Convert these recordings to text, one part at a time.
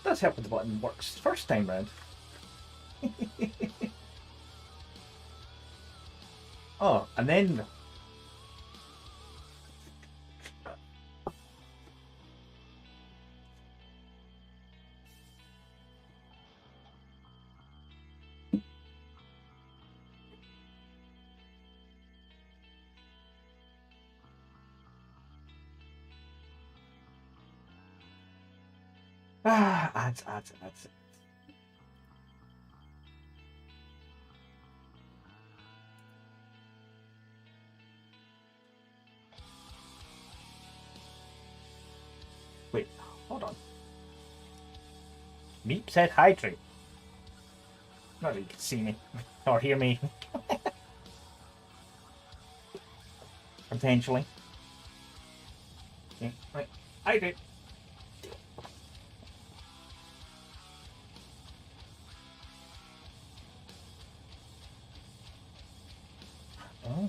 does help when the button works first time round. Oh, and then ads. Wait, hold on. Meep said hydrate. Not that you can see me or hear me. Potentially. Okay, right. Hydrate. Oh.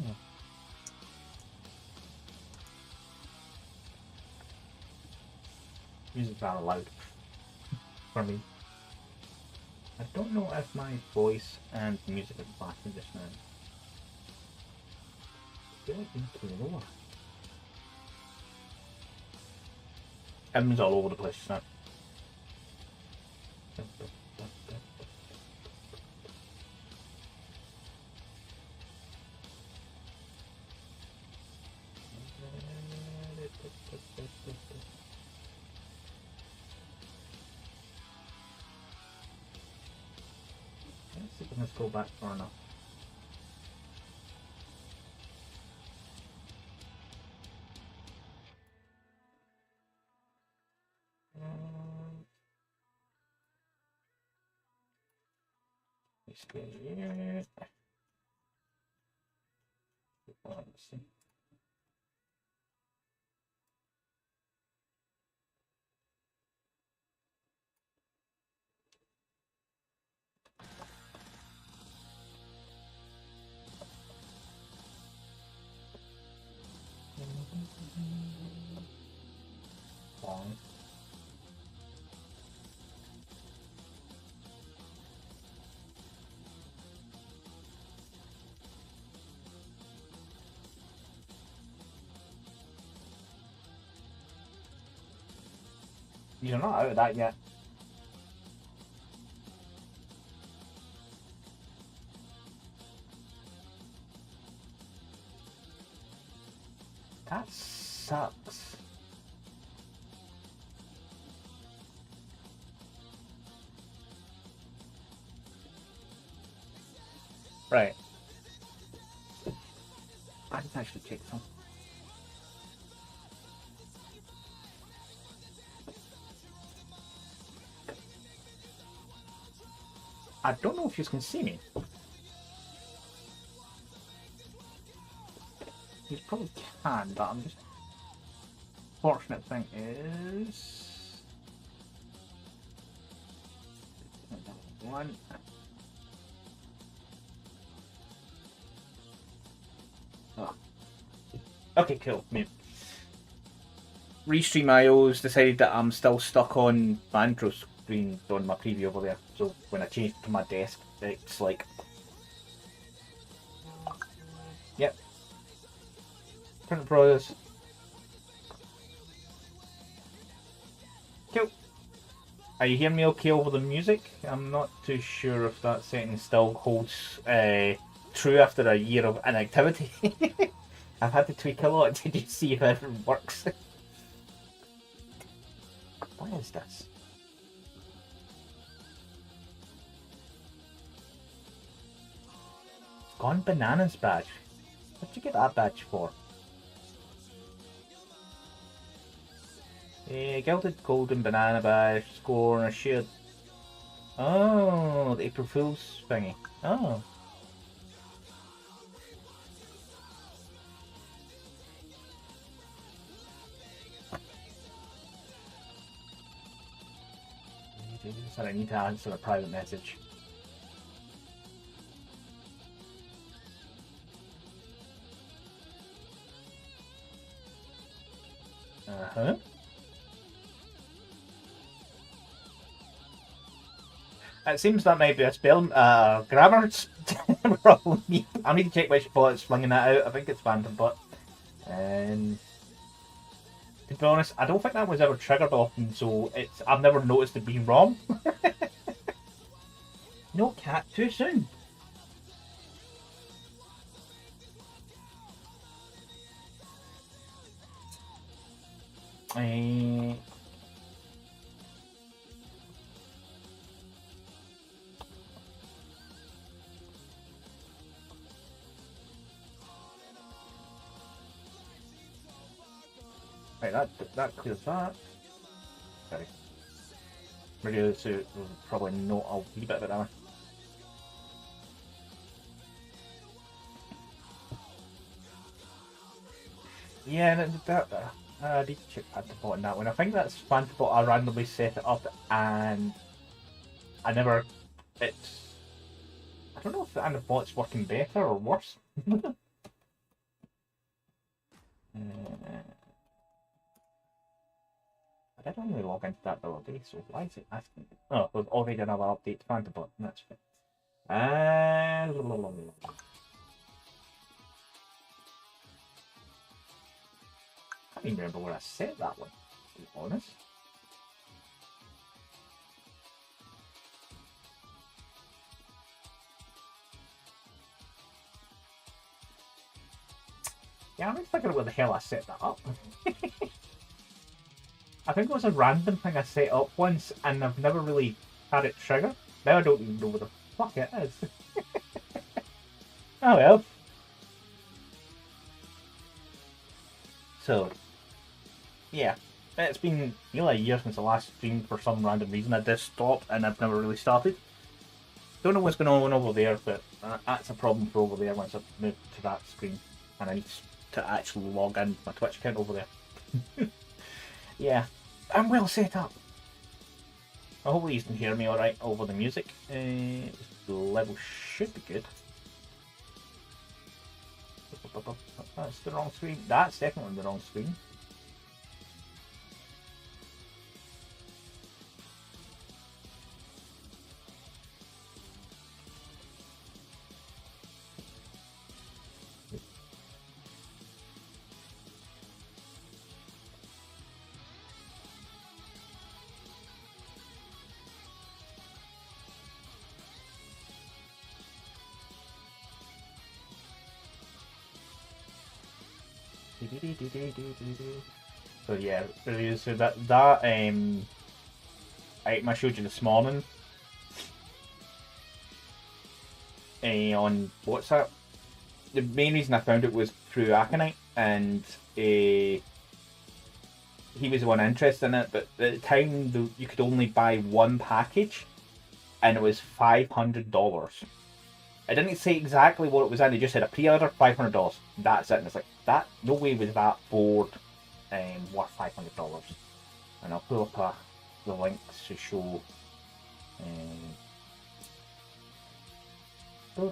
Music's rather loud for me. I don't know if my voice and music is back in just now. I feel like it's too lower. Everyone's all over the place now. Let's see if we can scroll back far enough. Let's go here. Let's see. Long. You're not out of that yet. That sucks. Right. I didn't actually check some. I don't know if you can see me. You probably can, but I'm just... Fortunate thing is... One. Oh. Okay, cool. Restream IO's decided that I'm still stuck on my intro screen on my preview over there. So when I change to my desk, it's like... Yep. Print process. Cool. Are you hearing me okay over the music? I'm not too sure if that setting still holds true after a year of inactivity. I've had to tweak a lot. Did you see if it works? What is this? Gone Bananas badge. What'd you get that badge for? Gilded Golden Banana badge, score and a shared. Oh, the April Fool's thingy. Oh. I need to answer a private message. Uh-huh. It seems that might be a spelling, grammar problem. I need to check which bot is flinging that out. I think it's Phantom Bot. And to be honest, I don't think that was ever triggered often, so I've never noticed it being wrong. No cat too soon. Right, that clears that. Sorry. Radio suit will probably know a wee bit about that one. Yeah, I need to check Phantom on that one. I think that's Phantom. I randomly set it up and I never. I don't know if the Antibot's working better or worse. I did only log into that the other day, so why is it asking? Oh, we've already another update to Phantom Bot, that's fine. I can't even remember where I set that one, to be honest. Yeah, I'm just thinking where the hell I set that up. I think it was a random thing I set up once and I've never really had it trigger. Now I don't even know where the fuck it is. Oh well. So, yeah. It's been nearly a year since the last stream for some random reason. I did stop and I've never really started. Don't know what's going on over there, but that's a problem for over there once I've moved to that screen. And I need to actually log in my Twitch account over there. Yeah, I'm well set up. Hopefully you can hear me alright over the music. The level should be good. That's the wrong screen. That's definitely the wrong screen. So yeah, so that item I showed you this morning on WhatsApp. The main reason I found it was through Aconite, and he was the one interested in it. But at the time, you could only buy one package, and it was $500. I didn't say exactly what it was in. They just said a pre-order, $500. That's it. And it's like that. No way was that board worth $500. And I'll pull up the links to show. So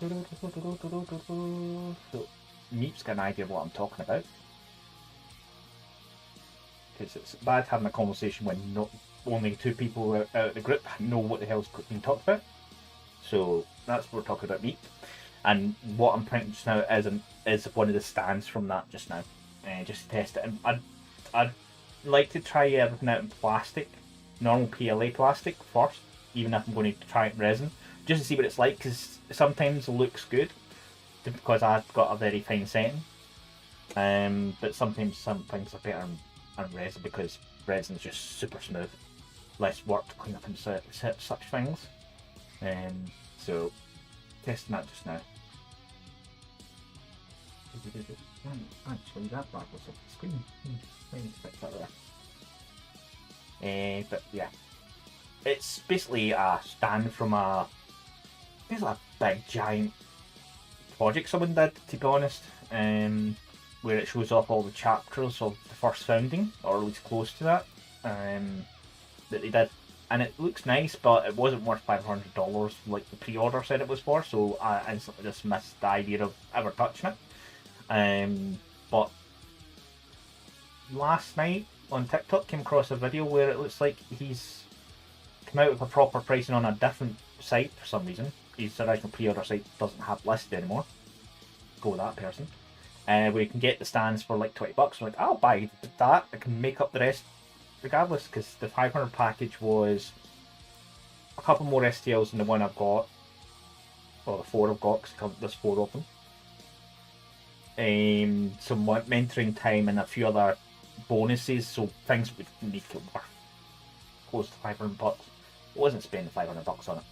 Meep's got an idea of what I'm talking about. Because it's bad having a conversation when not only two people out of the group know what the hell's being talked about. So that's what we're talking about, Meep. And what I'm printing just now is one of the stands from that just now, just to test it. And I'd like to try everything out in plastic, normal PLA plastic first, even if I'm going to try it in resin, just to see what it's like. Because sometimes it looks good, because I've got a very fine setting. But sometimes some things are better in resin because resin's just super smooth, less work to clean up and such things. So testing that just now. Actually, that bar was off the screen. I need to fix that there. But yeah, it's basically a stand from a big giant project someone did, to be honest. Where it shows off all the chapters of the first founding, or at least close to that, that they did. And it looks nice, but it wasn't worth $500 like the pre-order said it was for, so I instantly dismissed the idea of ever touching it. But last night on TikTok came across a video where it looks like he's come out with a proper pricing on a different site for some reason. His original pre-order site doesn't have listed anymore. Go with that person. Where you can get the stands for like $20. I'm like, I'll buy that. I can make up the rest regardless, because the 500 package was a couple more STLs than the one I've got, or the 4 I've got, because there's 4 of them. Some mentoring time and a few other bonuses, so things would make it worth close to $500. I wasn't spending $500 on it.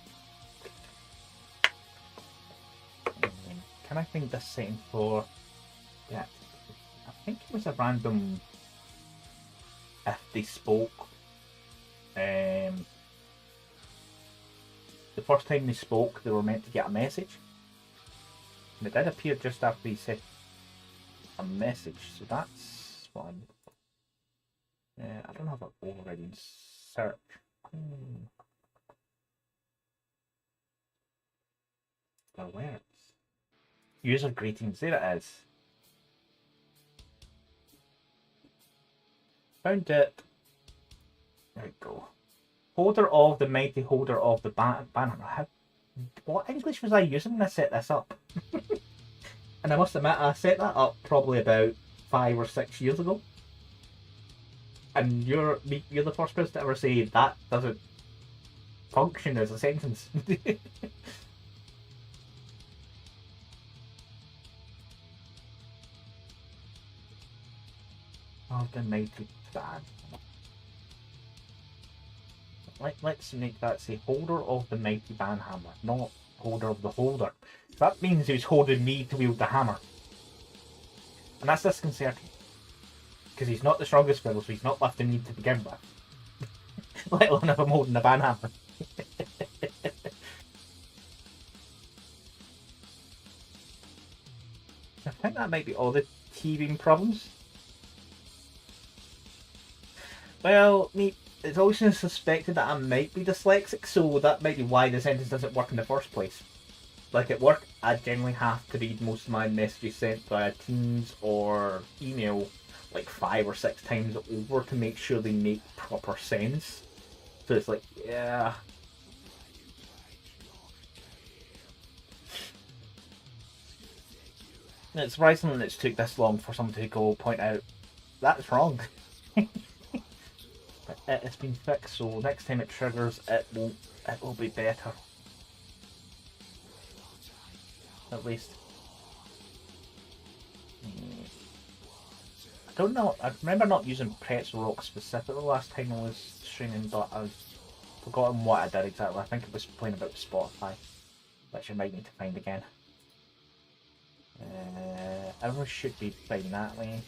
Can I find this setting for? Yeah, I think it was a random. If they spoke, the first time they spoke, they were meant to get a message, and it did appear just after he said a message. So that's what I'm. I don't have it already in search. Alerts. User greetings. There it is. Found it. There we go. Holder of the mighty holder of the banner. What English was I using when I set this up? And I must admit, I set that up probably about 5 or 6 years ago. And you're the first person to ever say that doesn't function as a sentence. Oh, the mighty ban. Let's make that say holder of the mighty banhammer, not holder of the holder. That means he was holding me to wield the hammer. And that's disconcerting. Because he's not the strongest fellow, so he's not lifting me to begin with. Let alone if I'm holding the banhammer. I think that might be all the teething problems. Well, it's always been suspected that I might be dyslexic, so that might be why the sentence doesn't work in the first place. Like at work, I generally have to read most of my messages sent via Teams or email like 5 or 6 times over to make sure they make proper sense. So it's like, yeah. It's surprising that it's took this long for someone to go point out that's wrong. But it's been fixed, so next time it triggers, it will be better. At least. I don't know. I remember not using Pretzel Rock specifically last time I was streaming, but I've forgotten what I did exactly. I think it was playing about Spotify, which I might need to find again. Everyone should be fine that way.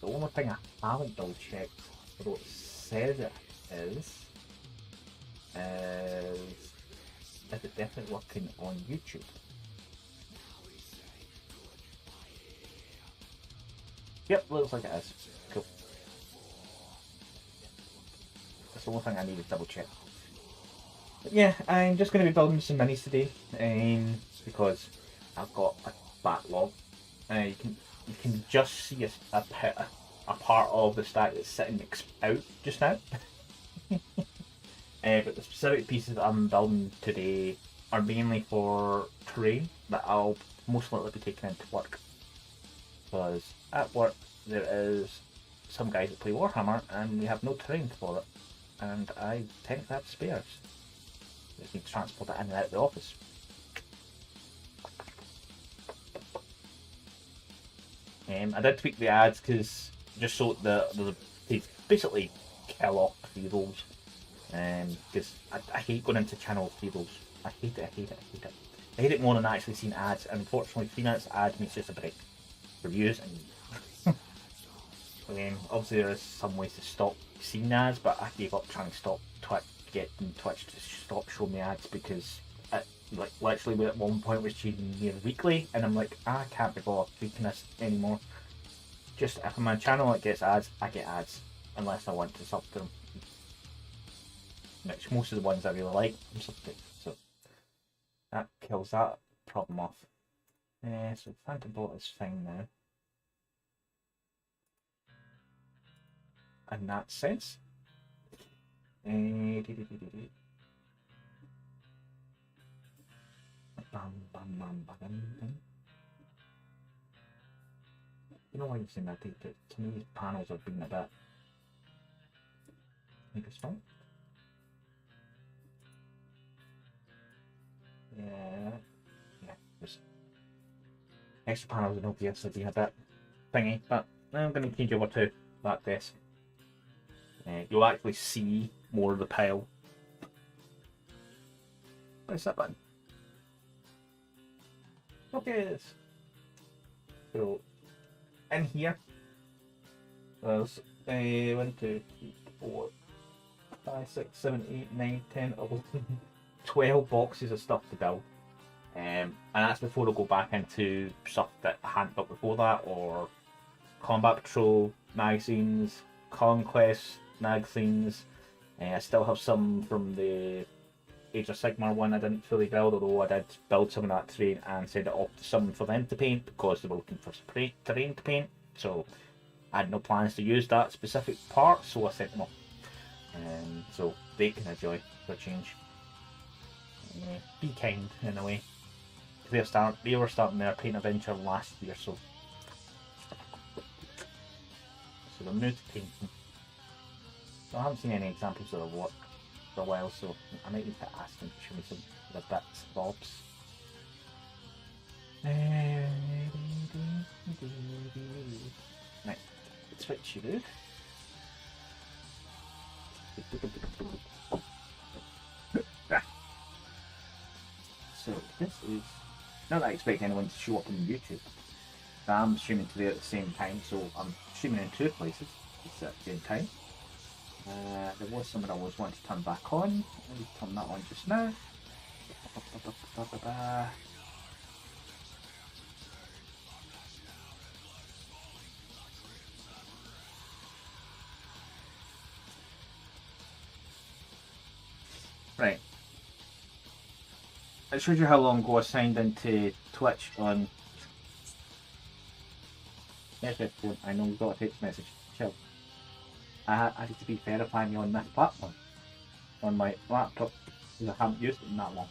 The only thing I haven't double checked, although it says it is it definitely working on YouTube? Yep, looks like it is. Cool. That's the only thing I need to double check. But yeah, I'm just going to be building some minis today, because I've got a backlog. You can just see a part of the stack that's sitting out just now. But the specific pieces that I'm building today are mainly for terrain that I'll most likely be taking into work. Because at work there is some guys that play Warhammer and we have no terrain for it. And I tend to have spares. I just need to transport it in and out of the office. I did tweak the ads because just so they basically kill off free rolls. Because I hate going into channel free rolls. I hate it. I hate it more than actually seeing ads. And unfortunately, 3 minutes ad means just a break. Reviews and obviously there is some ways to stop seeing ads, but I gave up trying to stop getting Twitch to stop showing me ads because it, like literally at one point was cheating near weekly, and I'm like, I can't be bothered tweaking this anymore. Just if I'm on a channel that gets ads, I get ads unless I want to sub to them. Which most of the ones I really like, I'm sub to. So that kills that problem off. So Phantom Bolt is fine now. In that sense. You know why you've seen that? Some of these panels have been a bit interesting. Yeah. Just extra panels in ODS have been a bit thingy, but I'm going to change over to that desk. You'll actually see more of the pile. Where's that button? Okay, so in here there's 1, 2, 3, 4, 5, 6, 7, 8, 9, 10, 11, 12 boxes of stuff to build. And that's before I go back into stuff that I hadn't built before that, or Combat Patrol magazines, Conquest magazines. I still have some from the Age of Sigmar one I didn't fully build, although I did build some of that terrain and send it off to someone for them to paint because they were looking for terrain to paint. So I had no plans to use that specific part, so I sent them off. So they can enjoy for a change. Be kind in a way. They were starting their paint adventure last year, so they're new to painting. So I haven't seen any examples of their work for a while, so I might need to ask them to show me some of the bits and bobs. Right, switch you, dude. So this is not that I expect anyone to show up on YouTube. I'm streaming today at the same time, so I'm streaming in 2 places at the same time. There was something I was wanting to turn back on. Let me turn that on just now. Right. It shows you how long ago I signed into Twitch on. Yes, I know we've got a text message. Chill. I need to be verifying me on this platform, on my laptop, because I haven't used it in that long.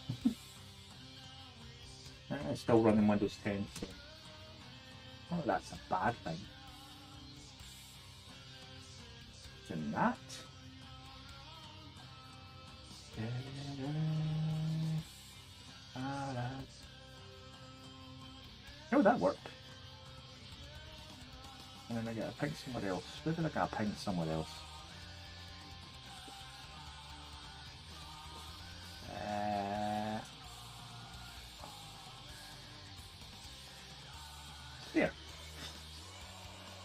It's still running Windows 10, so oh, that's a bad thing. Than that. Oh, that worked. And then I got a ping somewhere else. Where did I get a ping somewhere else? There.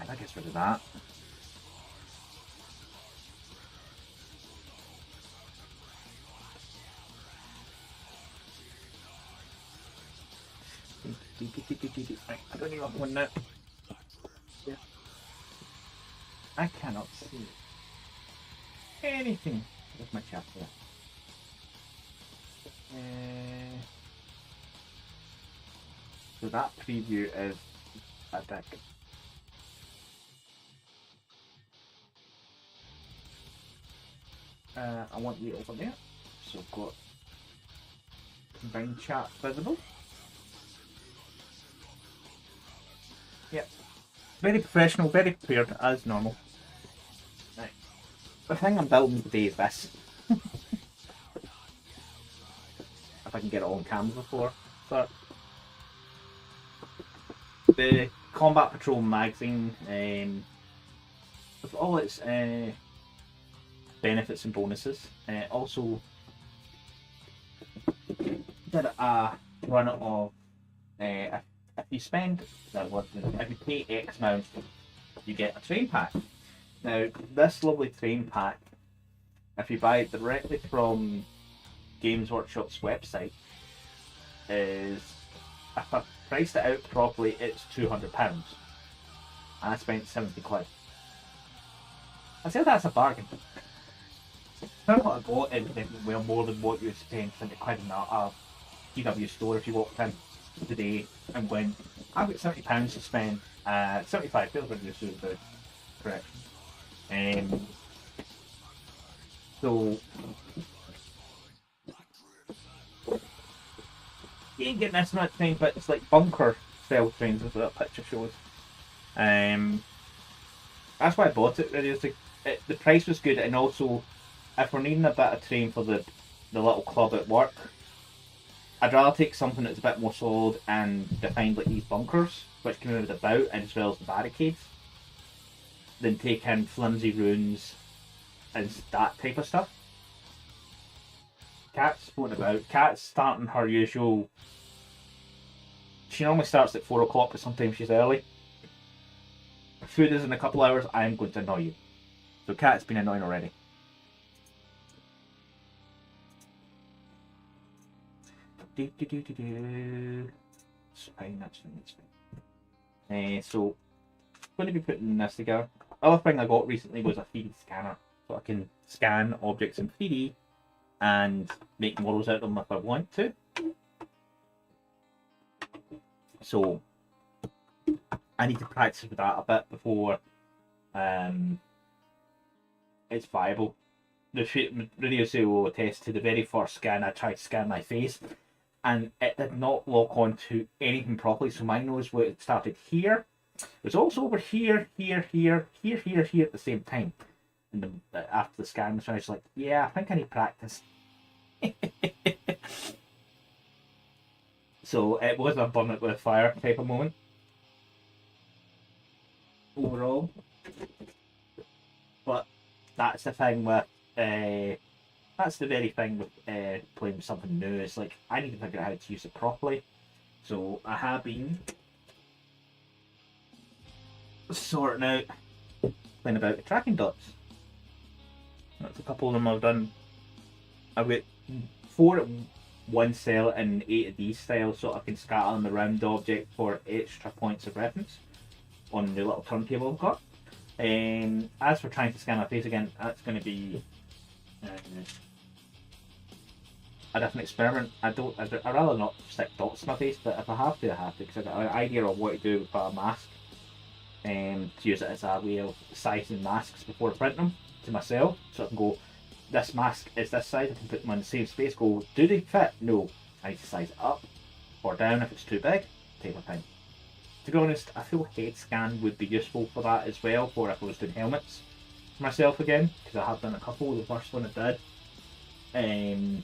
And that gets rid of that. Right, I don't need one now. Yeah. I cannot see anything with my chat here. So that preview is a dick. I want you over there. So I've got combined chat visible. Yep. Very professional, very prepared, as normal. Right. The thing I'm building today is this. If I can get it all on camera before. But the Combat Patrol magazine, with all its benefits and bonuses, also did a run of if you spend if you pay X amount, you get a train pack. Now this lovely train pack, if you buy it directly from Games Workshop's website, is, if I priced it out properly, it's £200, and I spent 70 quid. I said that's a bargain. I don't want to go anything well more than what you would spend 70 quid in a GW store if you walked in today and went, I've got £70 to spend, 75 feels like this is the correct. So You ain't getting this much train, but it's like bunker style trains, is what that picture shows. That's why I bought it. Really, the price was good, and also if we're needing a bit of train for the little club at work, I'd rather take something that's a bit more solid and defined like these bunkers, which can move about, and as well as the barricades, than take in flimsy ruins and that type of stuff. Cat's floating about. Cat's starting her usual. She normally starts at 4 o'clock, but sometimes she's early. Food is in a couple hours. I'm going to annoy you. So Cat's been annoying already. It's fine, that's fine, that's fine. So, I'm going to be putting this together. Other thing I got recently was a 3D scanner. So I can scan objects in 3D and make models out of them if I want to. So, I need to practice with that a bit before it's viable. The radio say will attest to the very first scan I tried to scan my face, and it did not lock onto anything properly. So my nose started here. It was also over here, here, here, here, here, here at the same time. And after the scan was finished, I was like, yeah, I think I need practice. So it was a burn it with fire type of moment. Overall. But that's the thing with that's the very thing with playing with something new. It's like I need to figure out how to use it properly. So I have been sorting out, playing about the tracking dots. That's a couple of them I've done. I've got 4 at one cell and 8 of these styles, so I can scatter them around the object for extra points of reference on the little turntable I've got. As for trying to scan my face again, that's going to be a different experiment. I'd rather not stick dots in my face, but if I have to, I have to, because I've got an idea of what to do with a mask, to use it as a way of sizing masks before I print them to myself, so I can go, this mask is this size, I can put them in the same space, go, do they fit? No. I need to size it up or down if it's too big, take my time. To be honest, I feel head scan would be useful for that as well, for if I was doing helmets for myself again, because I have done a couple. The first one I did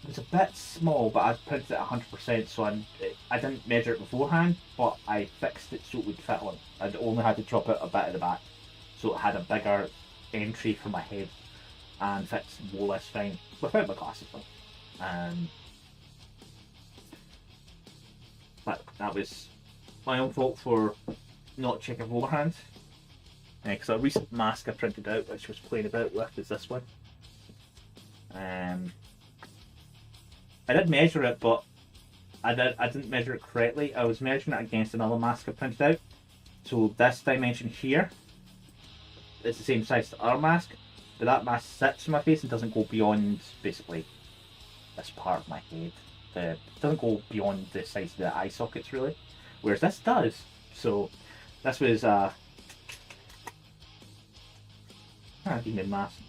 was a bit small, but I printed it 100%, so I didn't measure it beforehand, but I fixed it so it would fit on. I'd only had to chop out a bit at the back, so it had a bigger entry for my head, and fits more or less fine, without my glasses on. But that was my own fault for not checking beforehand. Because a recent mask I printed out, which was playing about with, is this one. I did measure it, but I didn't measure it correctly. I was measuring it against another mask I printed out. So this dimension here is the same size as our mask, but that mask sits in my face and doesn't go beyond basically this part of my head. It doesn't go beyond the size of the eye sockets really, whereas this does. So this was demon mask.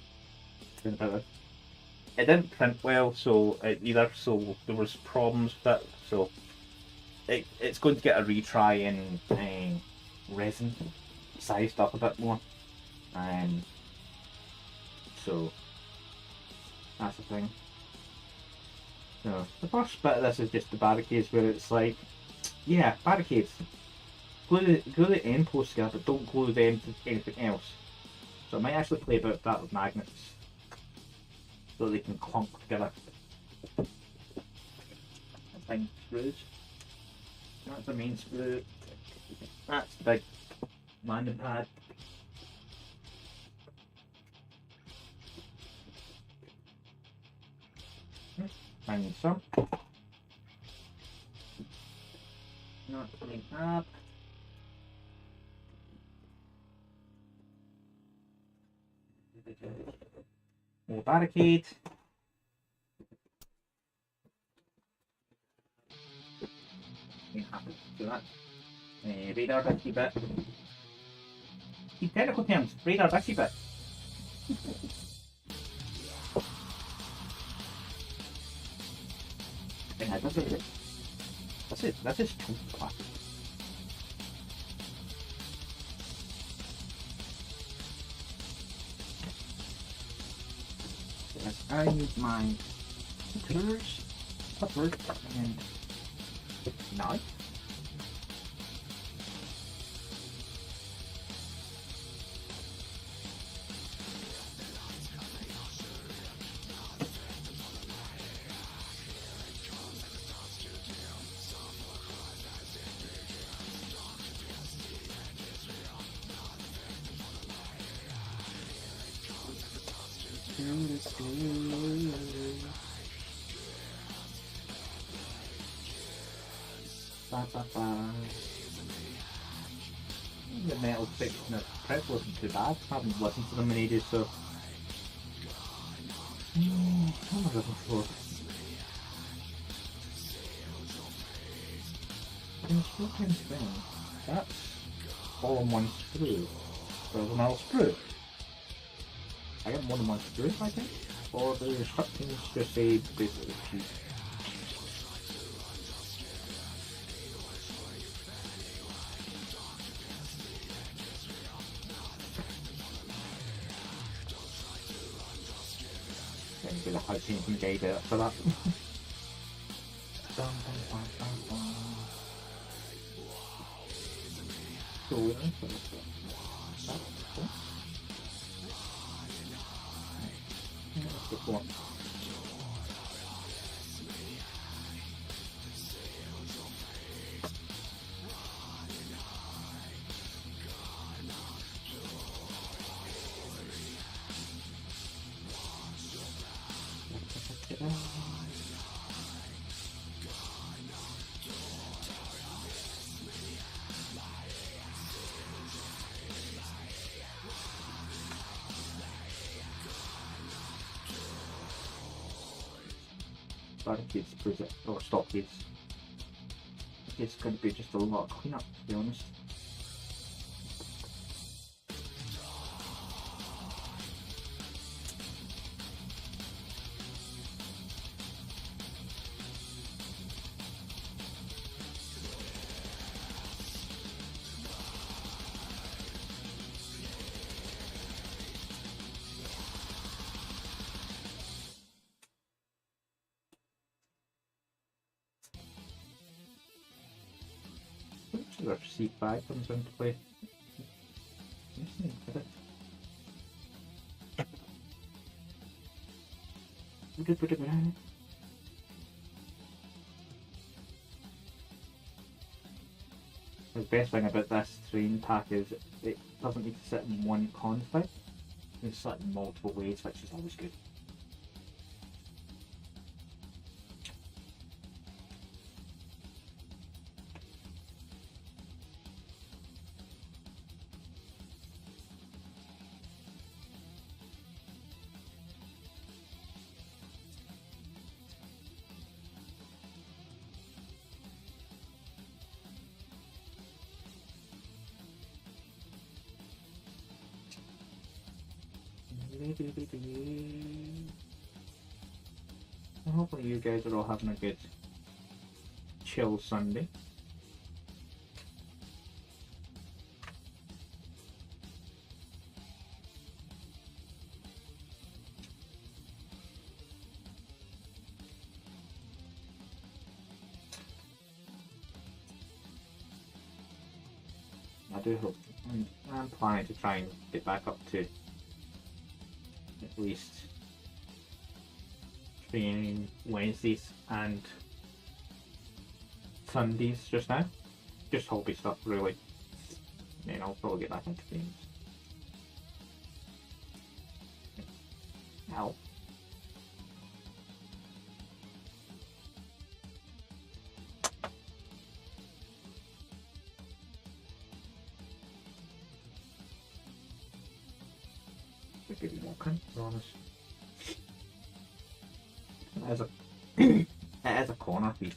It didn't print well, so either. So there was problems with it. So it's going to get a retry in resin, sized up a bit more. So that's the thing. So the first bit of this is just the barricades, where it's like, yeah, barricades. Glue the end posts together, but don't glue them to anything else. So I might actually play about that with magnets, so they can clunk together. Thing screws. That's the main screw. That's the big landing pad. Find some. Not putting up. More barricade. So that's radar bitty bit. In technical terms, radar bitty bit. Venga, das ist super. Yes, I need my cutters, and knife. The metal section of prep wasn't too bad. I haven't listened to them in ages, so. What am I looking for? Instant spin. That's all in one sprue. There's another sprue. I got more than one sprue, I think. Or the instructions just say basically keep. Get a high from Gay there for that. Cool. Good one. Barricades, or stockades. It's going to be just a lot of cleanup, to be honest. Or C5 comes into play. The best thing about this terrain pack is it doesn't need to sit in one config. You can sit in multiple ways, which is always good. Hopefully you guys are all having a good chill Sunday. I do hope. I'm planning to try and get back up to at least training Wednesdays and Sundays just now. Just hobby stuff, really. Then I'll probably get back into games. Help. Good walking, to be honest. It is a corner feed.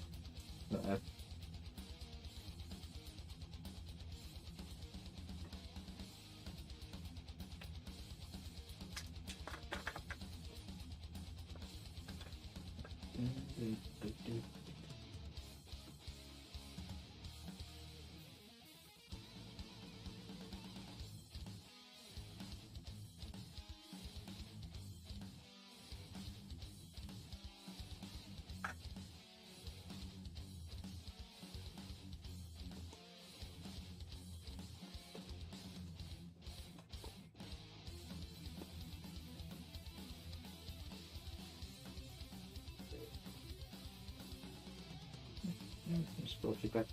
Spooky bits.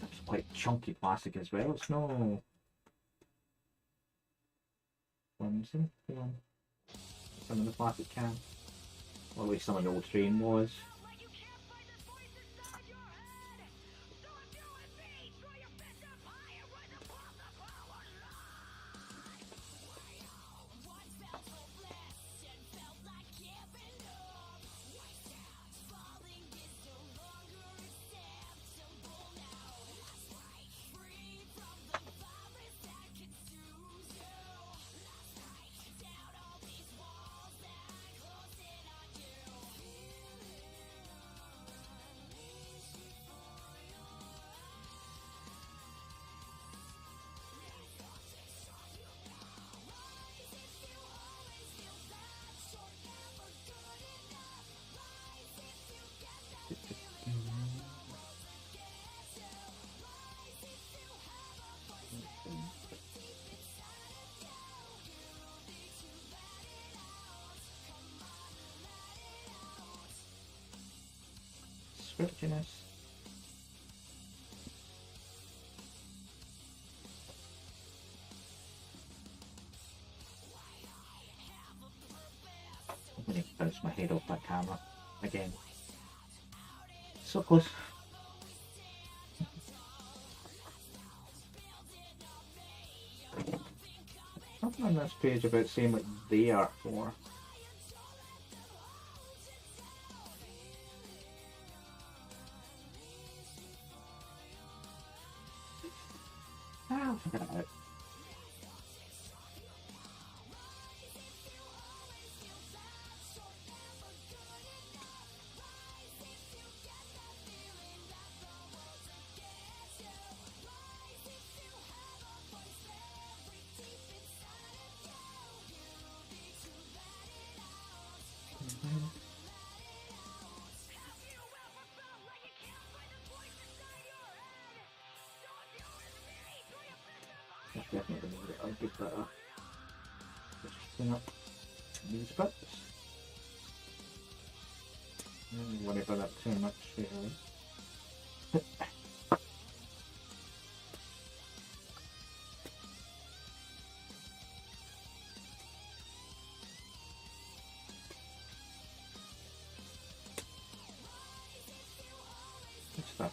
That's quite chunky plastic as well. It's no flimsy. Some of the plastic can. Or at least some of the old train was. Scriptiness. I'm going to bounce my head off that camera again. So close. Nothing on this page about saying what they are for. I'll figure it out. Definitely need it. I'll give that a just clean up these bits. Don't worry about that too much really. Good stuff.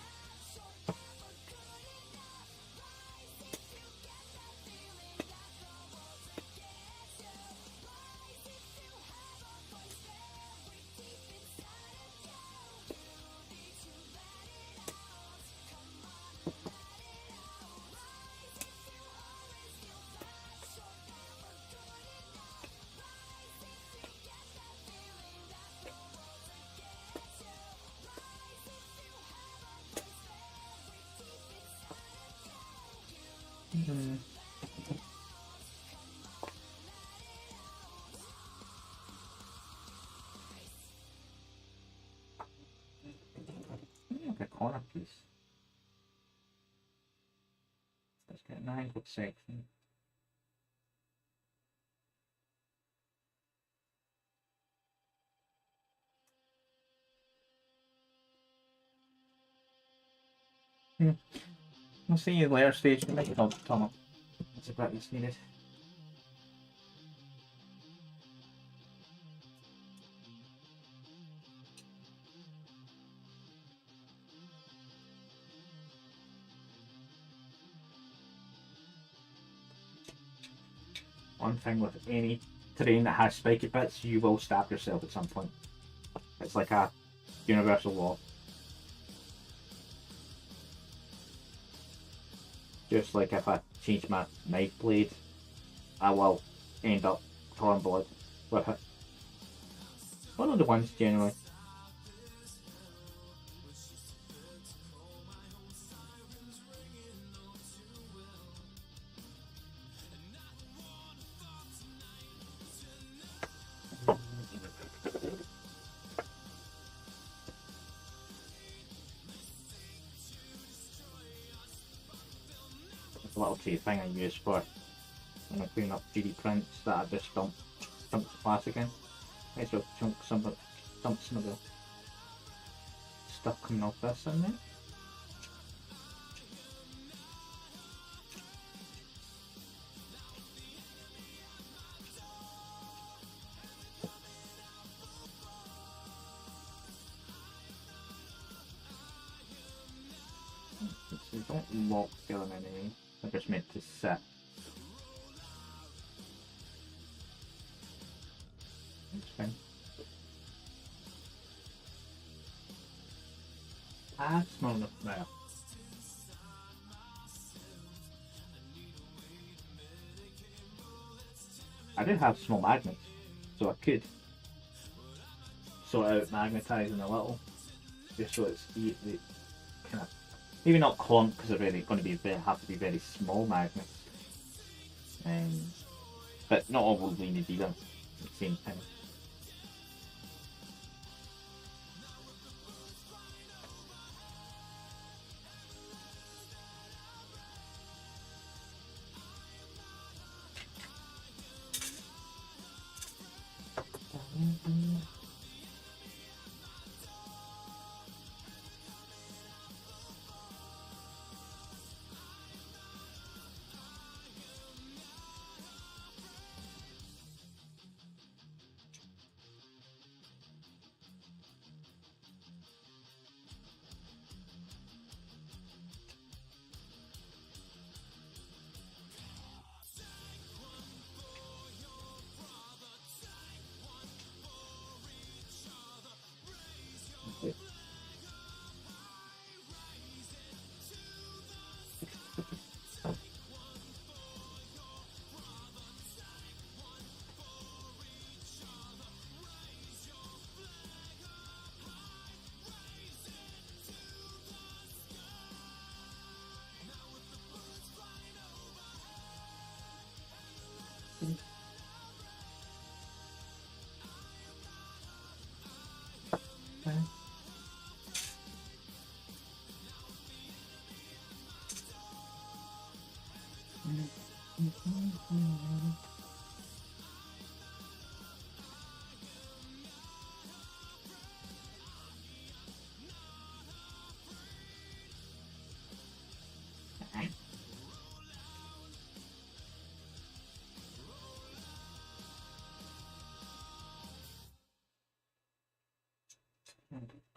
Like a corner piece. Let's get an angled section. We'll see you later stage. Make it up, Tom. That's about this needed. One thing with any terrain that has spiky bits, you will stab yourself at some point. It's like a universal law. Just like if I change my knife blade, I will end up drawing blood with it. One of the ones generally. a little tray thing I use for when I'm cleaning up 3D prints that I just dump the plastic in. Nice little chunk, dump some of the stuff coming off this in there. So don't lock the other enemy, they're just meant to sit. It's fine. Small enough there. I do have small magnets, so I could sort out magnetising a little, just so it's kind of maybe not clump because they're really going to be have to be very small magnets, but not all will need either at the same time.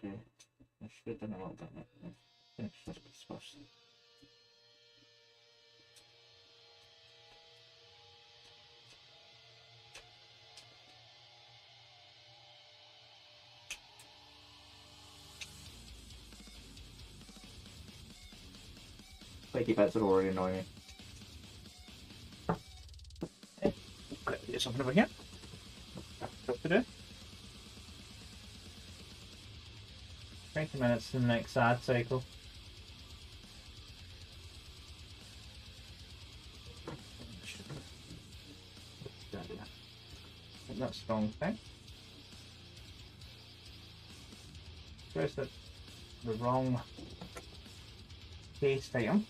Okay, I should have done a little bit of that. Finish this piece first. Flaky bits are already annoying me. Okay, get something over here. What to do? 20 minutes to the next ad cycle. That's strong thing. Press the wrong paste item.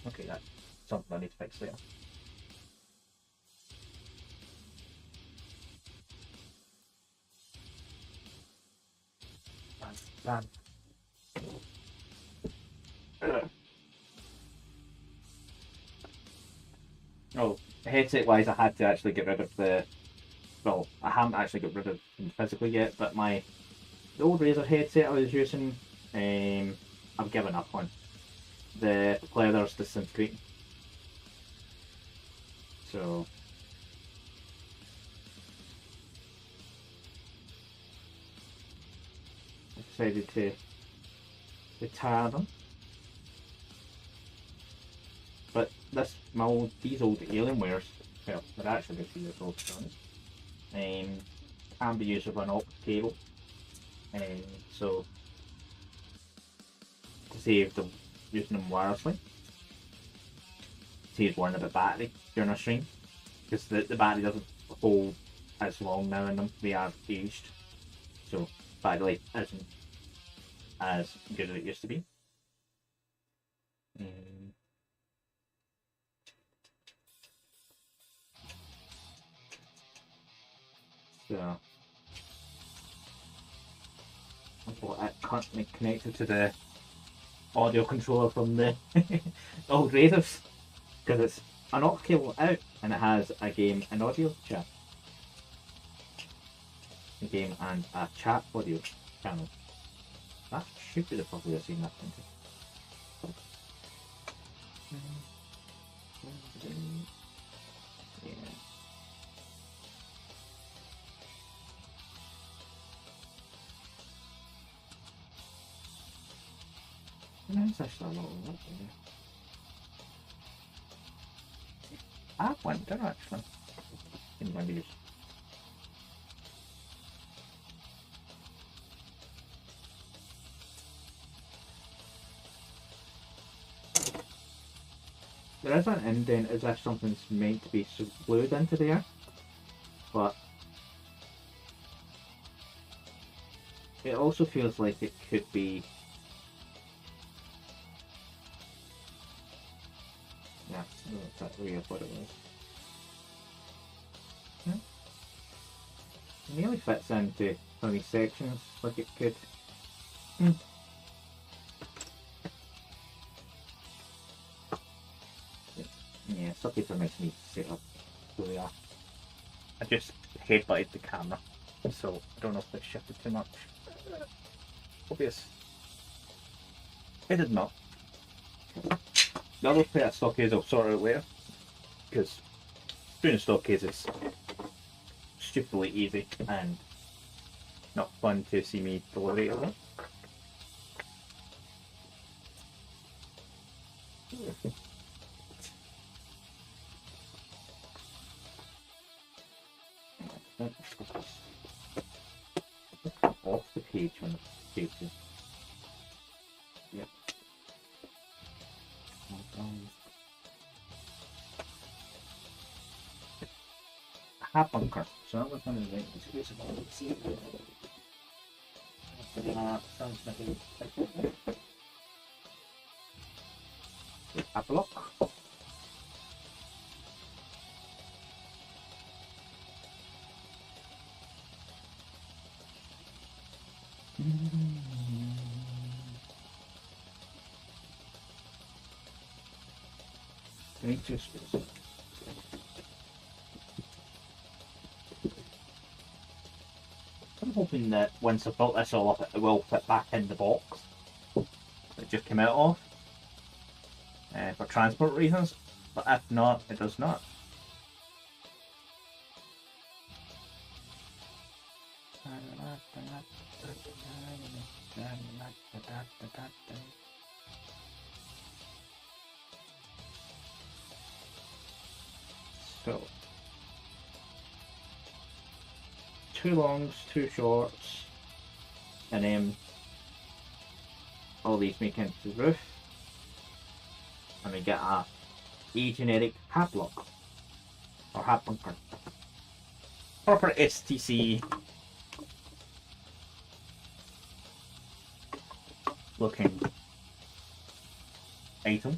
Okay, that's something I need to fix later. Bam. Oh, headset wise, I had to actually get rid of the. Well, I haven't actually got rid of them physically yet, but the old Razer headset I was using, I've given up on. The leather's disintegrating. So I decided to retire them. But these old Alienwares, well, they're actually a few years old to be honest, can be used with an optic cable. So to save them using them wirelessly. say is worrying about battery during a stream, because the battery doesn't hold as long now in them. They are aged, so battery life isn't as good as it used to be. So I thought it currently connected to the audio controller from the old Raiders, because it's an aux cable out and it has a game and audio chat. A game and a chat audio channel. That should be the properly I've seen that into. Yeah. That's actually a little bit there. I wonder actually. In my videos. There is an indent as if something's meant to be glued into there, but it also feels like it could be. Yeah, that's exactly what it was. Yeah. It nearly fits into some of these sections like it could. Yeah, subtitles makes me set up who they are. I just headbutted the camera, so I don't know if it shifted too much. Obvious. It did not. The other pair of stock case I'll sort out later, because doing a stock case is stupidly easy and not fun to see me deliberate over. Off the page when it's taped. Yep. Hat bunker. So that was one of the exclusive ones. Sounds like a block. I'm hoping that once I've built this all up, it will fit back in the box it just came out of for transport reasons, but if not, it does not. So 2 longs, 2 shorts, and then all these make into the roof, and we get a generic hat block or hat bunker. Proper STC looking item.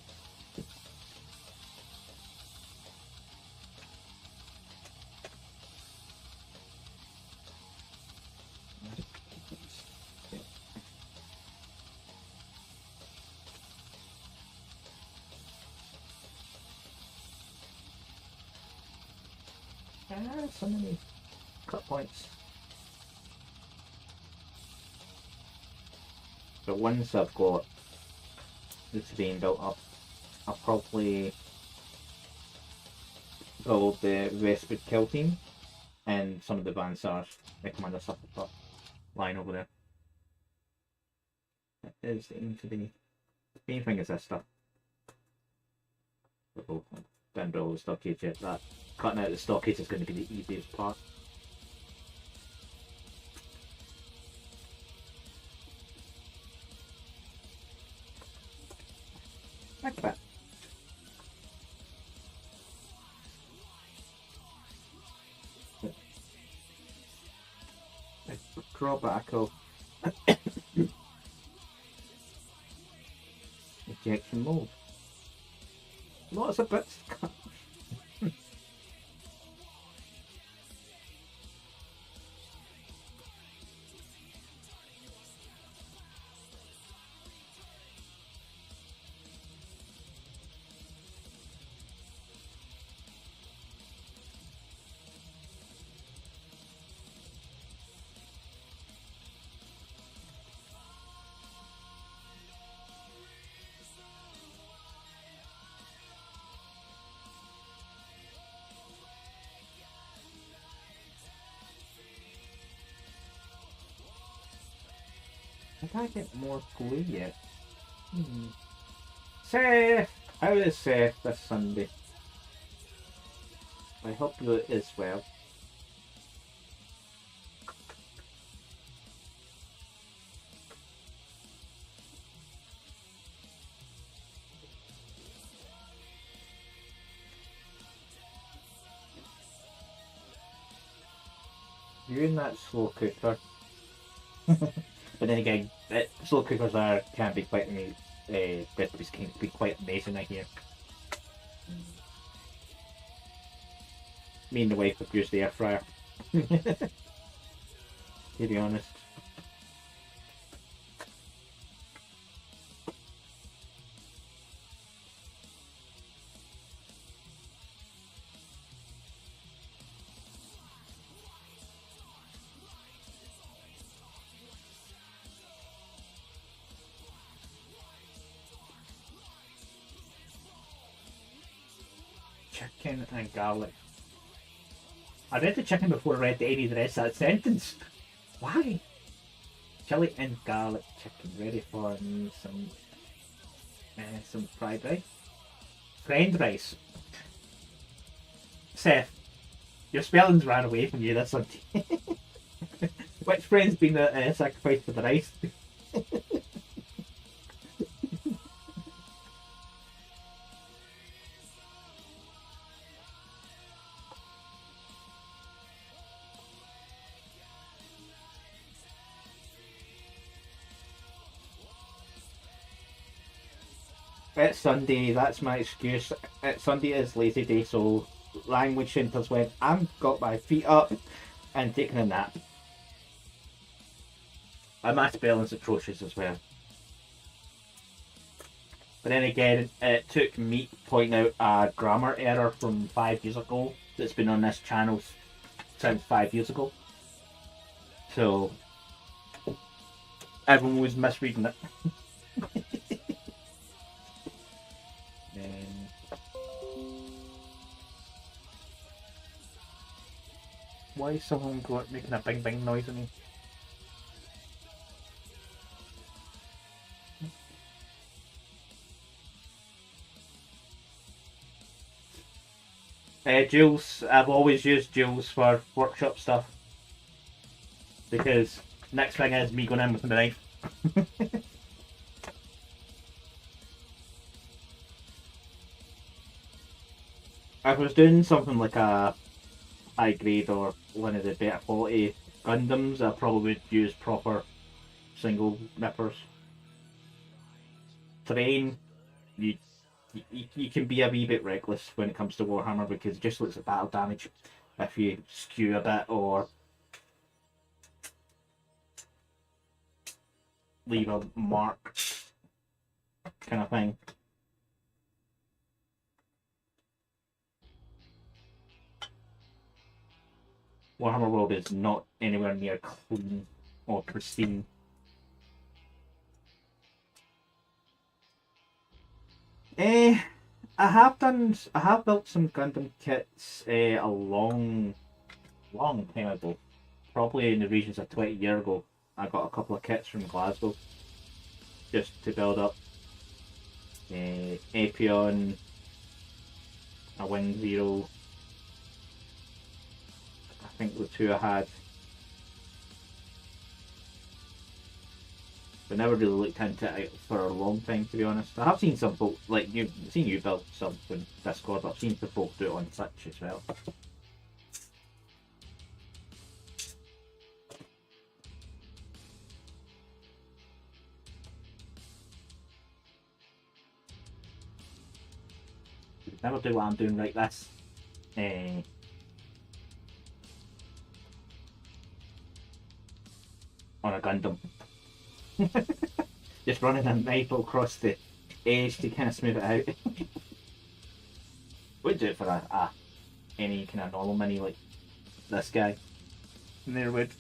So many cut points. But once I've got the terrain built up, I'll probably build the Westwood kill team and some of the Vansars, the commander stuff I've got lying over there. That is the aim today. The main thing is this stuff. Didn't build the stockade yet. That cutting out the stockade is going to be the easiest part. Like that. acrobatic. Ejection mold. Lots of bits. I can't get more glue yet. Seth! How is Seth this Sunday? I hope that is well. You're in that slow cooker. But then again, slow cookers can be quite recipes can be quite amazing, I hear. Me and the wife have used the air fryer. To be honest. Chicken and garlic. I read the chicken before I read any of the rest of that sentence. Why? Chili and garlic chicken, ready for some fried rice. Fried rice. Seth, your spellings ran away from you this one. Which friend's been sacrificed for the rice? It's Sunday, that's my excuse. Sunday is lazy day, so language centers went, I've got my feet up and taking a nap. My spelling's atrocious as well. But then again, it took me pointing out a grammar error from 5 years ago that's been on this channel since 5 years ago. So, everyone was misreading it. Why is someone making a bing bing noise at me? Jules, I've always used Jules for workshop stuff. Because next thing is me going in with my knife. If I was doing something like a high grade or one of the better quality Gundams, I probably would use proper single nippers. Terrain, you can be a wee bit reckless when it comes to Warhammer because it just looks at battle damage if you skew a bit or leave a mark kind of thing. Warhammer World is not anywhere near clean or pristine. I have built some Gundam kits a long time ago. Probably in the regions of 20 years ago. I got a couple of kits from Glasgow. Just to build up Apion, a Wing Zero. I think the two I had. But never really looked into it for a long time, to be honest. I have seen some folk, like you've seen you build some in Discord, but I've seen the folk do it on Twitch as well. Never do what I'm doing like this. On a Gundam. Just running a knife across the edge to kind of smooth it out. Would do it for any kind of normal mini like this guy. There would.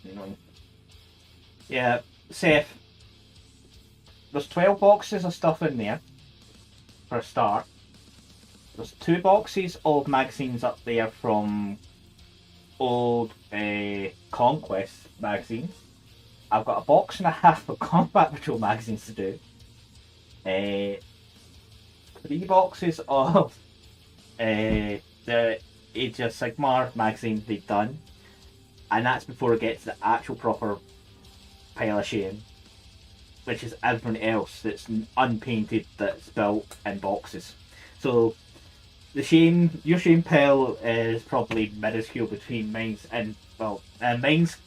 You know. Yeah, Seth. There's 12 boxes of stuff in there. For a start. There's 2 boxes of magazines up there from old Conquest magazines. I've got a box and a half of Combat Patrol magazines to do. 3 boxes of the Age of Sigmar magazine they've done. And that's before it gets to the actual proper pile of shame. Which is everything else that's unpainted that's built in boxes. So your shame pile is probably minuscule between mine's and mine's.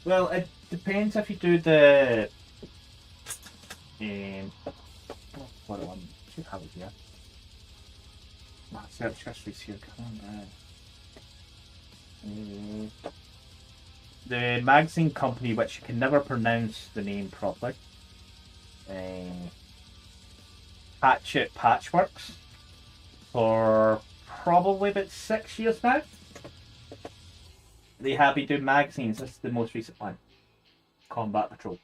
Well, it depends if you do the. What one? Should have it here. Search history's here. Come on, the magazine company, which you can never pronounce the name properly. Patriot Patchworks for probably about 6 years now. They have been doing magazines. This is the most recent one, Combat Patrol.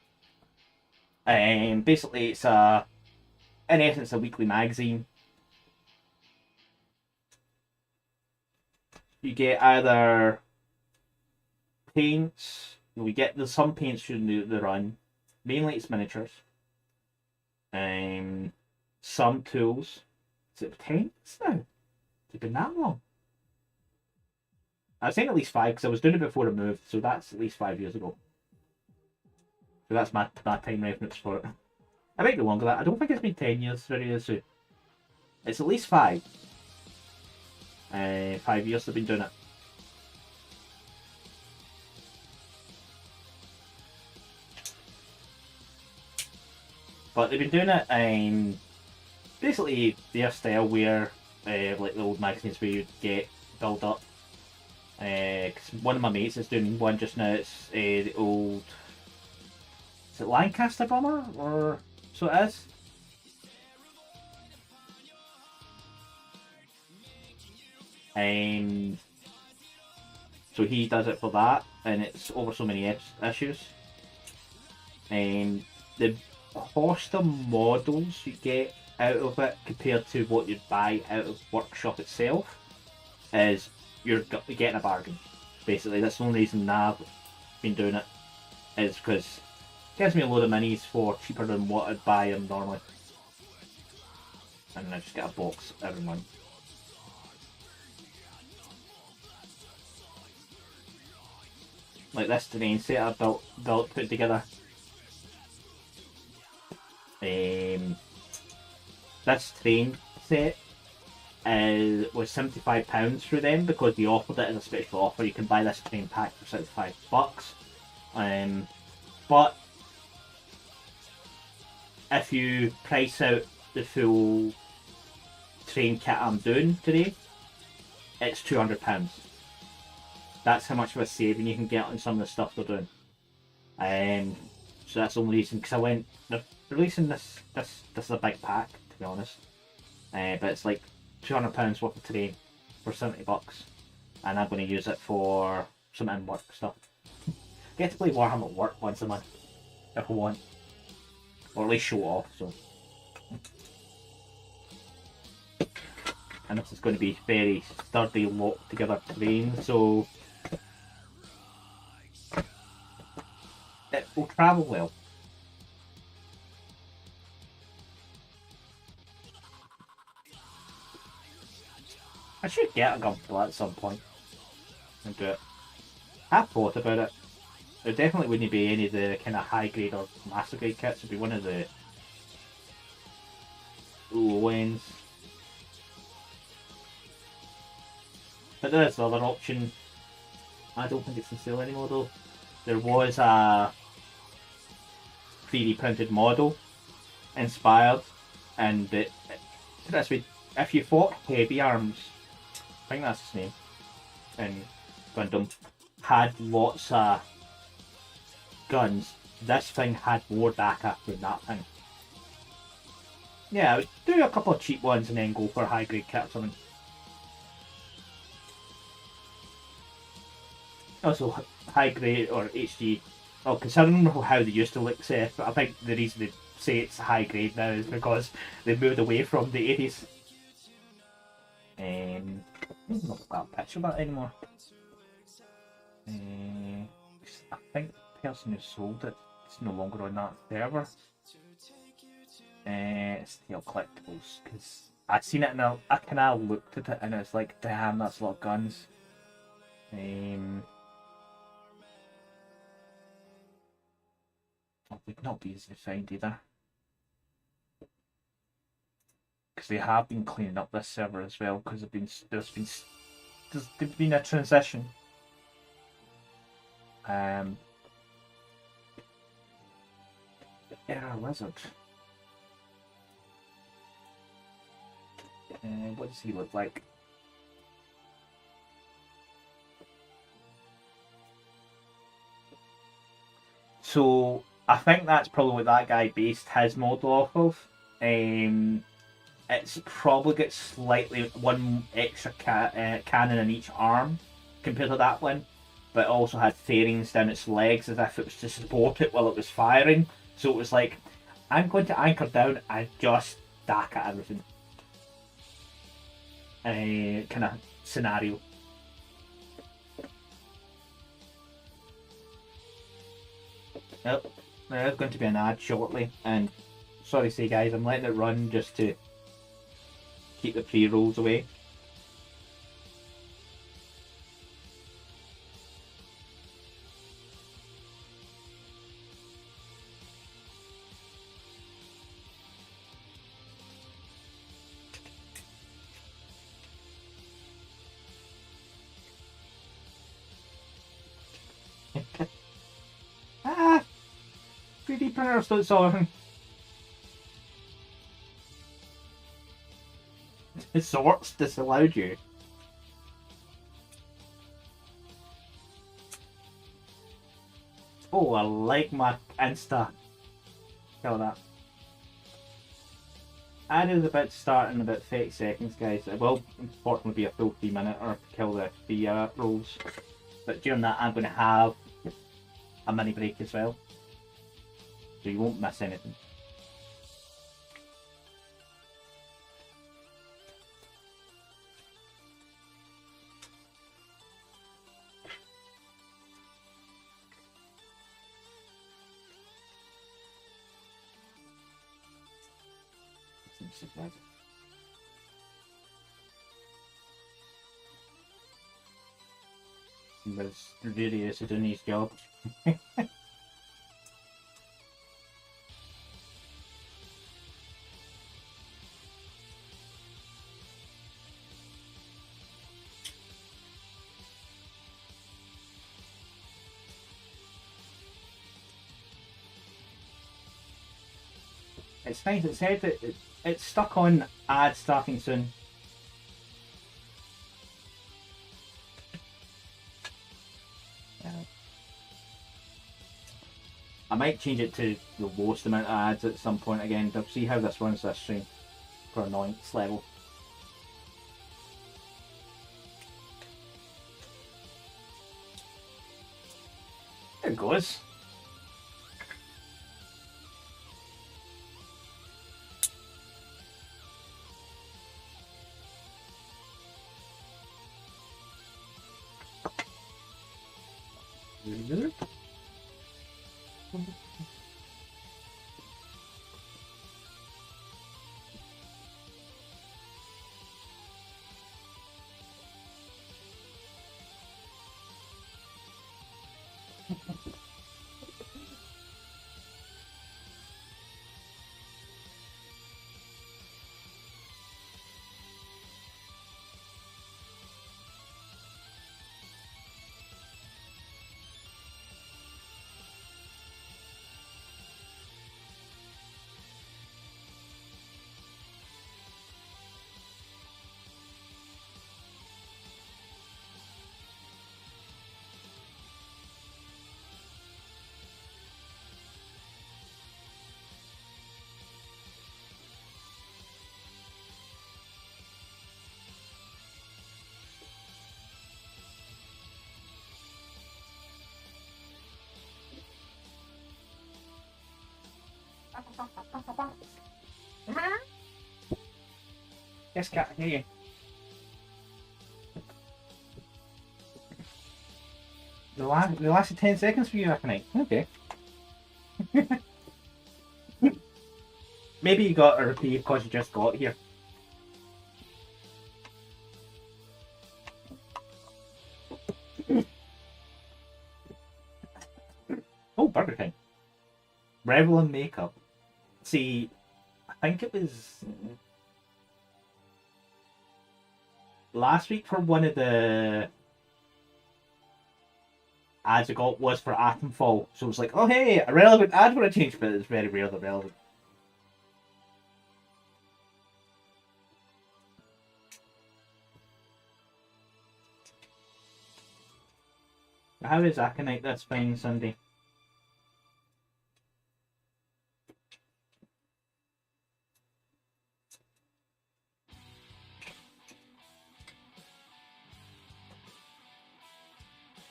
Basically, it's in essence a weekly magazine. You get either paints. There's some paints during the run. Mainly it's miniatures. Some tools. Is it 10 now? Has it been that long? I was saying at least 5 because I was doing it before I moved, so that's at least 5 years ago. So that's my time reference for it. I might be longer than that. I don't think it's been 10 years very soon. It's at least 5. 5 years I've been doing it. But they've been doing it basically their style where like the old magazines where you get build up. Cause one of my mates is doing one just now. It's the old. Is it Lancaster bomber or so it is? So he does it for that, and it's over so many issues. The cost of models you get out of it compared to what you'd buy out of workshop itself is you're getting a bargain. Basically, that's the only reason I've been doing it is because it gives me a load of minis for cheaper than what I'd buy them normally, and then I just get a box every month. Like this terrain set I put together. This terrain set was £75 through them because they offered it as a special offer. You can buy this terrain pack for £65. But if you price out the full terrain kit I'm doing today, it's £200. That's how much of a saving you can get on some of the stuff they're doing. So that's the only reason, because they're releasing this is a big pack, to be honest. But it's like £200 worth of terrain for £70, and I'm going to use it for some in-work stuff. Get to play Warhammer at work once a month, if I want. Or at least show it off, so. And this is going to be very sturdy, locked together terrain, so it will travel well. I should get a gun for that at some point and do it. I've thought about it. There definitely wouldn't be any of the kind of high grade or master grade kits. It'd be one of the low ends. But there is the other option. I don't think it's on sale anymore though. There was a 3D printed model inspired, and put it this way, if you fought Heavy Arms, I think that's his name, in Gundam, had lots of guns, this thing had more DACA than that thing. Yeah, I would do a couple of cheap ones and then go for a high grade kit or something. Also, high grade or HD. Well, considering how they used to look, Seth, but I think the reason they say it's high grade now is because they moved away from the 80s. I've not got a picture of that anymore. I think the person who sold it is no longer on that server. Steel collectibles, because I'd seen it and I kind of looked at it and it's like, damn, that's a lot of guns. It would not be easy to find either, because they have been cleaning up this server as well, because there's been a transition. Error Wizard. What does he look like? So I think that's probably what that guy based his model off of. It's probably got slightly one extra cannon in each arm compared to that one, but it also had fairings down its legs as if it was to support it while it was firing. So it was like, I'm going to anchor down and just DAC at everything. Kind of scenario. Yep, there's going to be an ad shortly, and sorry to say guys, I'm letting it run just to keep the pre-rolls away. Ah! 3D printers don't solve him. The sorts disallowed you. Oh, I like my Insta. Kill that. Ad is about to start in about 30 seconds, guys. It will unfortunately be a full 3 minute or kill the 3 rolls. But during that, I'm going to have a mini break as well, so you won't miss anything. Because really is doing his job. It's nice, it said that it's stuck on ad starting soon. I might change it to the lowest amount of ads at some point again to see how this runs this stream for annoyance level. There it goes. Yes, cat, I hear you. They lasted 10 seconds for you that night. Okay. Maybe you got a reprieve because you just got here. Oh, Burger King. Revel in makeup. See, I think it was last week for one of the ads I got was for Atomfall. So it was like, oh hey, a relevant ad for a change, but it's very rarely relevant. How is Aconite this fine Sunday?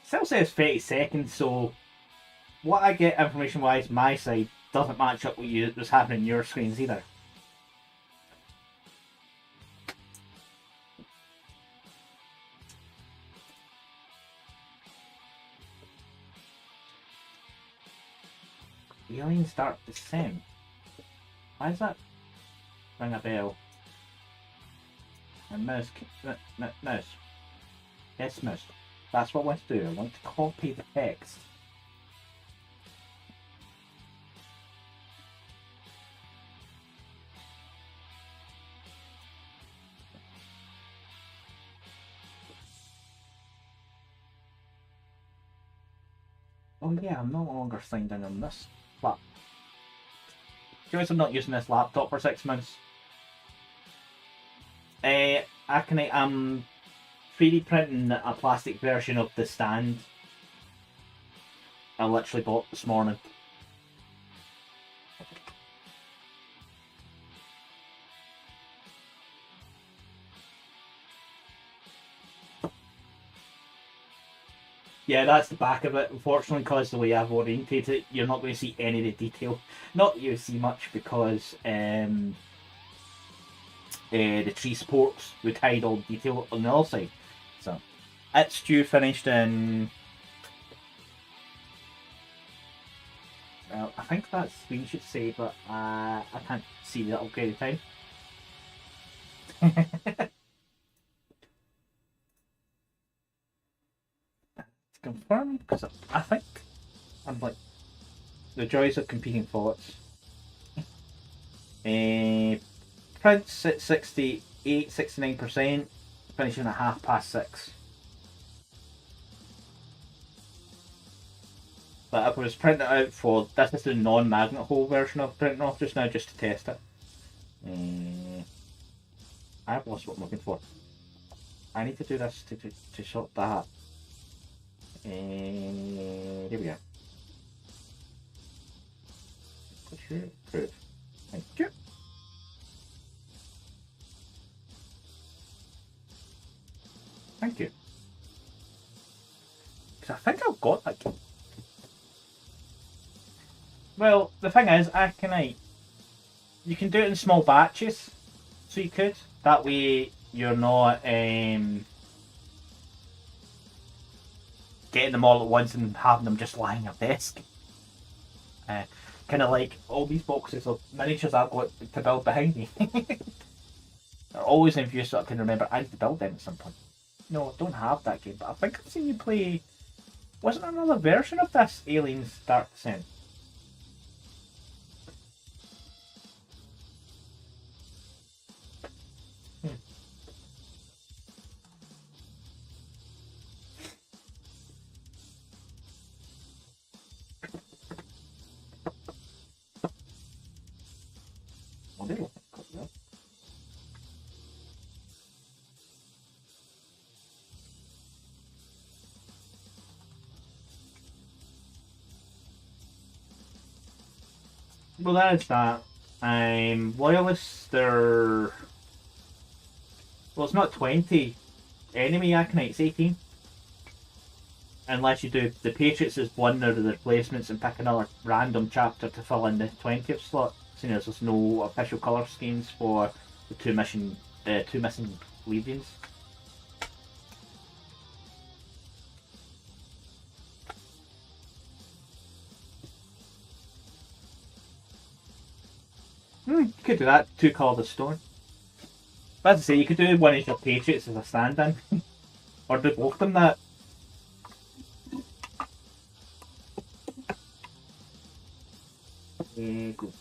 Still says 30 seconds, so what I get information wise, my side doesn't match up with what's happening on your screens either. Aliens start the same. Why does that ring a bell? And mouse. Mouse. Yes, mouse. That's what I want to do. I want to copy the text. Oh yeah, I'm no longer signed in on this. But I'm not using this laptop for 6 months. I'm 3D printing a plastic version of the stand I literally bought this morning. Yeah, that's the back of it. Unfortunately, because the way I've orientated it, you're not going to see any of the detail. Not that you see much because the tree supports would hide all the detail on the other side. So, it's due finished in... Well, I think that screen should say, but I can't see the upgraded time. To confirm, because I think I'm like the joys of competing thoughts. Prints at 69%, finishing at 6:30. But I was printing it out for, this is the non-magnet hole version of printing off just now, just to test it. I've lost what I'm looking for. I need to do this to sort that. Here we go. Proof. Thank you. Thank you. Because I think I've got that game. Well, the thing is, you can do it in small batches, so you could. That way, you're not getting them all at once and having them just lying on your desk. Kind of like all these boxes of miniatures I've got to build behind me. They're always in view, so I can remember I need to build them at some point. No, I don't have that game, but I think I've seen you play... Wasn't there another version of this Aliens Dark Descent? Well, that is that. Loyalists, they're... Well, it's not 20. Enemy Aconites, 18. Unless you do the Patriots as one or the replacements and pick another random chapter to fill in the 20th slot. seeing as there's no official colour schemes for the two missing legions. You could do that, 2 colours of stone. But as I say, you could do one of your patriots as a stand-in. Or do both of them that. Go.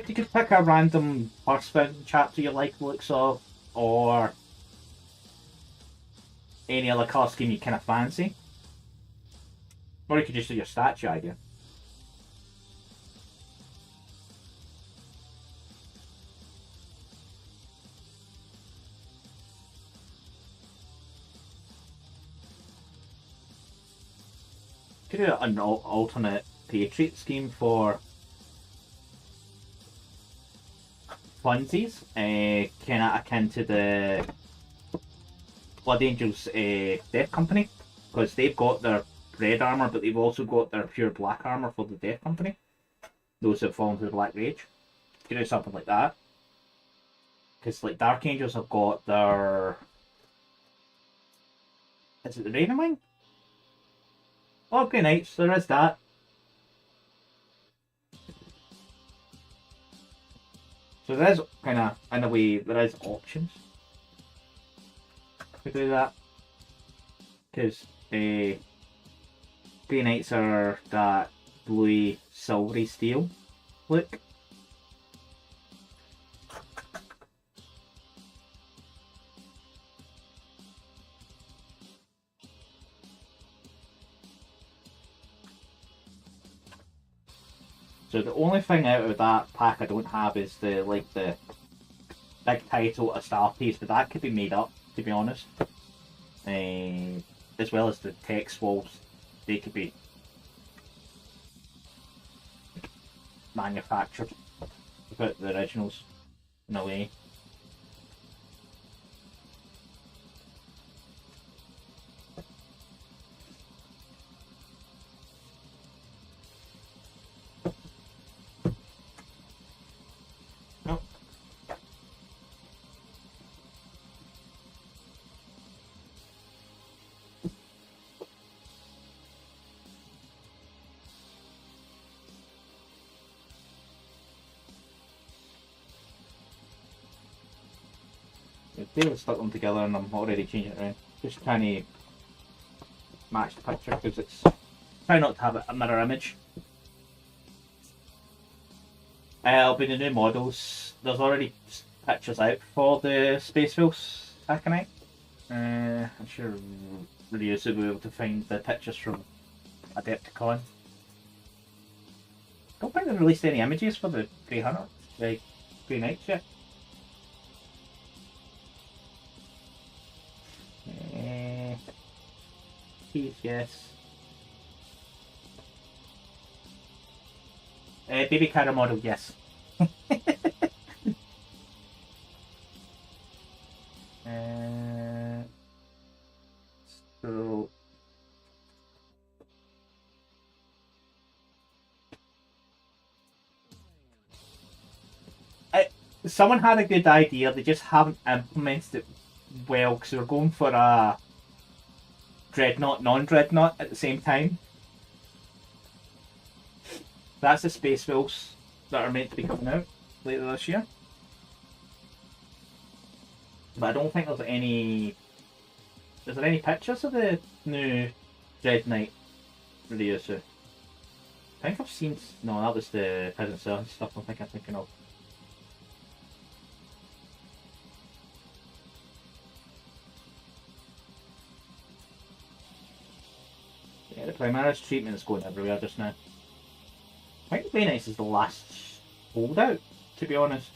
You could pick a random first chapter you like the looks of, or any other colour scheme you kind of fancy. Or you could just do your statue idea. You could do an alternate patriot scheme for funsies, kind of akin to the Blood Angels Death Company, because they've got their red armour, but they've also got their pure black armour for the Death Company. Those who have fallen to the Black Rage. You could do something like that. Because like Dark Angels have got their... Is it the Raven Wing? Oh, Grey Knights, there is that. So there is kind of, in a way, there is options to do that. Because Grey Knights are that bluey, silvery steel look. So the only thing out of that pack I don't have is the big title a star piece, but that could be made up, to be honest. As well as the text walls, they could be manufactured without the originals in a way. They stuck them together and I'm already changing it around. Just trying to match the picture because it's try not to have a mirror image. It'll be the new models. There's already pictures out for the Space Wolves Aconite. I'm sure Ryusu will be able to find the pictures from Adepticon. Don't think they've released any images for the Grey Hunter, the Grey Knights yet. Yes. Baby Cara model, yes. So someone had a good idea, they just haven't implemented it well because they're going for a Dreadnought, non-Dreadnought at the same time. That's the Space Wolves that are meant to be coming out later this year. But I don't think there's any... Is there any pictures of the new Dread Knight Ryusu? I think I've seen... No, that was the Peasant Cell stuff I'm thinking of. Yeah, the Primaris treatment is going everywhere just now. I think the Grey Knights is the last holdout, to be honest.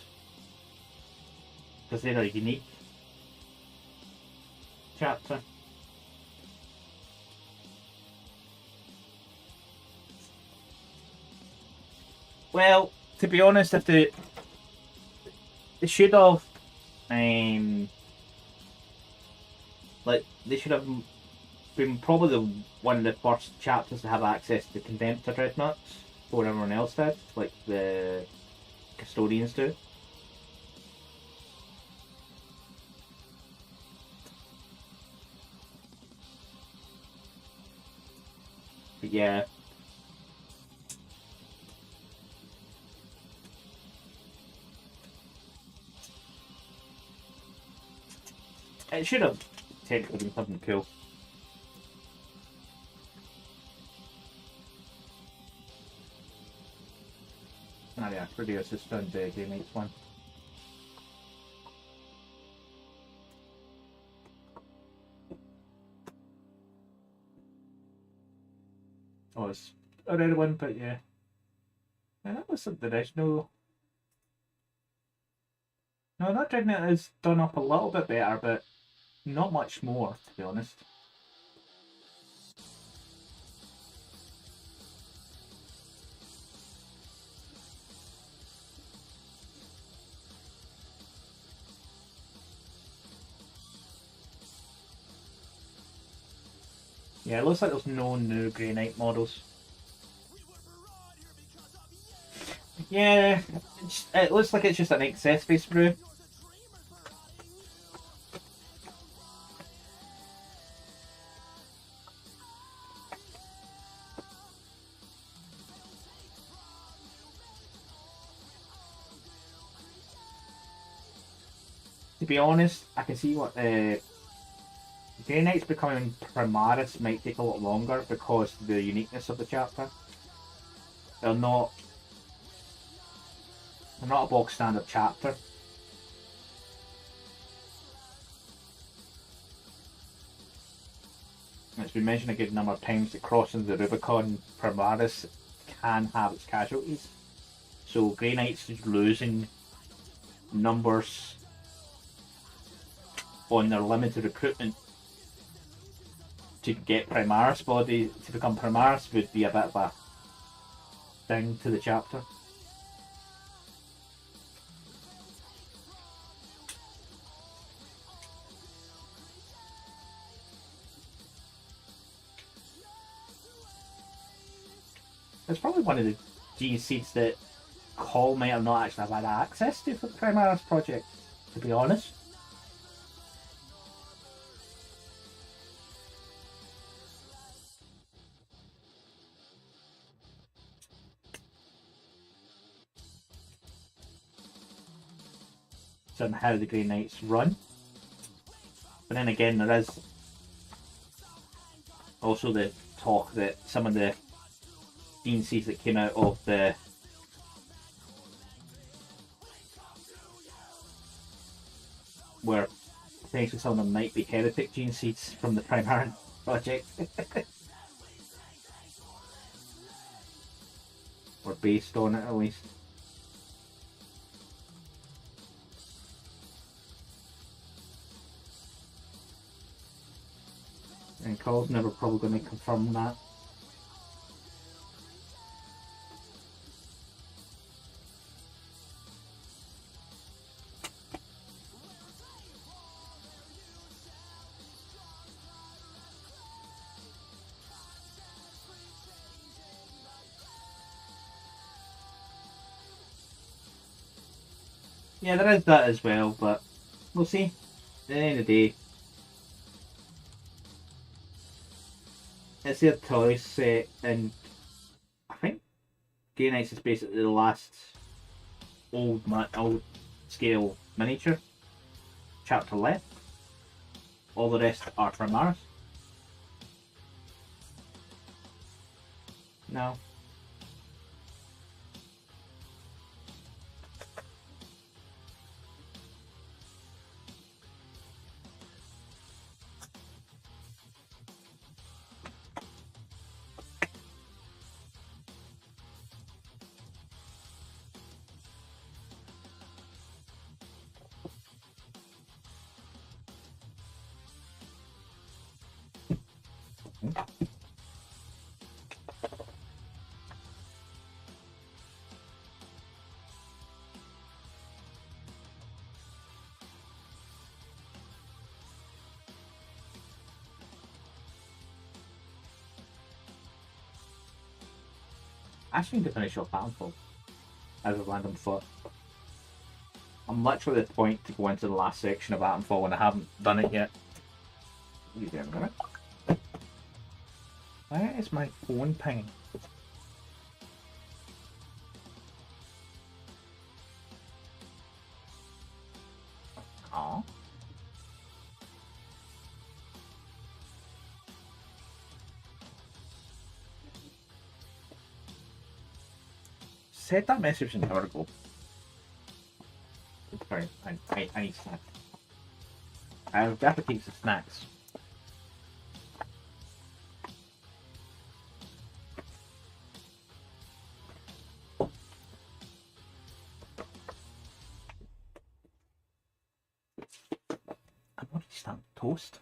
Because they're a unique chapter. Well, to be honest, if they should have, like they should have been probably one of the first chapters to have access to Condemptor dreadnoughts before everyone else did, like the custodians do. But yeah. It should have technically been something cool. Oh yeah, produce this found the game H1. Oh, it's a red one, but yeah. And that was the original. No, that Dreadnought is done up a little bit better, but not much more, to be honest. Yeah, it looks like there's no new Grey Knight models. Yeah, it looks like it's just an accessory sprue. To be honest, I can see what Grey Knights becoming Primaris might take a lot longer because of the uniqueness of the chapter. They're not a bog standard chapter. It's been mentioned a good number of times that crossing the Rubicon Primaris can have its casualties. So Grey Knights is losing numbers on their limited recruitment to get Primaris body to become Primaris would be a bit of a thing to the chapter. It's probably one of the gene seeds that Call might have not actually have had access to for the Primaris project, to be honest. On how the Grey Knights run. But then again, there is also the talk that some of the DNCs that came out of the were potentially some of them might be heretic gene seeds from the Primaris project. Or based on it at least. And Carl's never probably going to confirm that. Yeah, there is that as well, but we'll see. At the end of the day, it's their toy set, and I think Grey Knights is basically the last old scale miniature chapter left. All the rest are from Mars. No. I actually need to finish off Battlefield as a random thought. I'm literally at the point to go into the last section of Battlefield and I haven't done it yet. Wait a minute. Where is my phone pinging? Aww. Said that message an hour ago. Sorry, I need snacks. I've got to take some snacks. I'm already starting toast.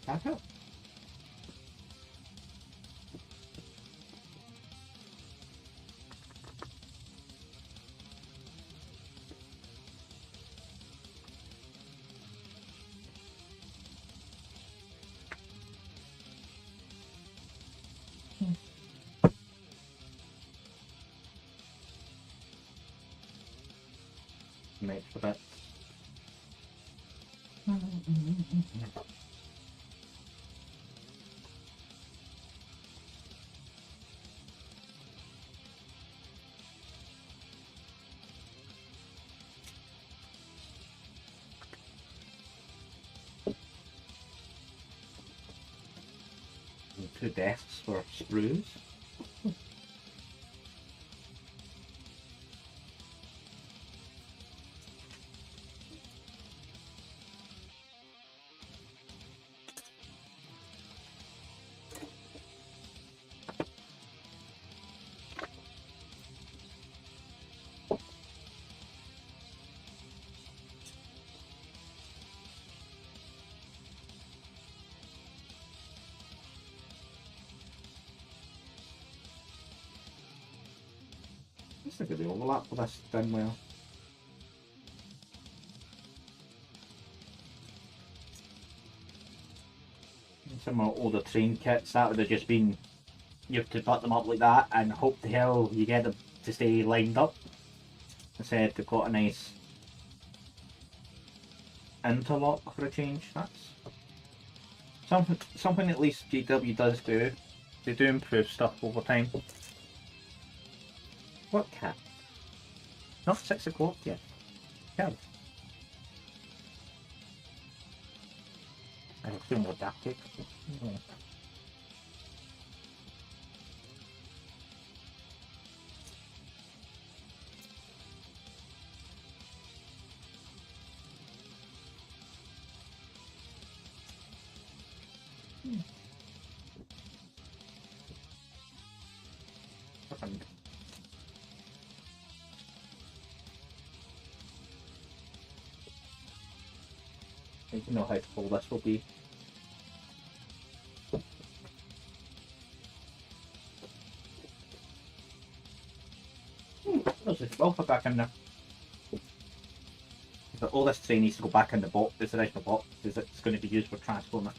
Back up. Make for that. Two desks for sprues. This is a good overlap with this done well. Some of older train kits, that would have just been, you have to put them up like that and hope to hell you get them to stay lined up. Instead they've got a nice interlock for a change. That's something at least GW does do. They do improve stuff over time. What cat? Not 6 o'clock yet. Cat. I feel more adaptive. Yeah. Perfect. I need to know how full this will be. There's a sulfur back in there. But all this train needs to go back in the box, this original box, because it's going to be used for transformer.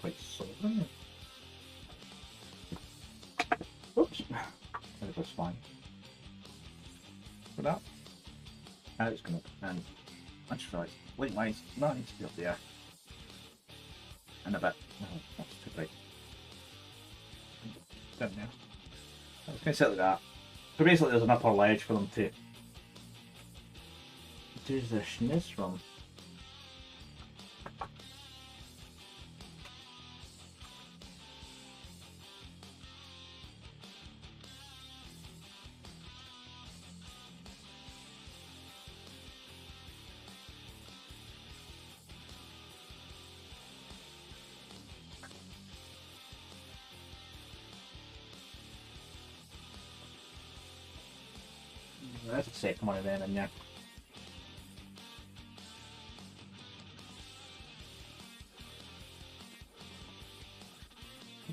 Quite sober. Oops. That was fine. for that. Now it's going up, and that's right. Lengthwise, that needs to be up there. And a bit. No, that's too bright. Down there. I was going to sit like that. So basically, there's an upper ledge for them to do their schniz from. There's a second one of them in there.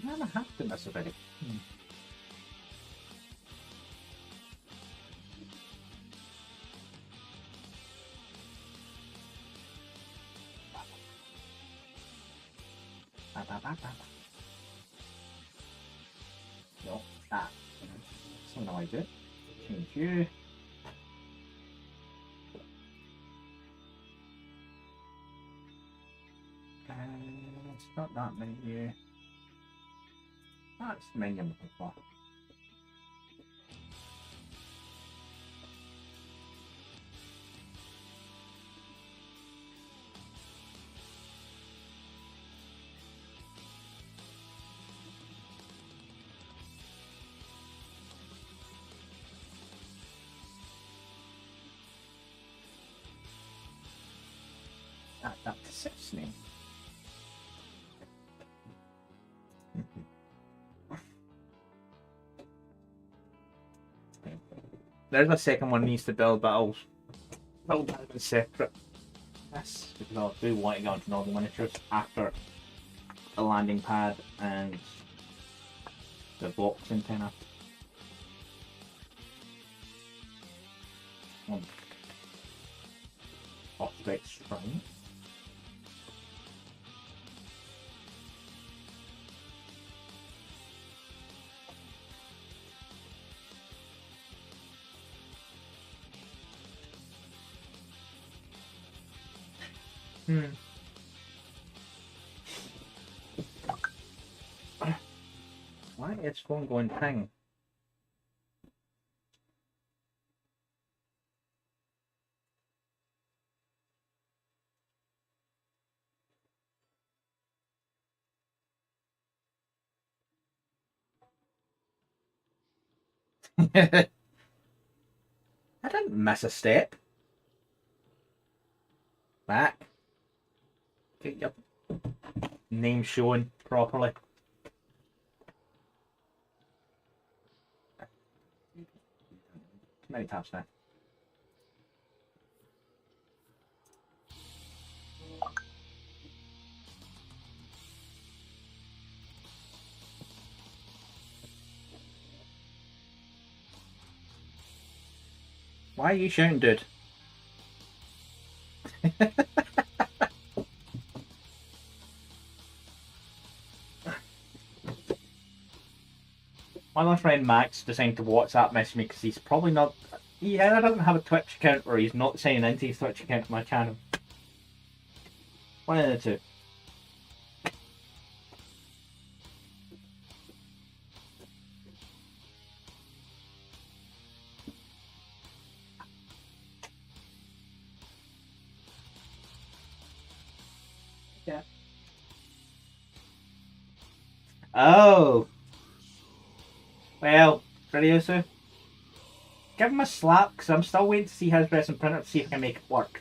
I have to miss a bit. No, that. So now I do. Change you. It's not that menu. That's the menu I'm looking for. Add that to 6 name. There's a second one needs to build, but I'll build that as separate. Yes, because I do want to go into northern miniatures after the landing pad and the box antenna. Off-spec spring. Why is phone going ping? I didn't miss a step. Back. Get your name shown properly. Many taps now. Why are you shouting, dude? My other friend Max decided to WhatsApp message me because he's probably not. He either doesn't have a Twitch account or he's not signing into his Twitch account to my channel. One of the two. Yeah. Oh. Well, Radiosu, give him a slap because I'm still waiting to see his resin printer to see if I can make it work.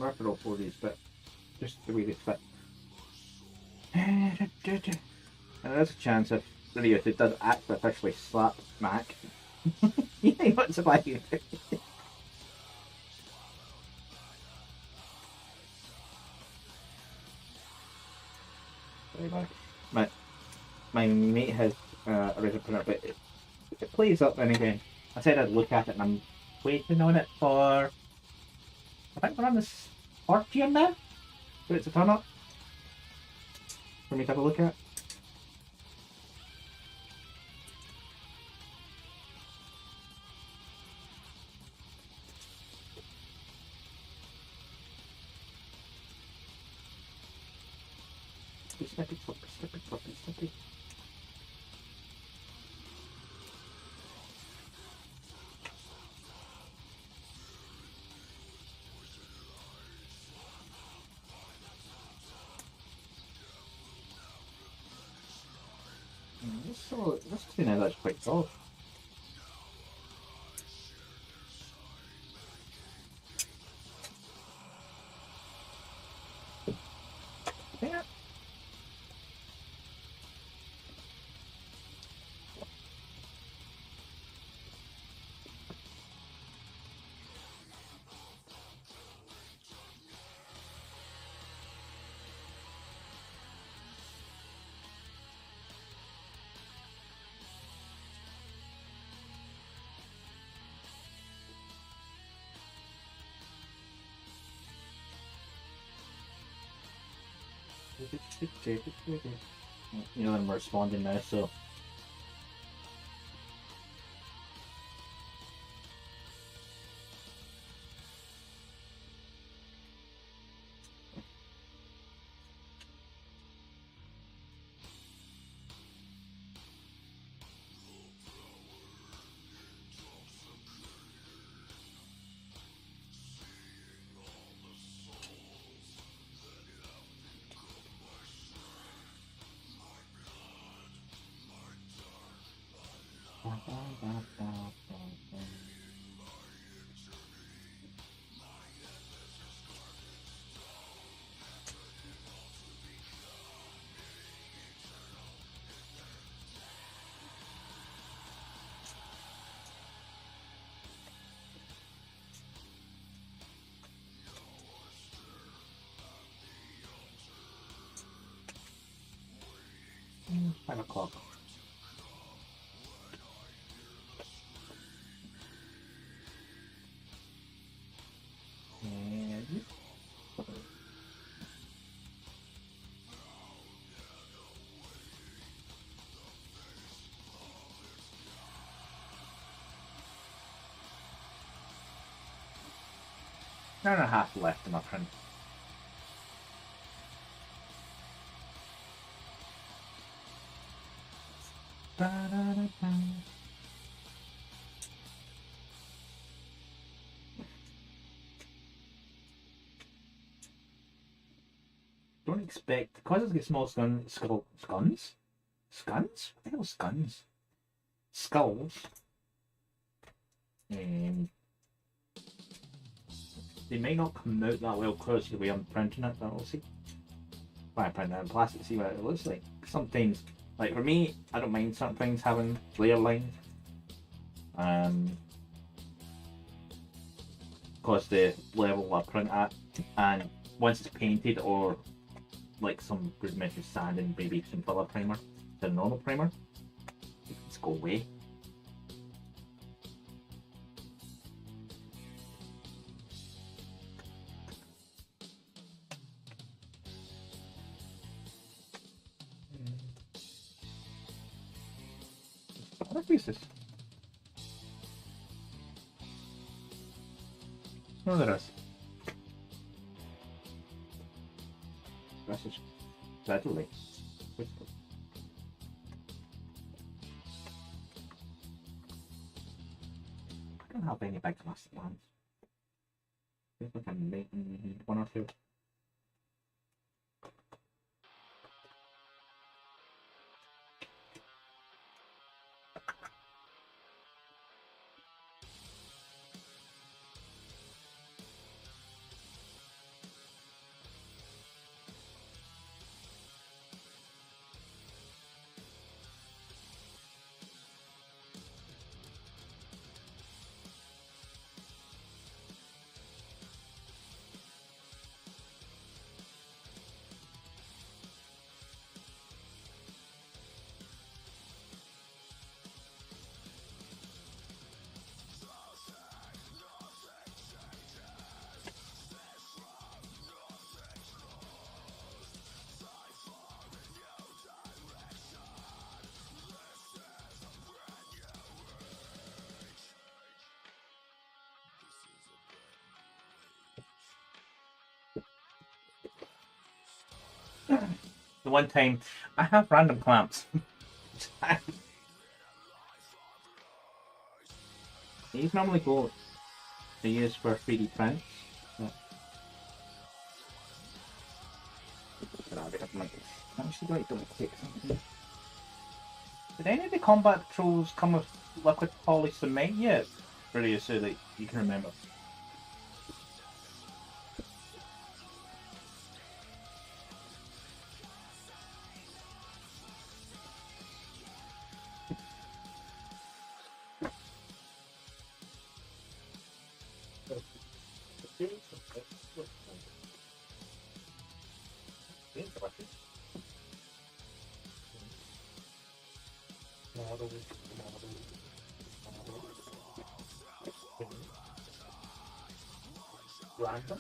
after all 4 days, but just the way they fit. And there's a chance if Rio does actually officially slap Mac. You ain't got to buy you. My mate has a original printer, but it plays up then again. I said I'd look at it and I'm waiting on it for. I think we're on this 4th year now for it to turn up. For me to have a look at. Snippy. This tune is actually quite solid. Yeah. You know, I'm responding now, so. Mm, 5 o'clock. And an hour and a half left in my print. Don't expect, because it's got small scuns? Scuns? What the hell scuns? Skulls. They may not come out that well close to the way I'm printing it, but we'll see. If I print it in plastic, see what it looks like. Sometimes, like for me, I don't mind certain things having layer lines. Because the level I print at, and once it's painted or like some good method sand and maybe some filler primer, the normal primer, it's go away. What pieces? No, there is. This is deadly. I don't have any big plastic ones. I think I'm making 1 or 2. The one time I have random clamps. These normally go to use for 3D prints. Yeah. I'm actually going to double check something. Did any of the combat patrols come with liquid poly cement yet? Really, so that you can remember. Random.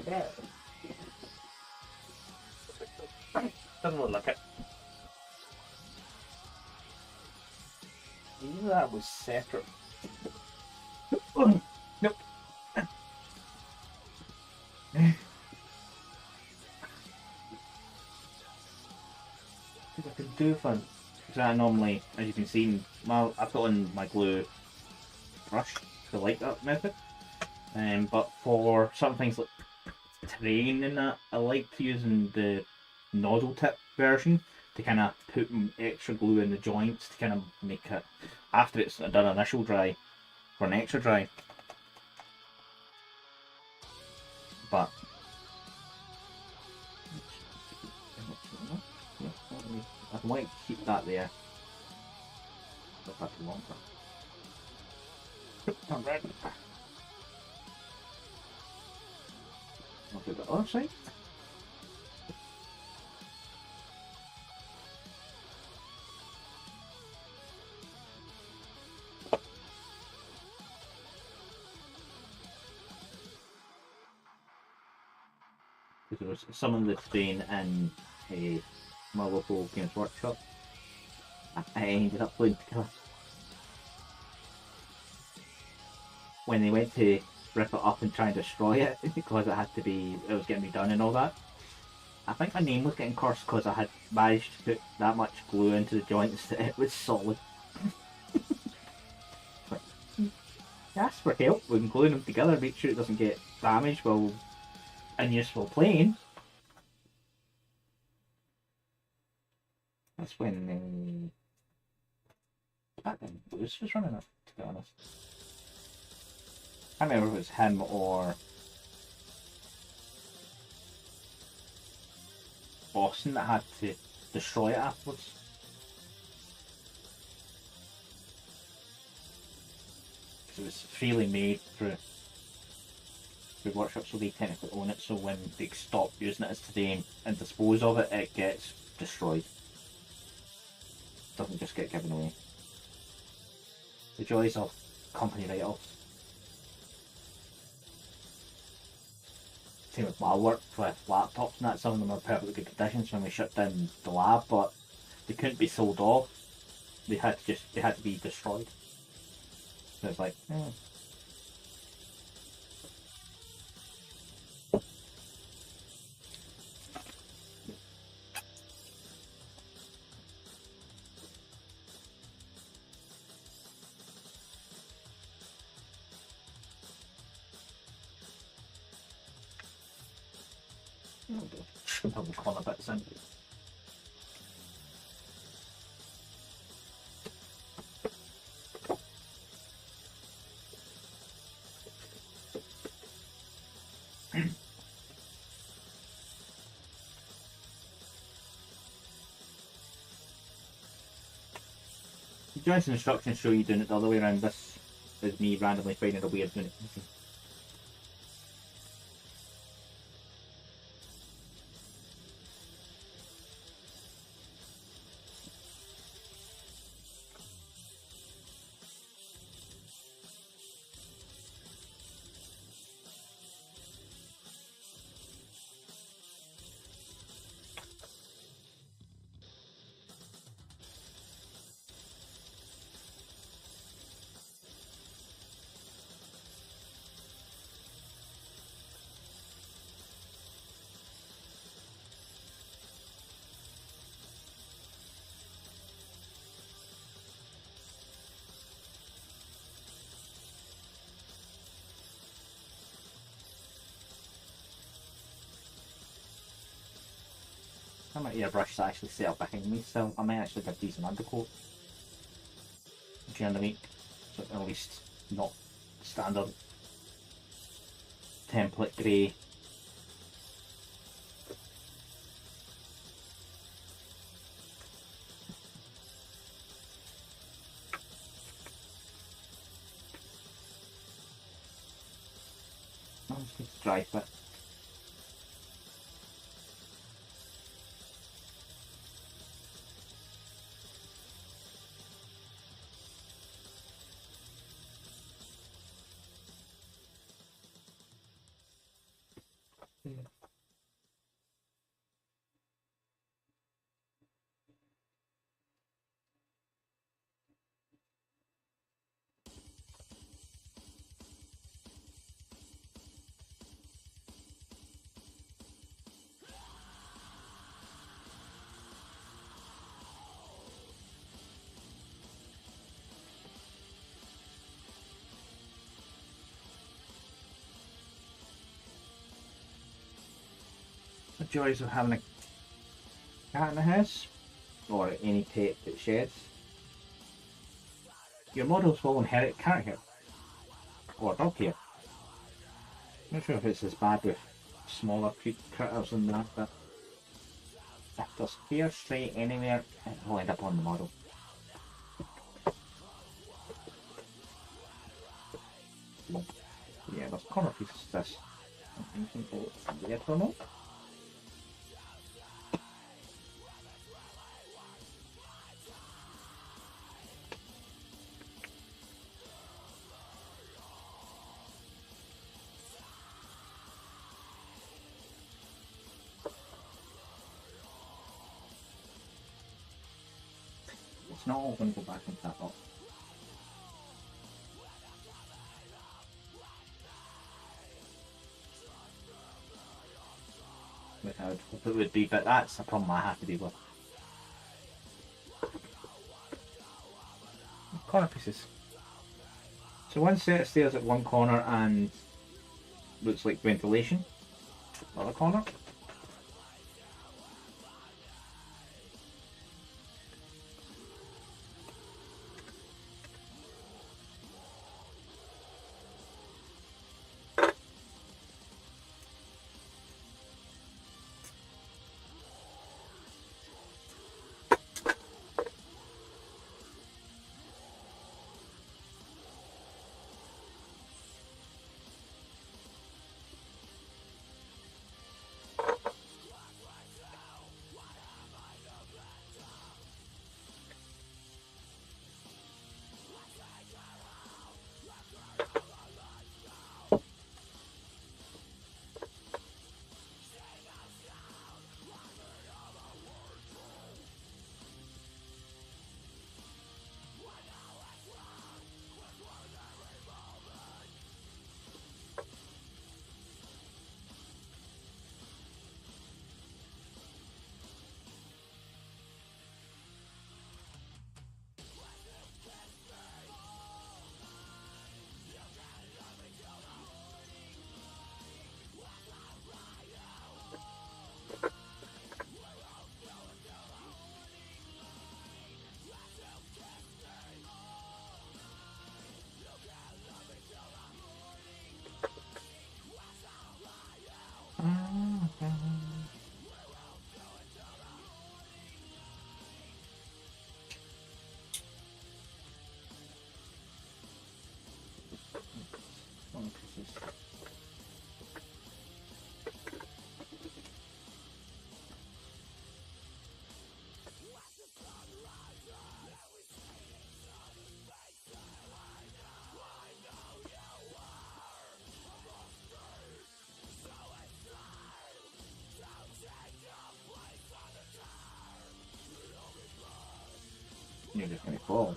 Yeah. Doesn't look like it. You knew that was separate. Nope. I could do fun. Because I normally, as you can see, I put on my glue brush, the light up method. But for some things like terrain and that, I like using the nozzle tip version to kind of put extra glue in the joints to kind of make it, after it's done initial dry, for an extra dry. But I might keep that there. Not that too long. Alright. I'll do the other side. There was someone that's been in my local Games Workshop. I ended up playing together. When they went to rip it up and try and destroy it because it was getting redone and all that. I think my name was getting cursed because I had managed to put that much glue into the joints that it was solid. Ask for help when gluing them together, make sure it doesn't get damaged while in useful playing. That's when back then Bruce was running it, to be honest. I can't remember if it was him or Boston that had to destroy it afterwards. Because it was freely made through workshops, so they technically own it, so when they stop using it as today and dispose of it, it gets destroyed. It doesn't just get given away. The joys of company write-offs. Same with my work with laptops and that, some of them are perfectly good conditions when we shut down the lab, but they couldn't be sold off. They had to be destroyed. So it's like, I'll call it bits in. The joints and instructions show you doing it the other way around. This is me randomly finding a weird doing it. I might airbrush to actually set up behind me still. I might actually give these an undercoat during the week, so at least not standard template grey. I'll just get to dry fit. The joys of having a cat in the house, or any pet that sheds. Your models will inherit cat hair, or dog hair. Not sure if it's as bad with smaller critters than that, but if there's hair stray anywhere, it will end up on the model. Yeah, there's corner pieces to this. You can go there for a moment. It's not all going to go back into that box. Which I would hope it would be, but that's a problem I have to deal with. Corner pieces. So one set of stairs at one corner and looks like ventilation. Other corner. You're just going to fall.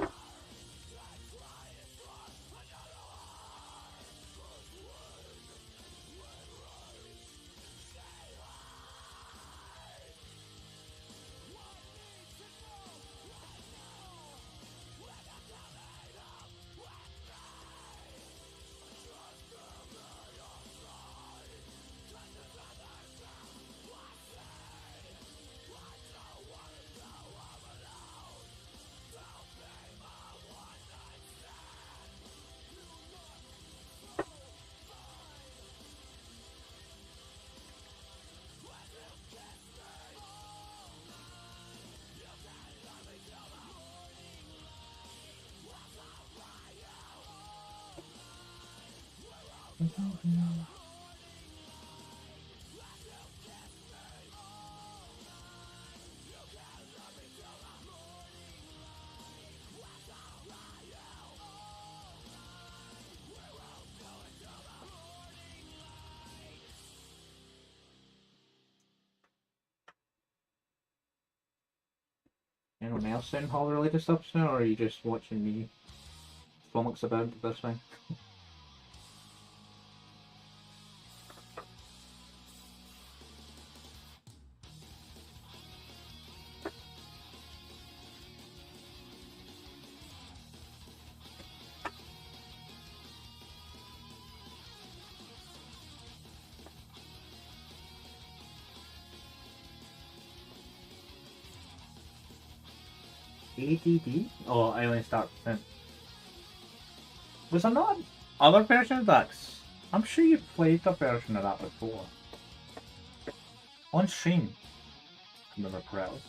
Anyone else in Hall related stuff now, or are you just watching me flummox about this thing? ADD? Oh, Alien Start Percent. Was there not other version of that? I'm sure you played a version of that before. On stream, if I remember correctly.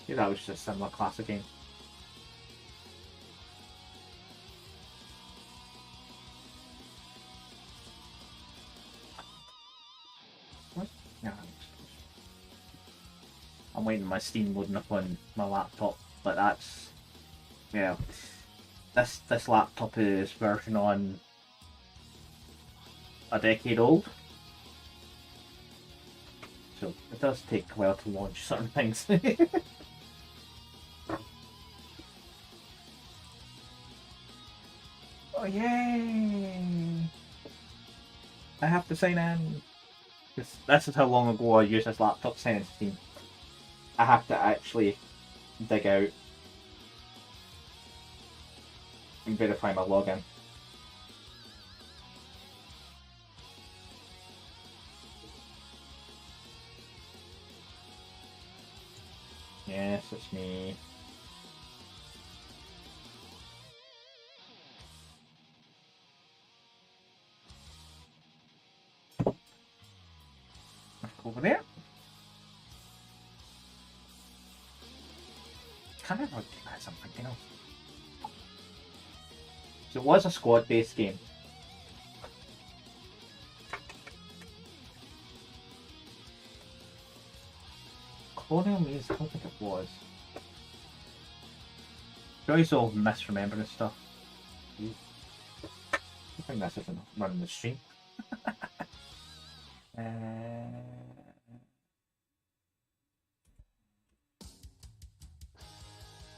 Yeah, that was just a similar classic game. Yeah. I'm waiting my Steam loading up on my laptop, but that's, yeah. This laptop is version on a decade old, so it does take a while to launch certain things. Oh yay! I have to sign in. This is how long ago I used this laptop to sign into Steam. I have to actually dig out and verify my login. Yes, it's me. Over there. Can't remember something else. So it was a squad-based game. Colonial Maze, I don't think it was. Joy's all misremembering stuff. I think this isn't running the stream.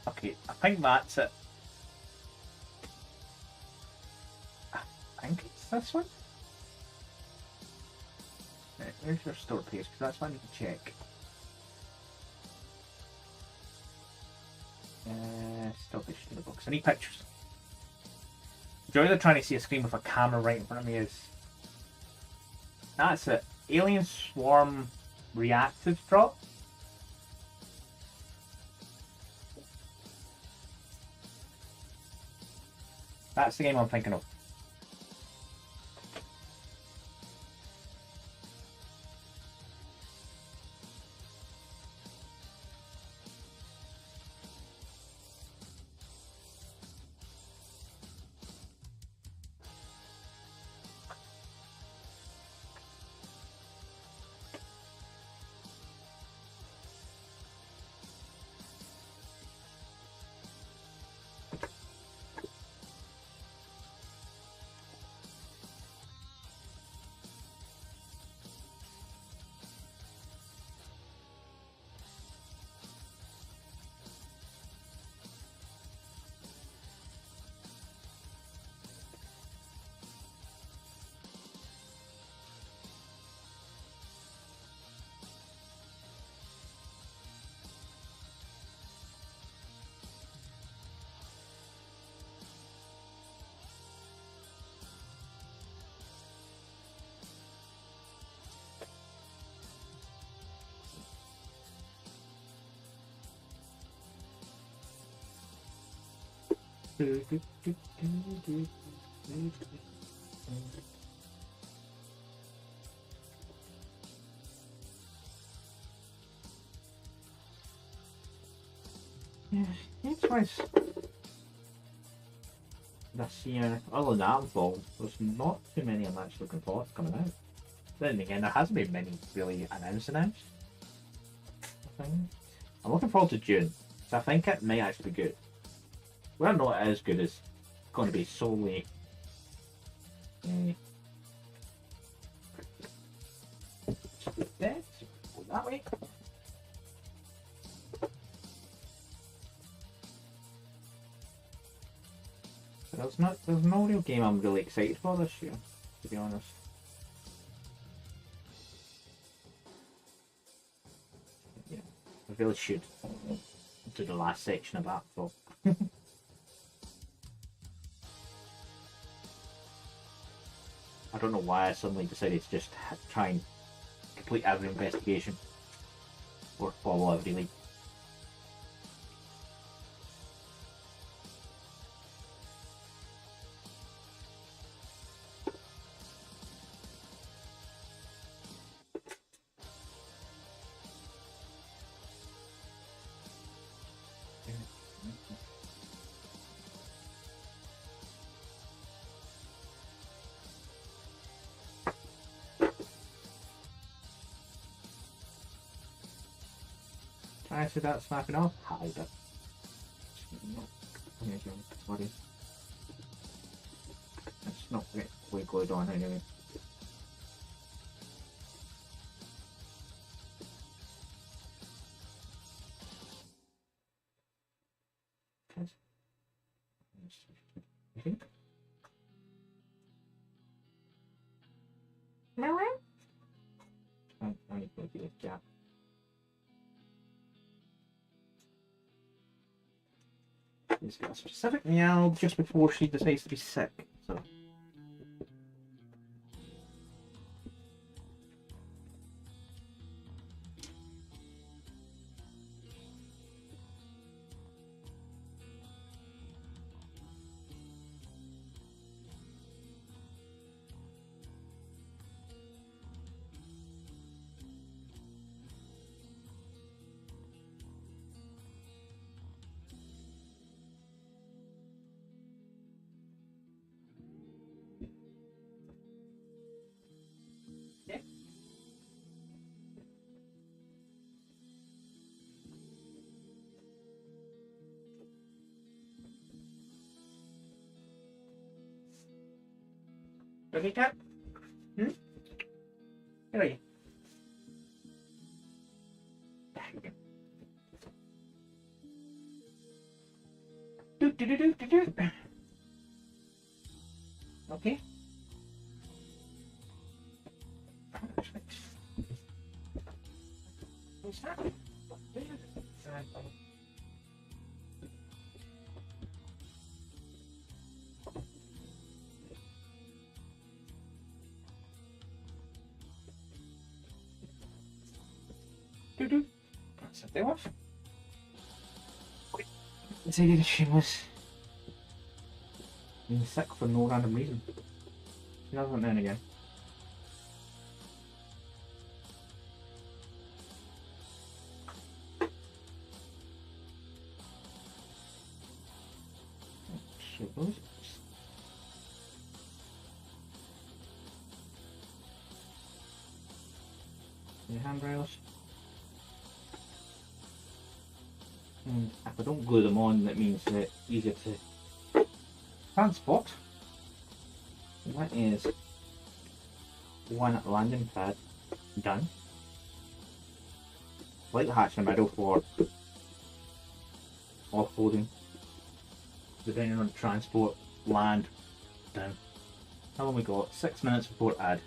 Okay, I think that's it. I think it's this one. Right, where's your store page? Because that's what I need to check. Store page to the books. I need pictures. Joy, they're trying to see a screen with a camera right in front of me is. That's it. Alien Swarm Reactive Drop. That's the game I'm thinking of. it's nice. This year, other than that, there's not too many I'm actually looking forward to coming out. Then again, there hasn't been many really announced. I think. I'm looking forward to June, so I think it may actually be good. Whether or not it is good is going to be solely dead. Go that way. There's no real game I'm really excited for this year, to be honest. Yeah, I really should do the last section of that for. I don't know why I suddenly decided to just try and complete every investigation or follow every lead. I said that snapping off. Hide it. Sorry. It's not really glued on anyway. I need to do a gap. She's got a specific meow just before she decides to be sick, so. Okay, cat? Where are you? There you go. Do. Okay. What's that? Do. That's a day off. Decided she was being sick for no random reason. She never went in again. Suppose. The handrails. And if I don't glue them on, that means that it's easier to transport. And that is one landing pad done. Light the hatch in the middle for offloading. Depending on transport, land, down. How long we got? 6 minutes before add.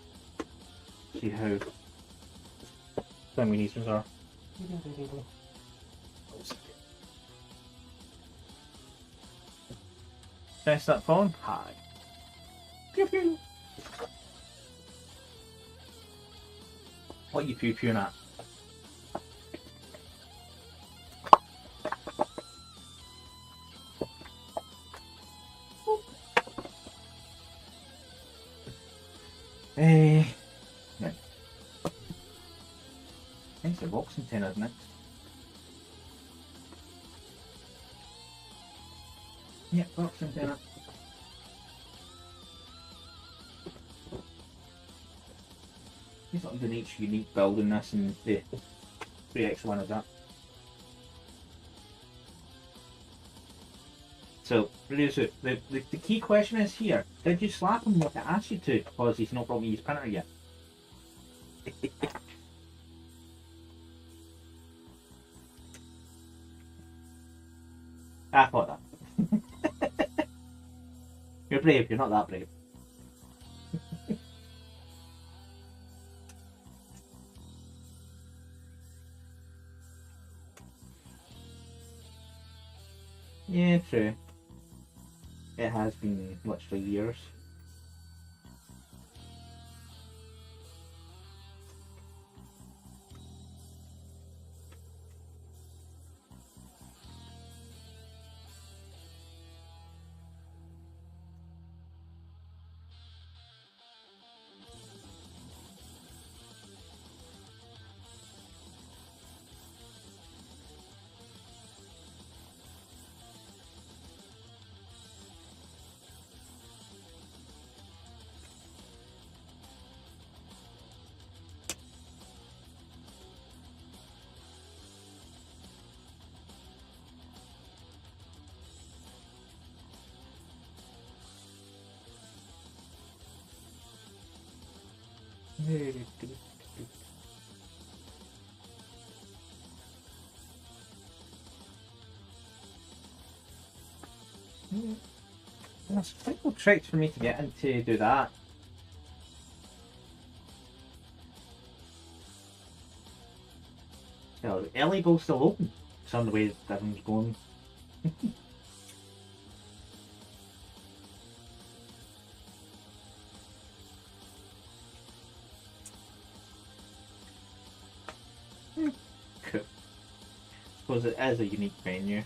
See how these ones are. Press that phone. Hi. Pew pew. What are you pew pewing at? Right. It's a boxing tin, isn't it? Yeah, box antenna. He's not doing each unique build in this, and the 3x1 of that. So, Ryuzu, the key question is here, did you slap him like I asked you to, because he's not brought me his printer yet? I thought that. You're brave, you're not that brave. Yeah, true. It has been literally years. There's a couple of tricks for me to get into do that. So, the LA ball's still open. Some of the ways everyone's going. Cool. Suppose it is a unique venue.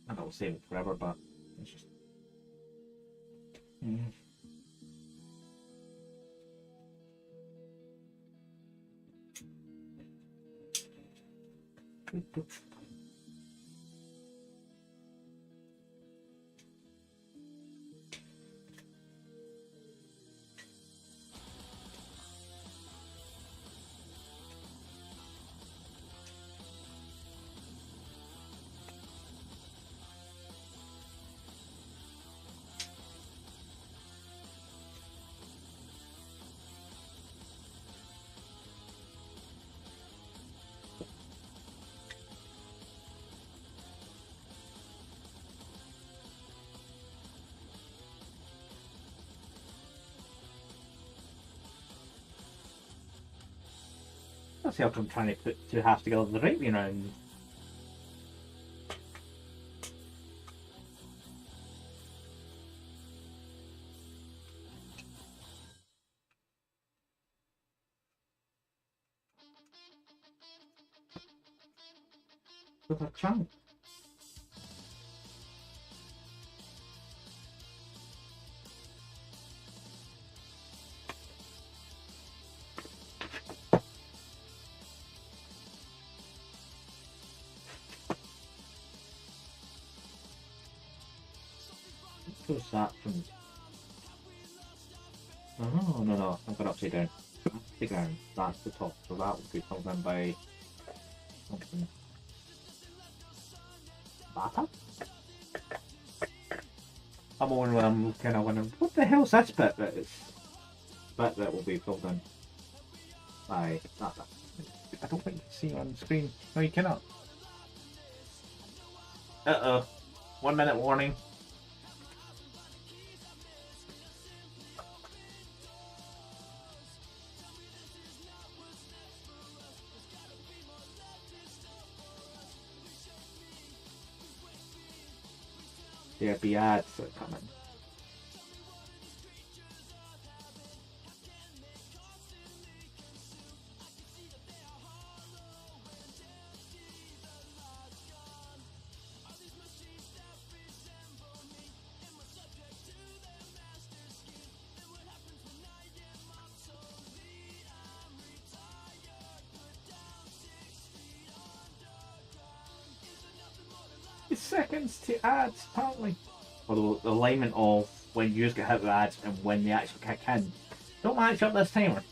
And I'll save it forever, but it's just. That's the I'm trying to put two halves together the right way around. With a chunk. What's that from? Oh, no, I've got upside down. The ground, that's the top, so that would be filled in by something. Bata? I'm on when I'm kind of wondering, what the hell's this bit that is? Bit that will be filled in by that. I don't think you can see on the screen. No, you cannot. Uh-oh. 1 minute warning. There be ads that are coming. seconds to ads, apparently. Although the alignment of when users get hit with ads and when they actually kick in don't match up this timer.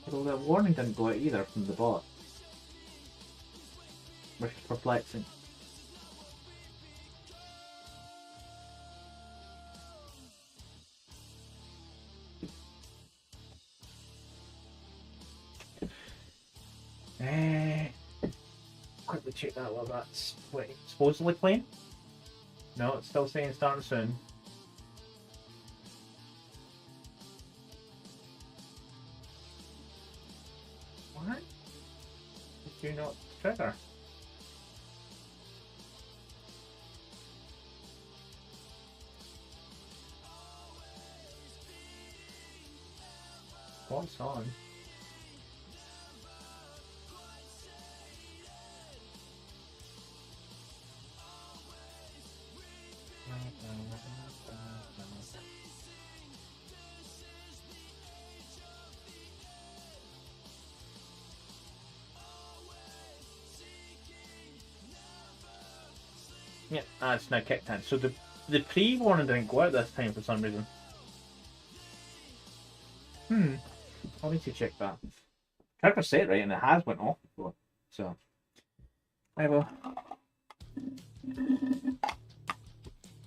Although the warning didn't go out either from the bot, which is perplexing. Quickly check that while that's supposedly playing. No, it's still saying starting soon. What? Did you not trigger? What's on? Yeah, it's now kicked in. So the pre-warning didn't go out this time for some reason. I'll need to check that. Trigger set right and it has went off before. So I will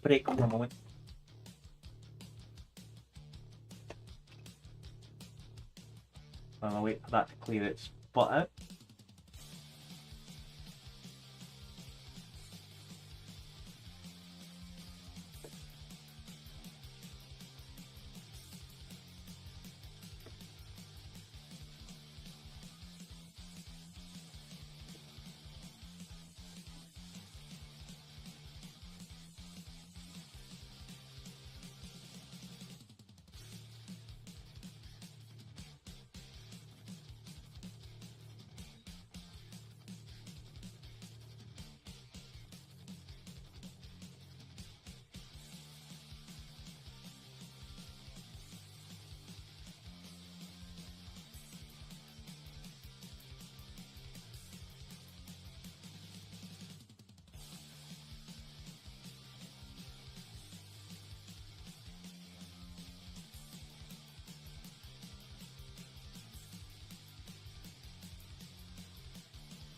break for a moment. I'll wait for that to clear its butt out.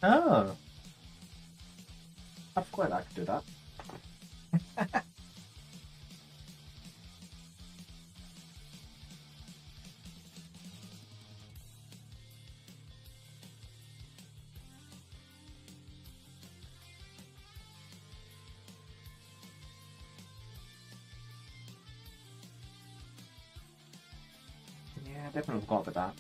Oh. I forgot I could do that. Yeah, I definitely forgot about that.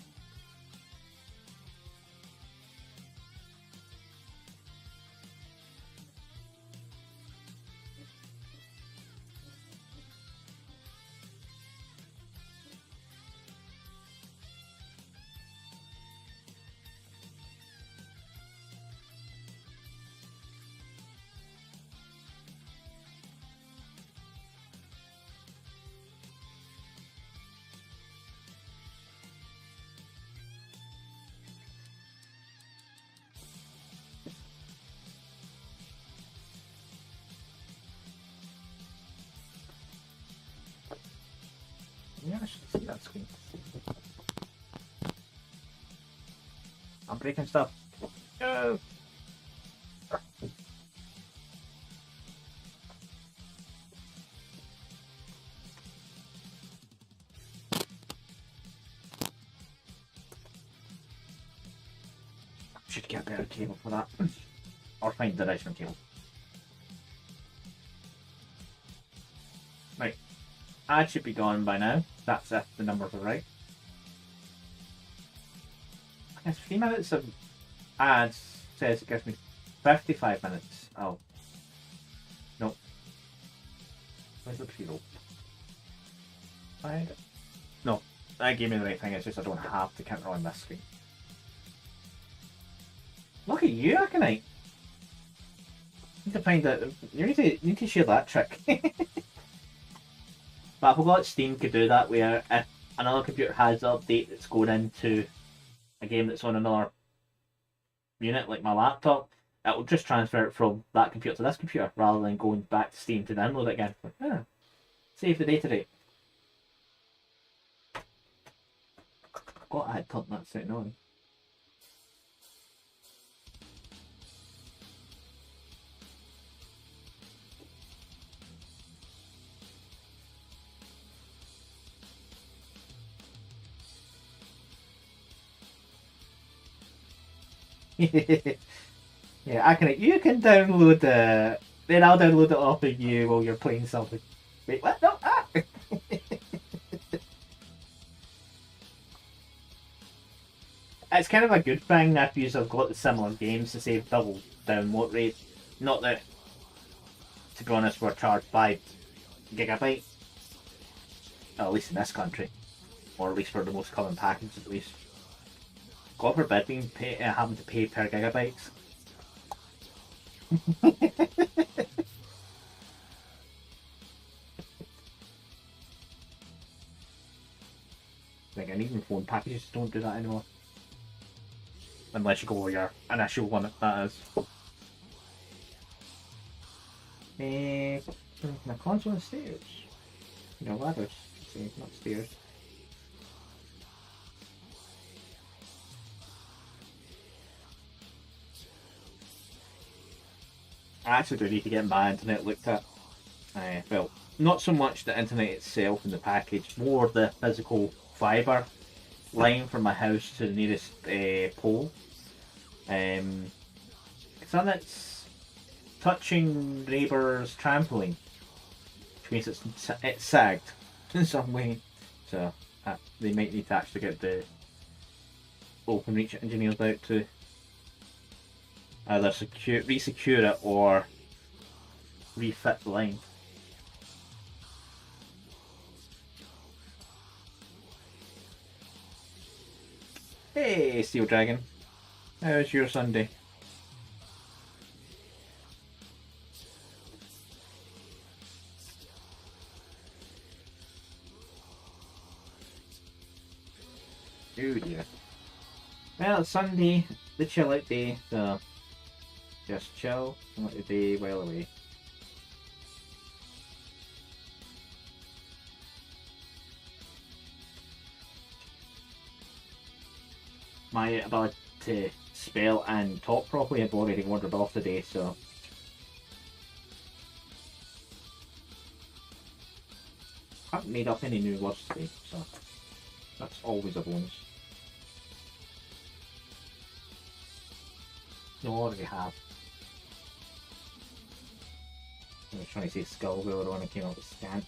Yeah, I should see that screen. I'm breaking stuff. No. Should get a better cable for that. Or find the directional cable. Right. Ad should be gone by now. That's if the numbers are right. I guess 3 minutes of ads says it gives me 55 minutes. Oh. No. Where's the pre-roll? No. That gave me the right thing, it's just I don't have to counter on this screen. Look at you, Aconite! Need to find that. You need to share that trick. But I forgot Steam could do that, where if another computer has an update that's going into a game that's on another unit, like my laptop, it will just transfer it from that computer to this computer rather than going back to Steam to download it again. Yeah. Save the data rate. God, I had turned that setting on. Yeah, I can. You can download then I'll download it off of you while you're playing something. Wait, what? No, ah! It's kind of a good thing that you've got the similar games to save double download rate. Not that, to be honest, we're charged by gigabyte, at least in this country, or at least for the most common packages at least. God forbid being having to pay per gigabyte. Like, and even phone packages don't do that anymore. Unless you go over your initial limit, that is. My console on stairs. No ladders. See, not stairs. I actually do need to get my internet looked at. Well, not so much the internet itself in the package, more the physical fibre line from my house to the nearest pole. So that's touching neighbour's trampoline, which means it's sagged in some way. So they might need to actually get the OpenReach engineers out to either re-secure it or refit the line. Hey, Steel Dragon. How's your Sunday? Oh dear. Well, it's Sunday, the chill out day, so just chill and let the day while away. My ability to spell and talk properly have already wandered off today, so I haven't made up any new words today, so that's always a bonus. No, I already have. I was trying to say skull wheel when I came up with scant.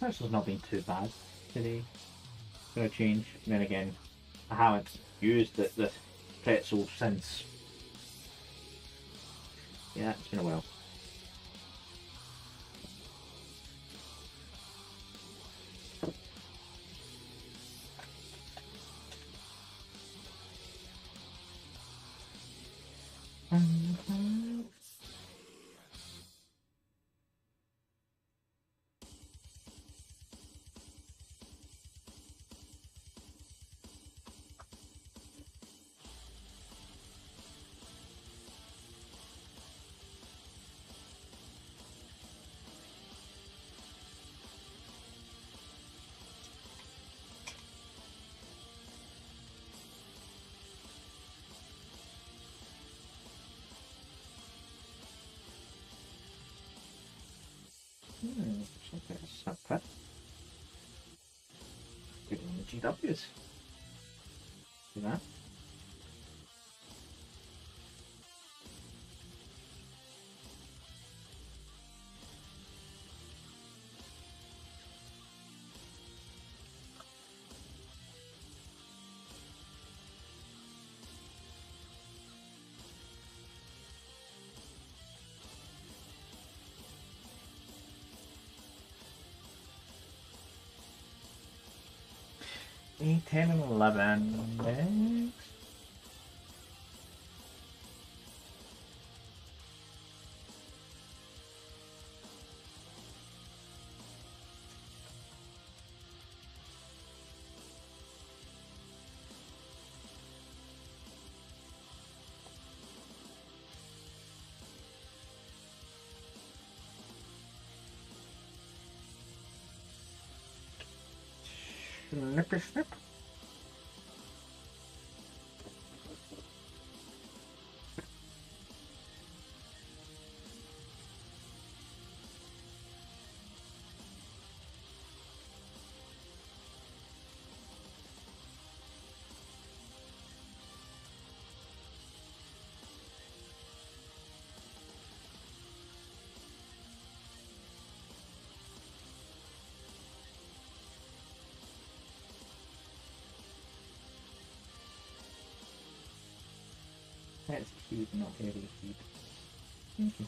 This has not been too bad today. Gonna change. And then again, I haven't used the pretzel since. Yeah, it's been a while. Okay, separate. GWs. See that? A10 and 11. Next. Snipper snip. That's cute, not very cute. Thank you.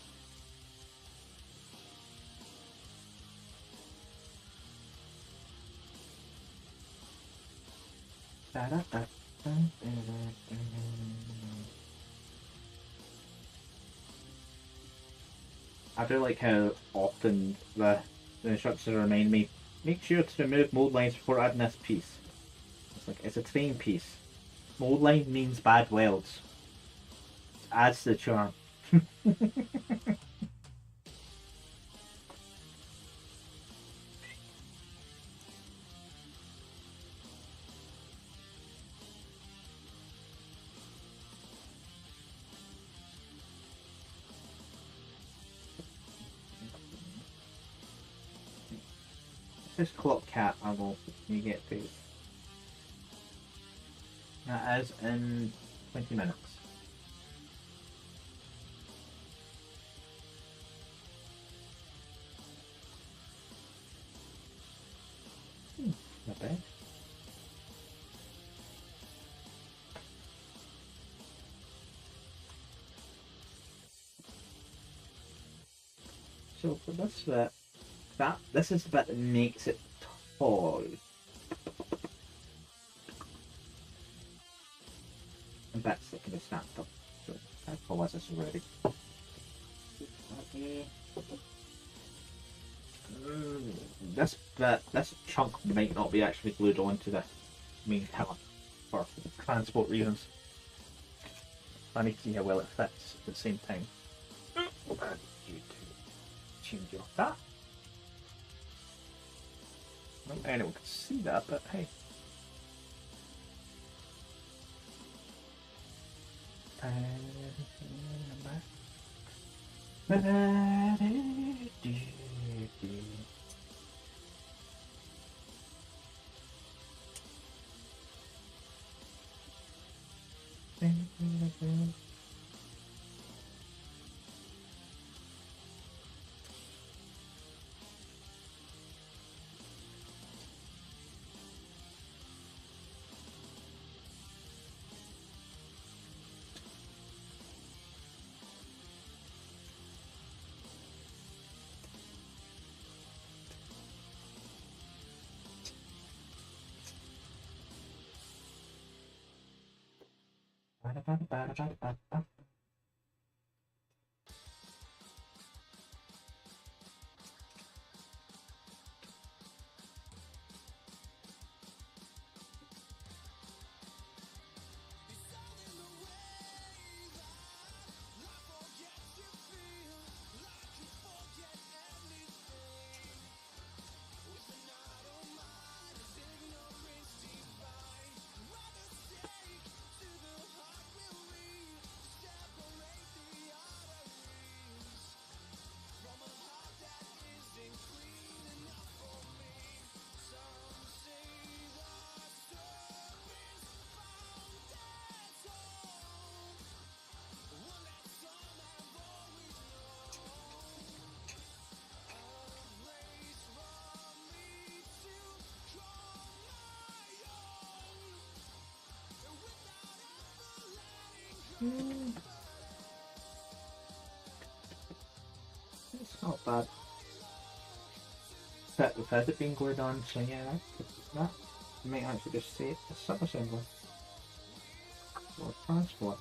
I do like how often the instructions remind me, make sure to remove mold lines before adding this piece. It's like, it's a train piece. Mold line means bad welds. Adds to the charm. This clock cap I will you get to. That is in 20 minutes. Not bad. So for this bit, this is the bit that makes it tall. And bits that can be snapped up. So that's for this is ready. Okay. This bit, this chunk might not be actually glued onto the main tower for transport reasons. I need to see how well it fits at the same time. You to change off that. Not anyone can see that, but hey. not bad. But we've had it been going on, so yeah, that might actually just say a subassembly or transport.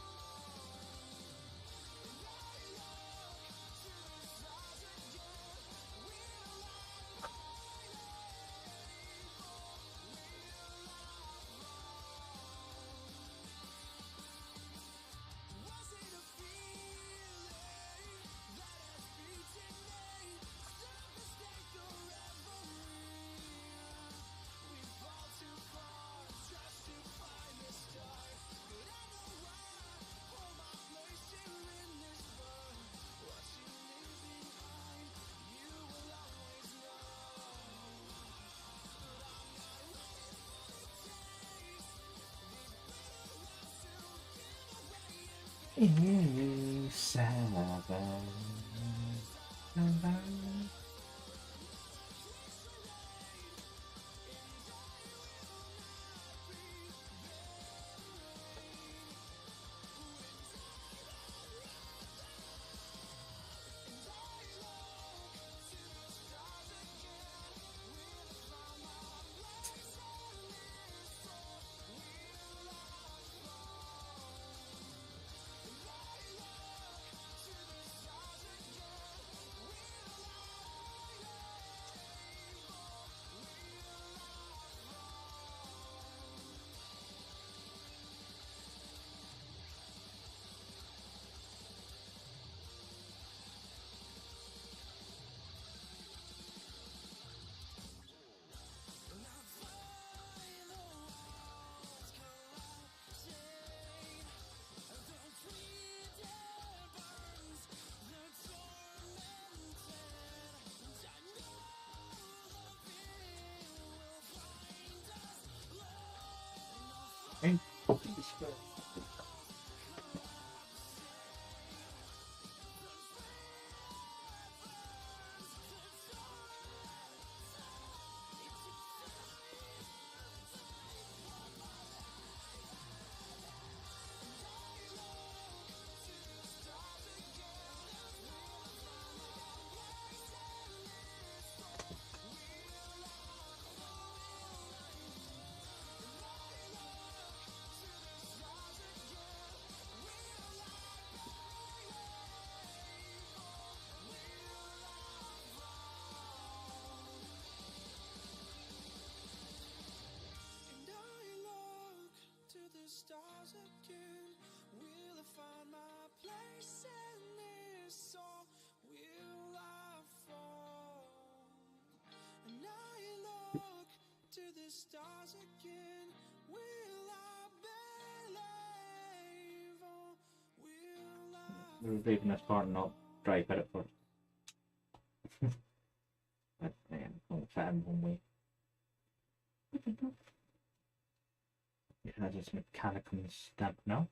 And stars again. Will I find my place in this song? Will I fall? And I look to the stars again. Will I believe? Or will I? we're leaving this part and not dry put it first. But man, I'll fit in one way. It has its mechanical stamp now.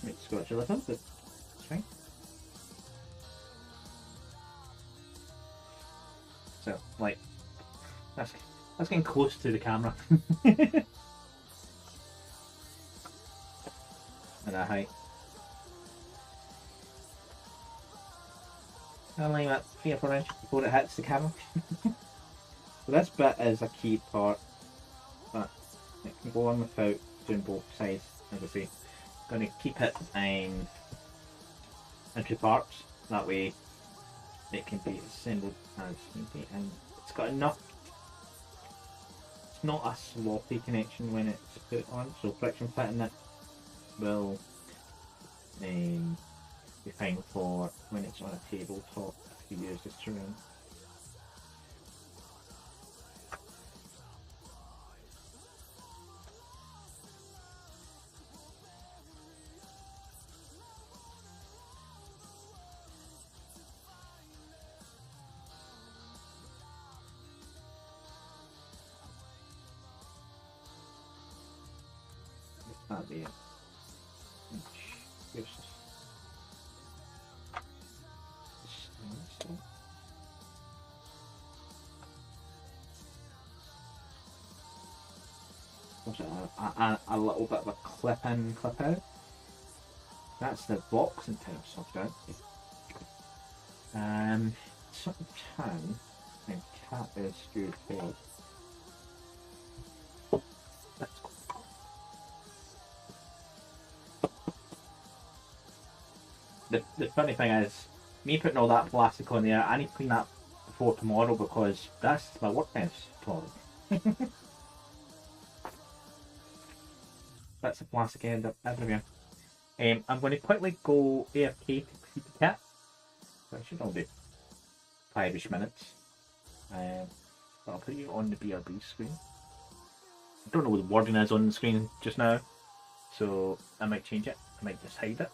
Make Scotch elephant, but that's fine. So, like, that's getting close to the camera. at that height. Only about 3 or 4 inches before it hits the camera. So this bit is a key part, but it can go on without doing both sides, as I say. I'm going to keep it into parts, that way it can be assembled as neatly, and it's got enough. It's not a sloppy connection when it's put on, so friction fitting it will be fine for when it's on a tabletop to be used as terrain. That'd be it. A little bit of a clip in, clip out. That's the box in terms of that. Something can and cat is screwed forward. The funny thing is, me putting all that plastic on there, I need to clean that before tomorrow because that's my work bench tomorrow. That's the plastic end up everywhere. I'm going to quickly go AFK to feed the cat. So I should only do 5ish minutes. But I'll put you on the BRB screen. I don't know what the wording is on the screen just now, so I might change it. I might just hide it.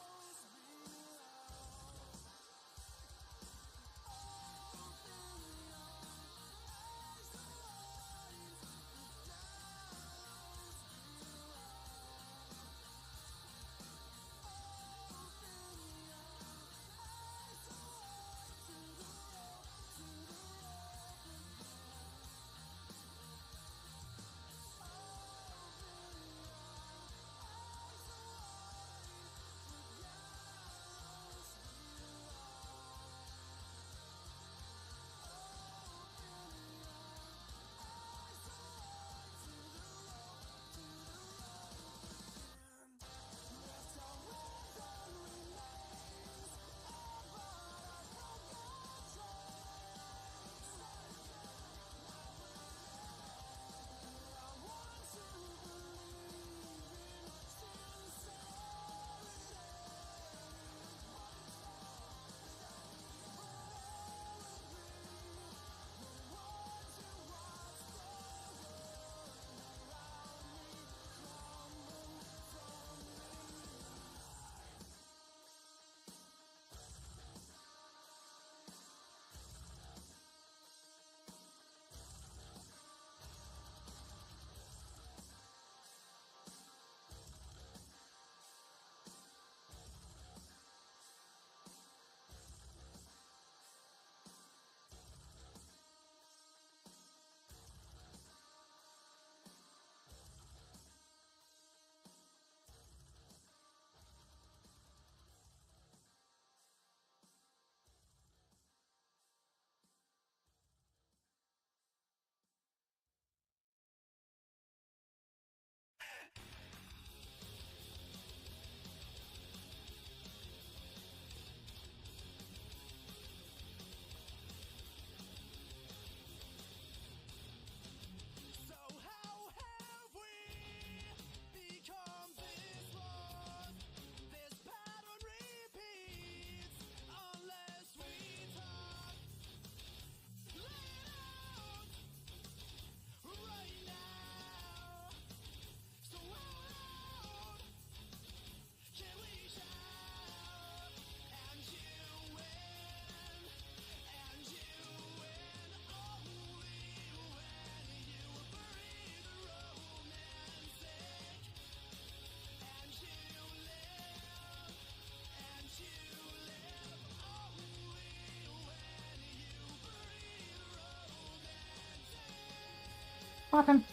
What happened?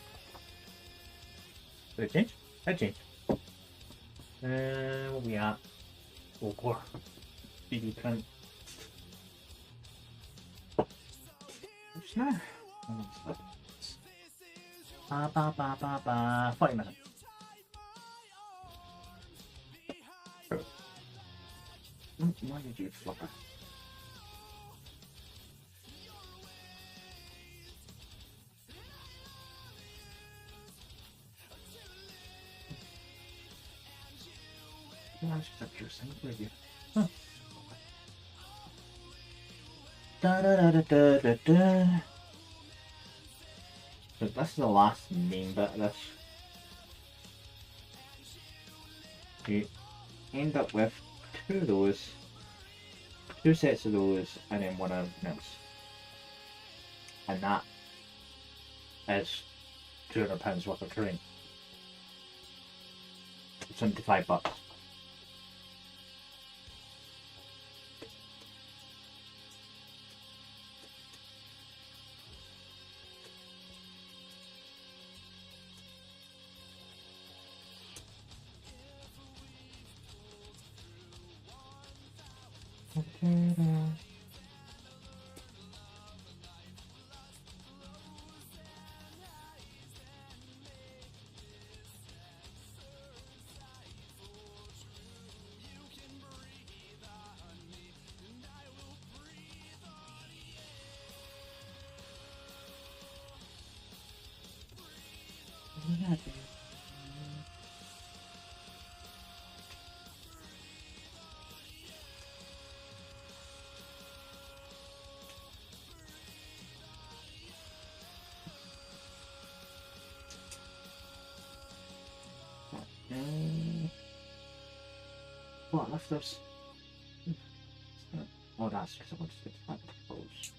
Did it change? It changed. What we at? Oh, go. BB print. What's now? Ba ba ba ba ba. 40 minutes. Why did you flopper? No, I was just up here singing with you. Huh. Da da da da da da da. So this is the last main bit of this. You end up with two of those, two sets of those, and then one of else. And that is £200 worth of terrain. $75. What lifters? Oh, that's because I wanted to get back to close.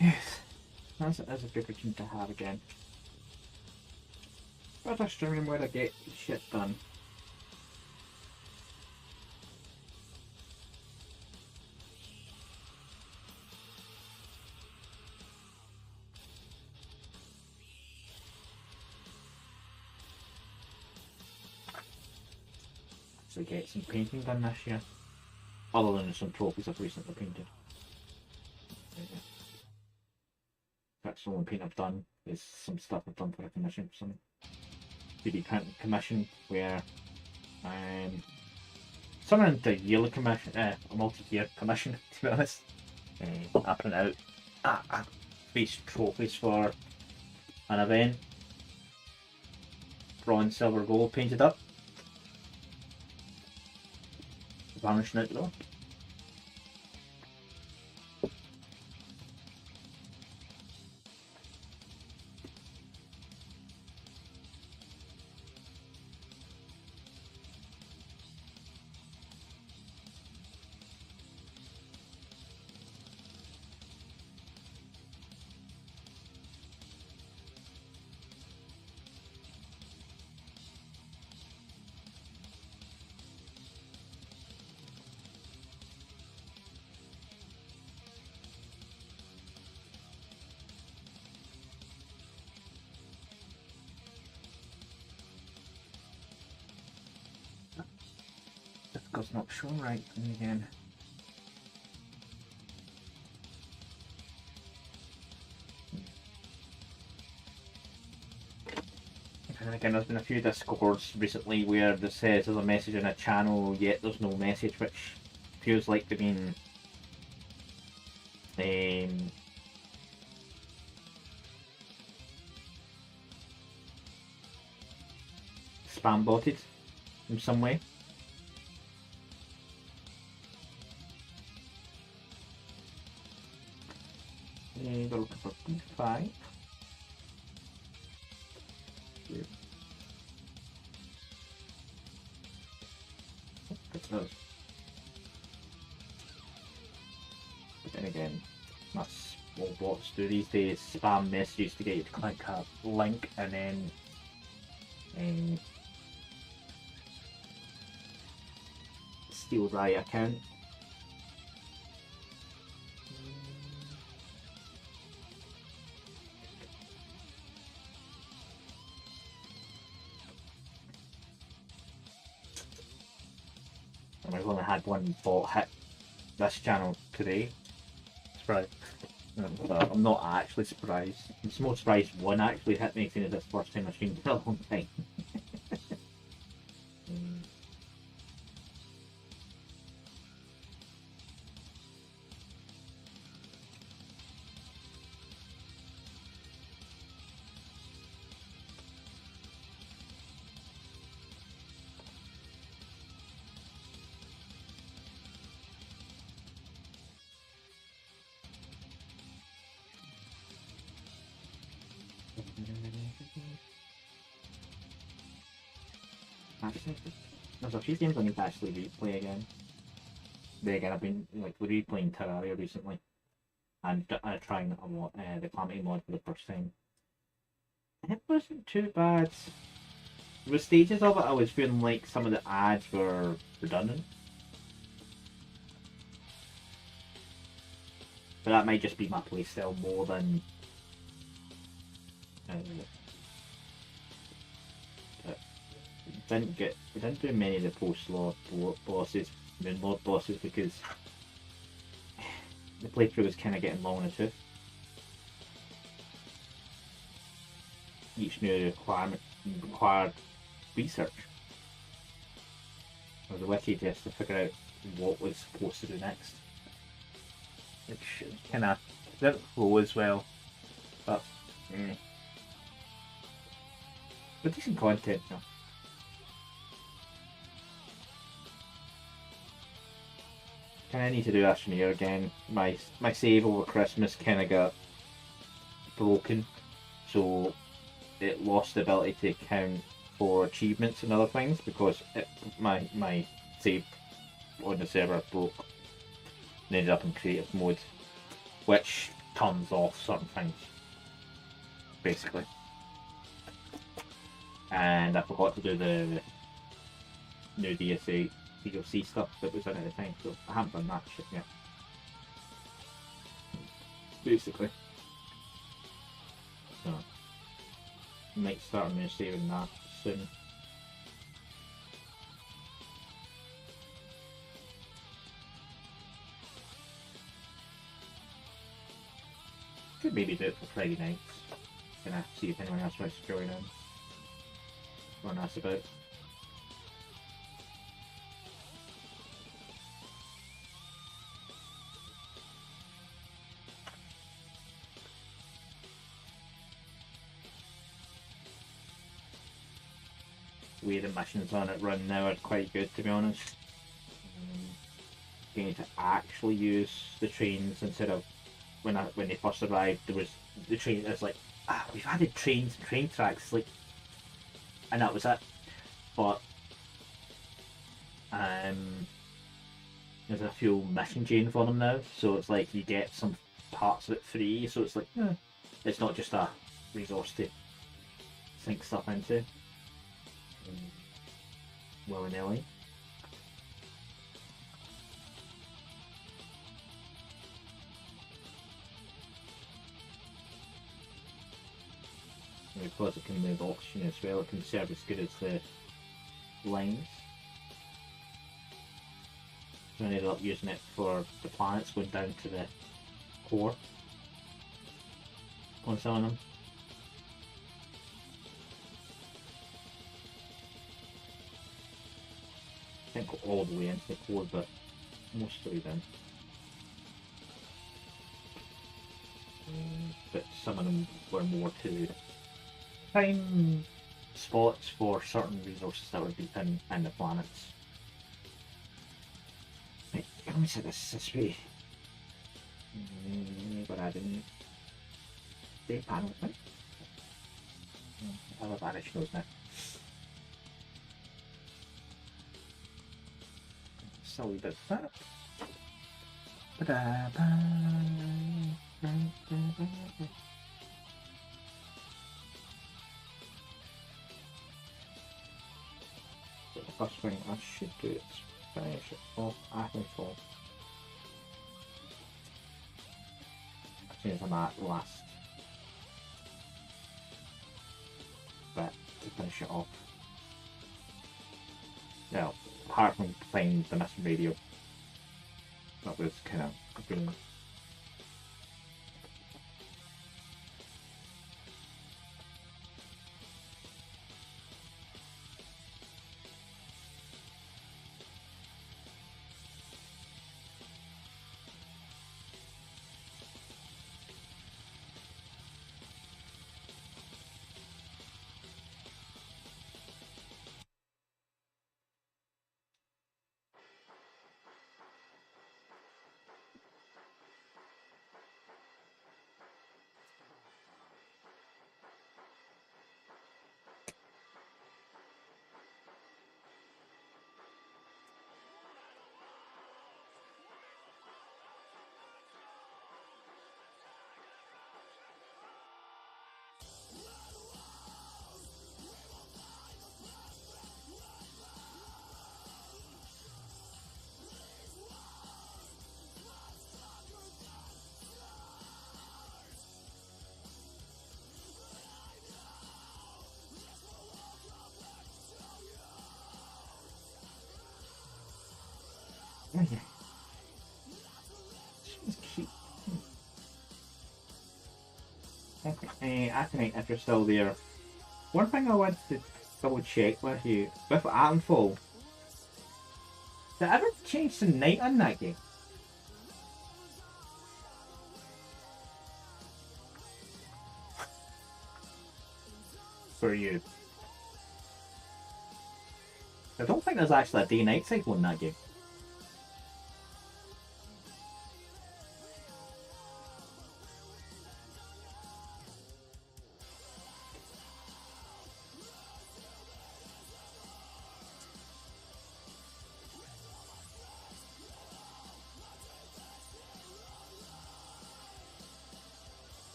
Yes, that's a good routine to have again. But I stream where I get shit done. So get some painting done this year. Other than some trophies I've recently painted. That's the only paint I've done is some stuff I've done for a commission, some 3D print commission where somewhere in the yearly commission, a multi-year commission to be honest. I print out face trophies for an event, bronze, silver, gold painted up, varnishing out though. Difficult's not shown right again. And again, there's been a few discords recently where there says there's a message in a channel, yet there's no message, which feels like they've been spam botted in some way. We're looking for P5. Those. But then again, that's all bots do these days, spam messages to get you to click a link and then steal right account. And we've only had one bot hit this channel today. Right. I'm not actually surprised. I'm just more surprised one actually hit me, seeing as it's the first time I've streamed in a long time. There's a few games I need to actually replay again. But again, I've been like replaying Terraria recently, and trying a lot the Calamity mod for the first time. It wasn't too bad. There were stages of it I was feeling like some of the ads were redundant, but that might just be my playstyle more than. We didn't do many of the post-lord bosses, moonlord bosses, because the playthrough was kind of getting long in the tooth. Each new requirement required research. There was a wiki just to figure out what was supposed to do next, Which kind of didn't flow as well. But but decent content, you know. Kind of need to do this from here again. My save over Christmas kind of got broken, so it lost the ability to count for achievements and other things because my save on the server broke and ended up in creative mode, which turns off certain things, basically. And I forgot to do the new DSA DLC stuff that was in at the time, so I haven't done that shit yet. Basically. So, might start on saving that soon. Could maybe do it for Friday nights. Gonna see if anyone else wants to join in. Run us about. The way the missions on it run now are quite good, to be honest. You need to actually use the trains instead of when they first arrived. There was the train. It's like we've added trains and train tracks, like, and that was it. But there's a full mission chain for them now, so it's like you get some parts of it free. So it's like it's not just a resource to sink stuff into. Willy-nilly. And because it can move oxygen as well, it can serve as good as the lines. So I ended up using it for the planets going down to the core on some of them. I didn't go all the way into the core, but mostly then. But some of them were more to find spots for certain resources that were deep in the planets. Right, let me set this way. But I didn't. Day panels, right? I'll have vanish those now. So we did that. Ba-da-ba. The first thing I should do is finish it off. I think so. As soon as I'm at the last bit to finish it off. Now, apart from playing the missing radio, that was kind of been. Okay. She's cute. Okay, Aconite, if you're still there. One thing I wanted to double check with you, with Atomfall, did it ever change to night on that game? For you. I don't think there's actually a day-night cycle in that game.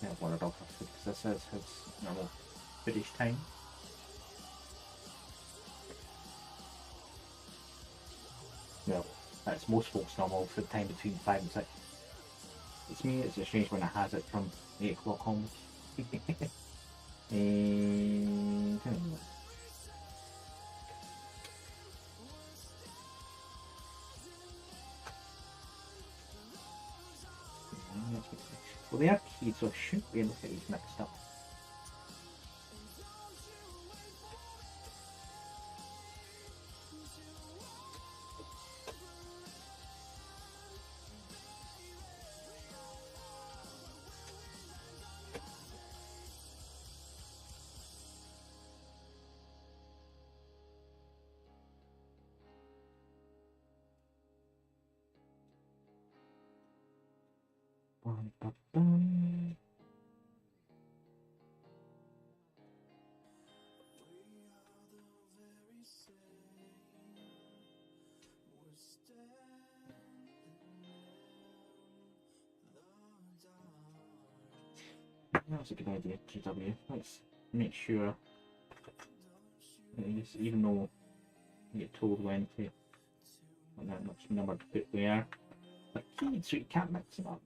Yeah, one of because this is his normal British time. No, that's most folks' normal for the time between 5 and 6. It's me, it's just strange when it has it from 8 o'clock home. And... Well, they are keyed, so I shouldn't be able to get these mixed up. Bum, bum, bum. That's a good idea, GW. Let's make sure that even though you get told when to, and then which number to put where, but keyed so you can't mix them up.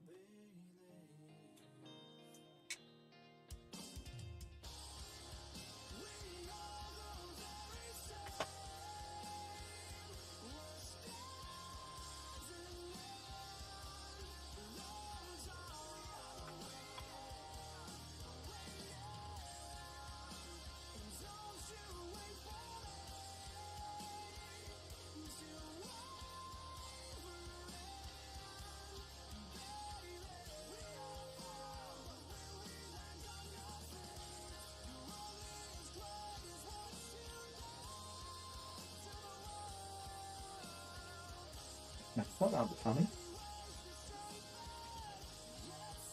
I thought that was funny.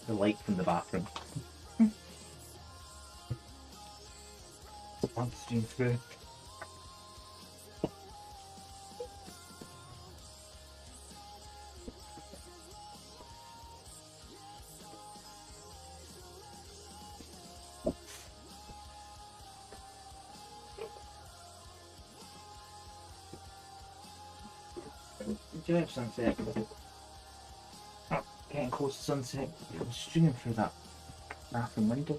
The light from the bathroom. One stream through. Do you have sunset? Oh, getting close to sunset. I'm streaming through that bathroom window.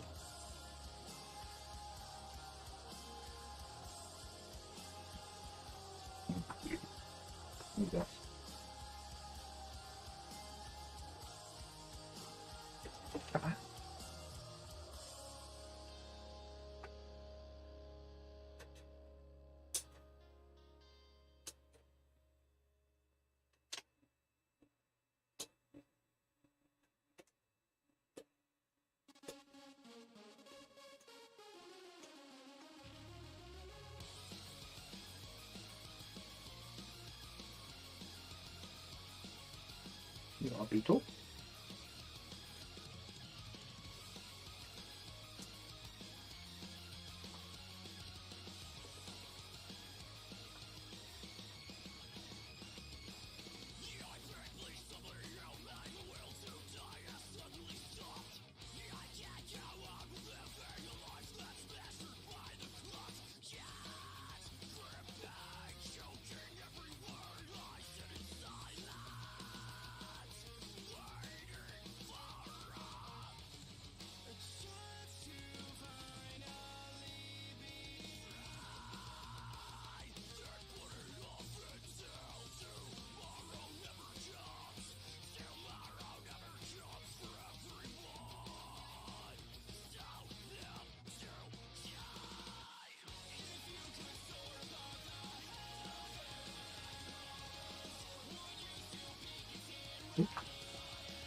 There you go. You got a beetle.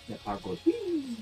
The car goes. Whee!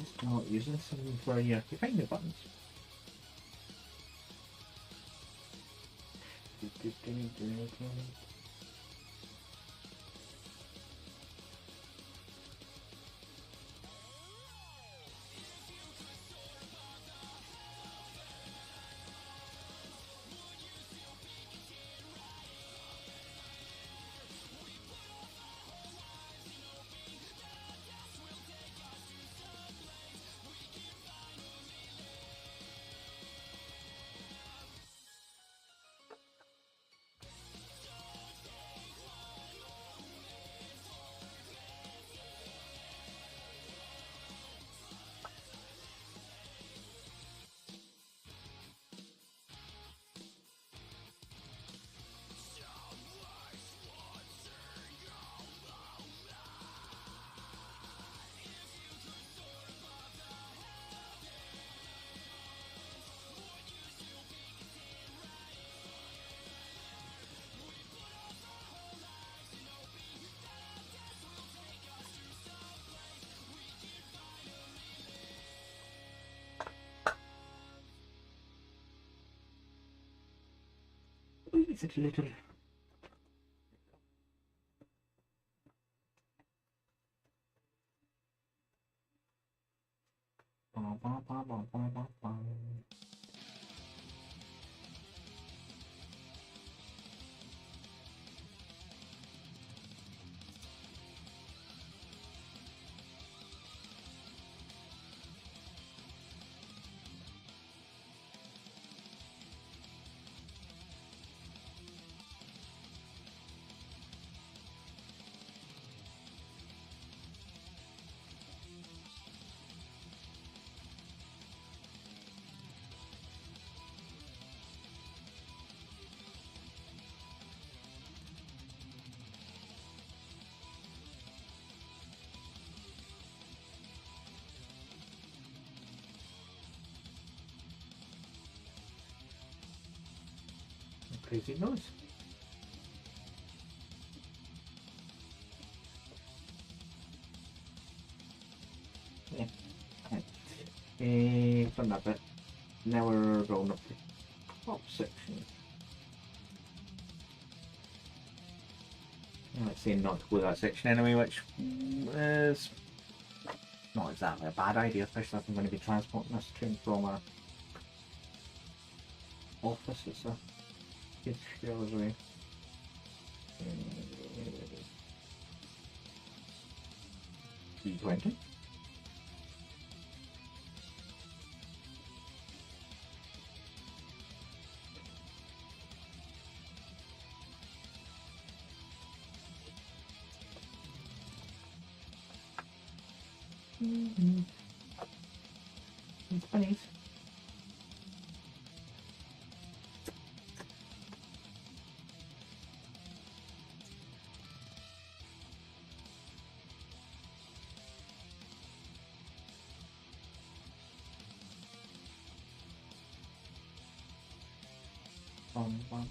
Just not using something for your finger buttons. It's a little. crazy noise. Yeah. Done that bit. Now we're going up the top section. Let's say not to go that section anyway, which is not exactly a bad idea, especially if I'm going to be transporting this train from our office. It's a good few hours away. E20. It's bunnies. One.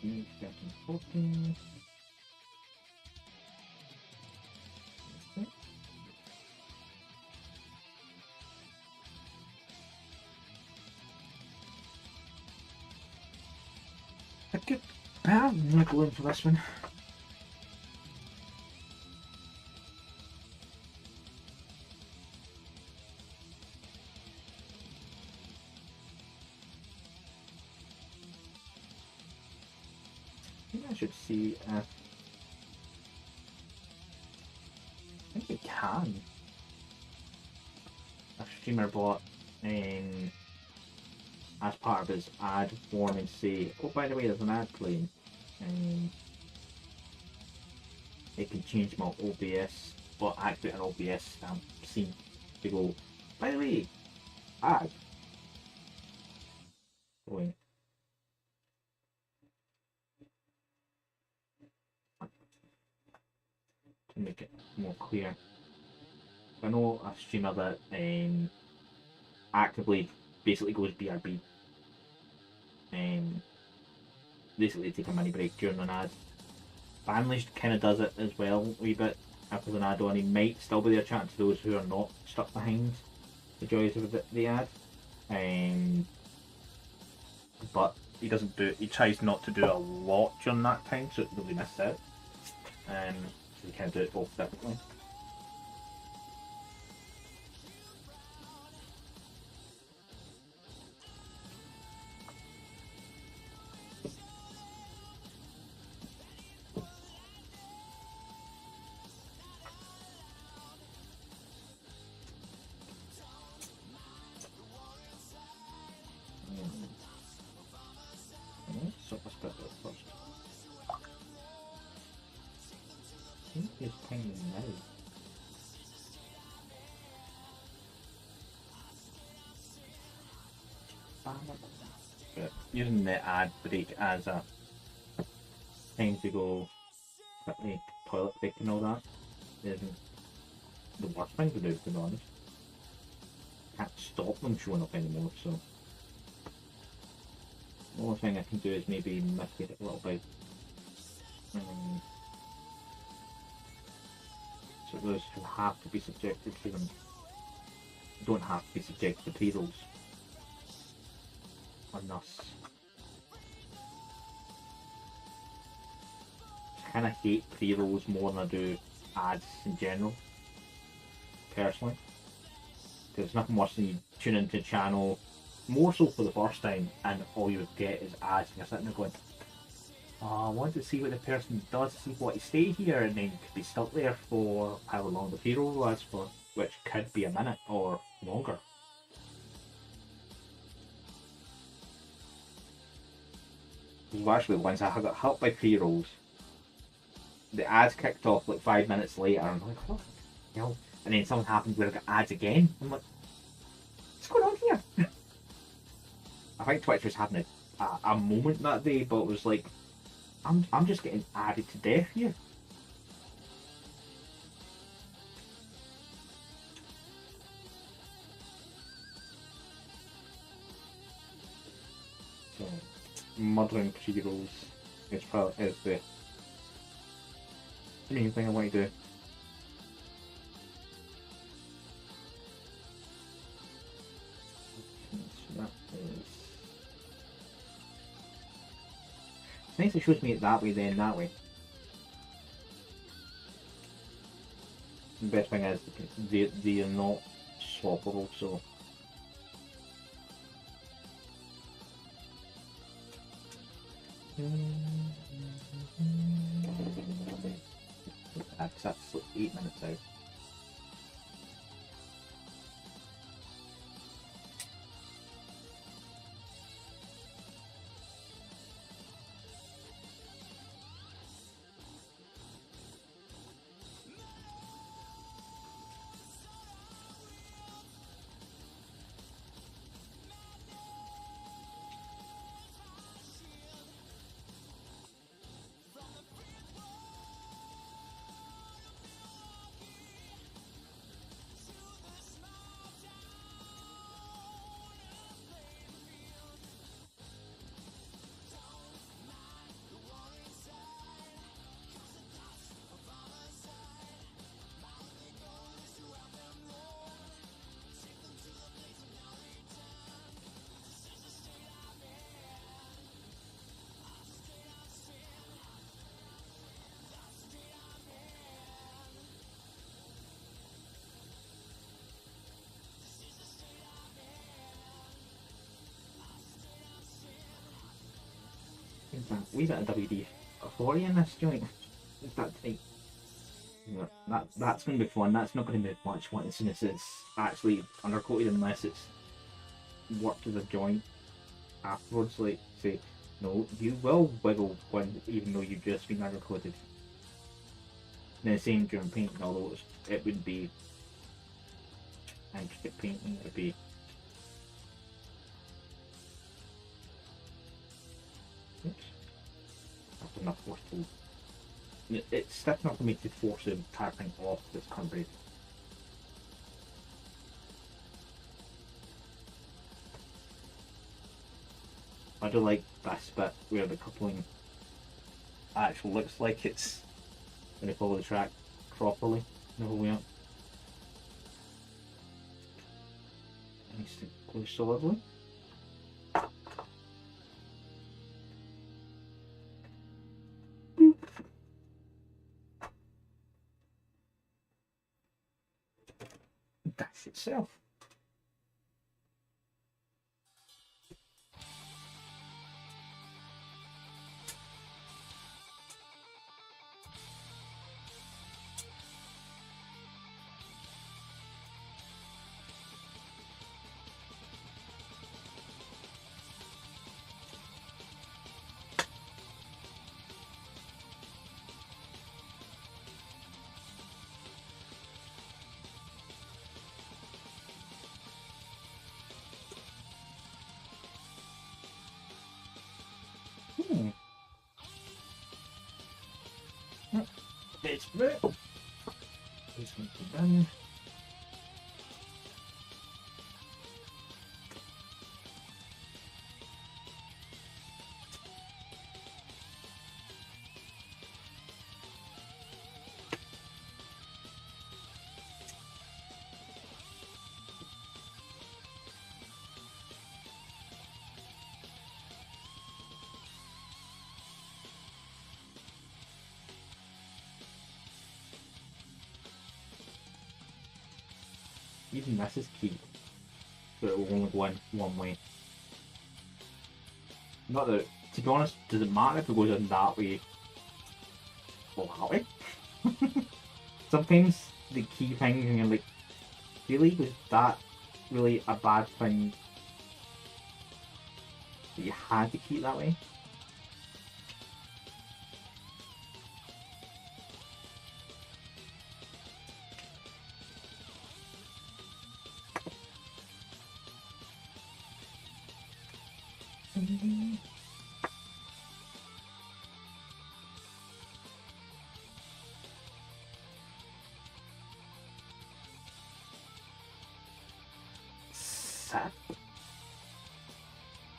New 14. A good I'm gonna go in for this one. I think I should see if I think it can. A streamer bot as part of his ad warning say, oh by the way there's an ad playing. It can change my OBS or activate an OBS stamp scene to go, by the way, ad. Going. To make it more clear. I know a streamer that actively basically goes BRB. Basically take a mini break during an ad. Banlish kind of does it as well a wee bit. If there's an ad on, he might still be there chatting to those who are not stuck behind the joys of the ad. But he doesn't do. He tries not to do a lot during that time, so it really misses out. So he kind of do it both differently. So let's put that first. I think he's pinging now. But using the ad break as a time to go quickly toilet break and all that isn't the worst thing to do, to be honest. Can't stop them showing up anymore, so the only thing I can do is maybe mitigate it a little bit. So those who have to be subjected to them don't have to be subjected to pre-rolls on us. I kind of hate pre-rolls more than I do ads in general, personally. Because there's nothing worse than you tune into a channel, more so for the first time, and all you would get is ads, and you're sitting there going, oh, I want to see what the person does, see what he stay here, and then could be stuck there for however long the pre-roll lasts for, which could be a minute or longer. Actually, once I got helped by pre-rolls, the ads kicked off like 5 minutes later, and I'm like, what the hell? And then something happened where I got ads again. I'm like, what's going on here? I think Twitch was having a moment that day, but it was like, I'm just getting added to death here. murdering pre-rolls is probably the main thing I want to do. So that is... It's nice it shows me it that way, then that way. The best thing is they are not swappable, so that's like 8 minutes out. We got a WD-40 in this joint. Is that tight? Yeah, that's going to be fun. That's not going to be much fun as soon as it's actually undercoated, unless it's worked as a joint afterwards. Like, say, no, you will wiggle when, even though you've just been undercoated. And the same during painting, although it would be intricate painting, it would be. Oops. That's enough force to. It's stiff enough for me to force the entire thing off this concrete. I do like this bit where the coupling actually looks like it's going to follow the track properly the whole way up. Nice to glue solidly. That's itself. It's great. This one's done. Even this is key, so it will only go in one way. Not that, to be honest, does it matter if it goes in that way or that way? Sometimes the key thing, and you're like, really, was that really a bad thing that you had to keep that way? Sad.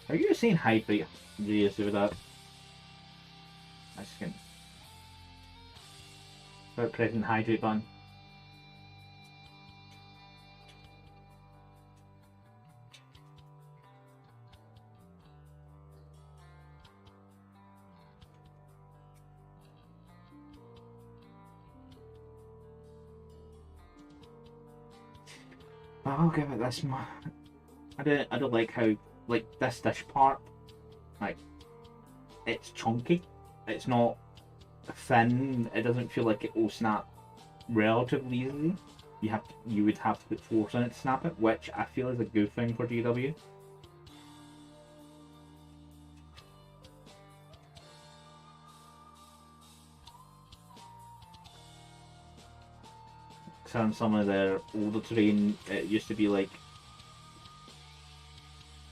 Are you saying hydrate rays over that? I just can. About pressing the hydrate button. I'll give it this much. I don't like how, like, this dish part, like, it's chunky. It's not thin. It doesn't feel like it will snap relatively easily. You would have to put force in it to snap it, which I feel is a good thing for GW. So on some of their older terrain, it used to be like,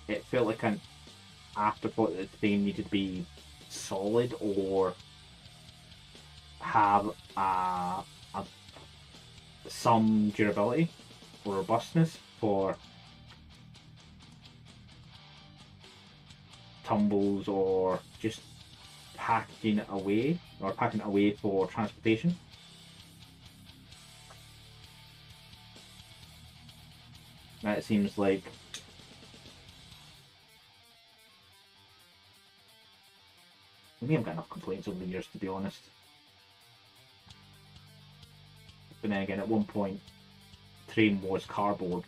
it felt like an afterthought that the terrain needed to be solid or have some durability or robustness for tumbles or just packing it away for transportation. Now it seems like maybe I've got enough complaints over the years, to be honest. But then again, at one point, train was cardboard.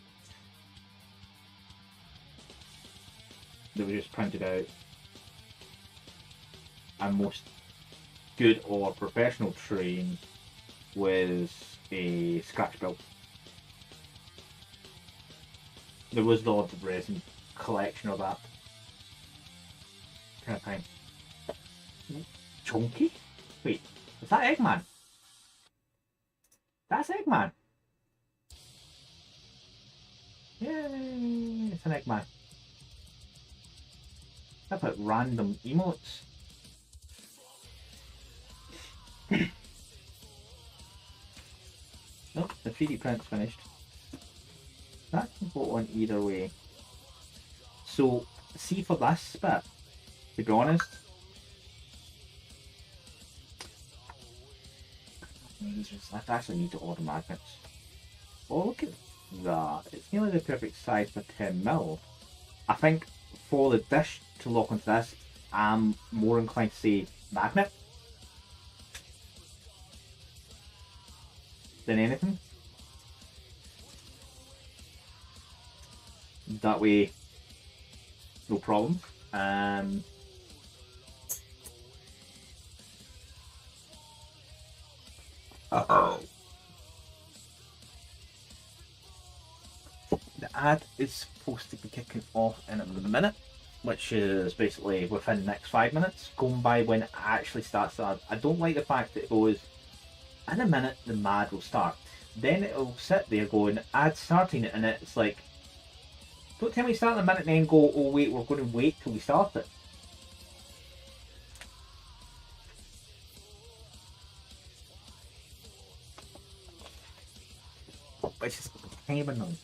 That was just printed out. And most good or professional train was a scratch build. There was the odd resin collection of that kind of thing. Chunky? Wait, is that Eggman? That's Eggman. Yay, it's an Eggman. I put random emotes. Nope, the 3D print's finished. That can go on either way. So, see for this bit, to be honest, I actually need to order magnets. Oh, look at that. It's nearly the perfect size for 10mm. I think for the dish to lock onto this, I'm more inclined to say magnet than anything. That way, no problem. The ad is supposed to be kicking off in a minute, which is basically within the next 5 minutes, going by when it actually starts the ad. I don't like the fact that it goes, in a minute the ad will start. Then it'll sit there going, ad starting, and it's like, don't tell me start in a minute and then go, oh wait, we're going to wait till we start it. Which is kind of annoying.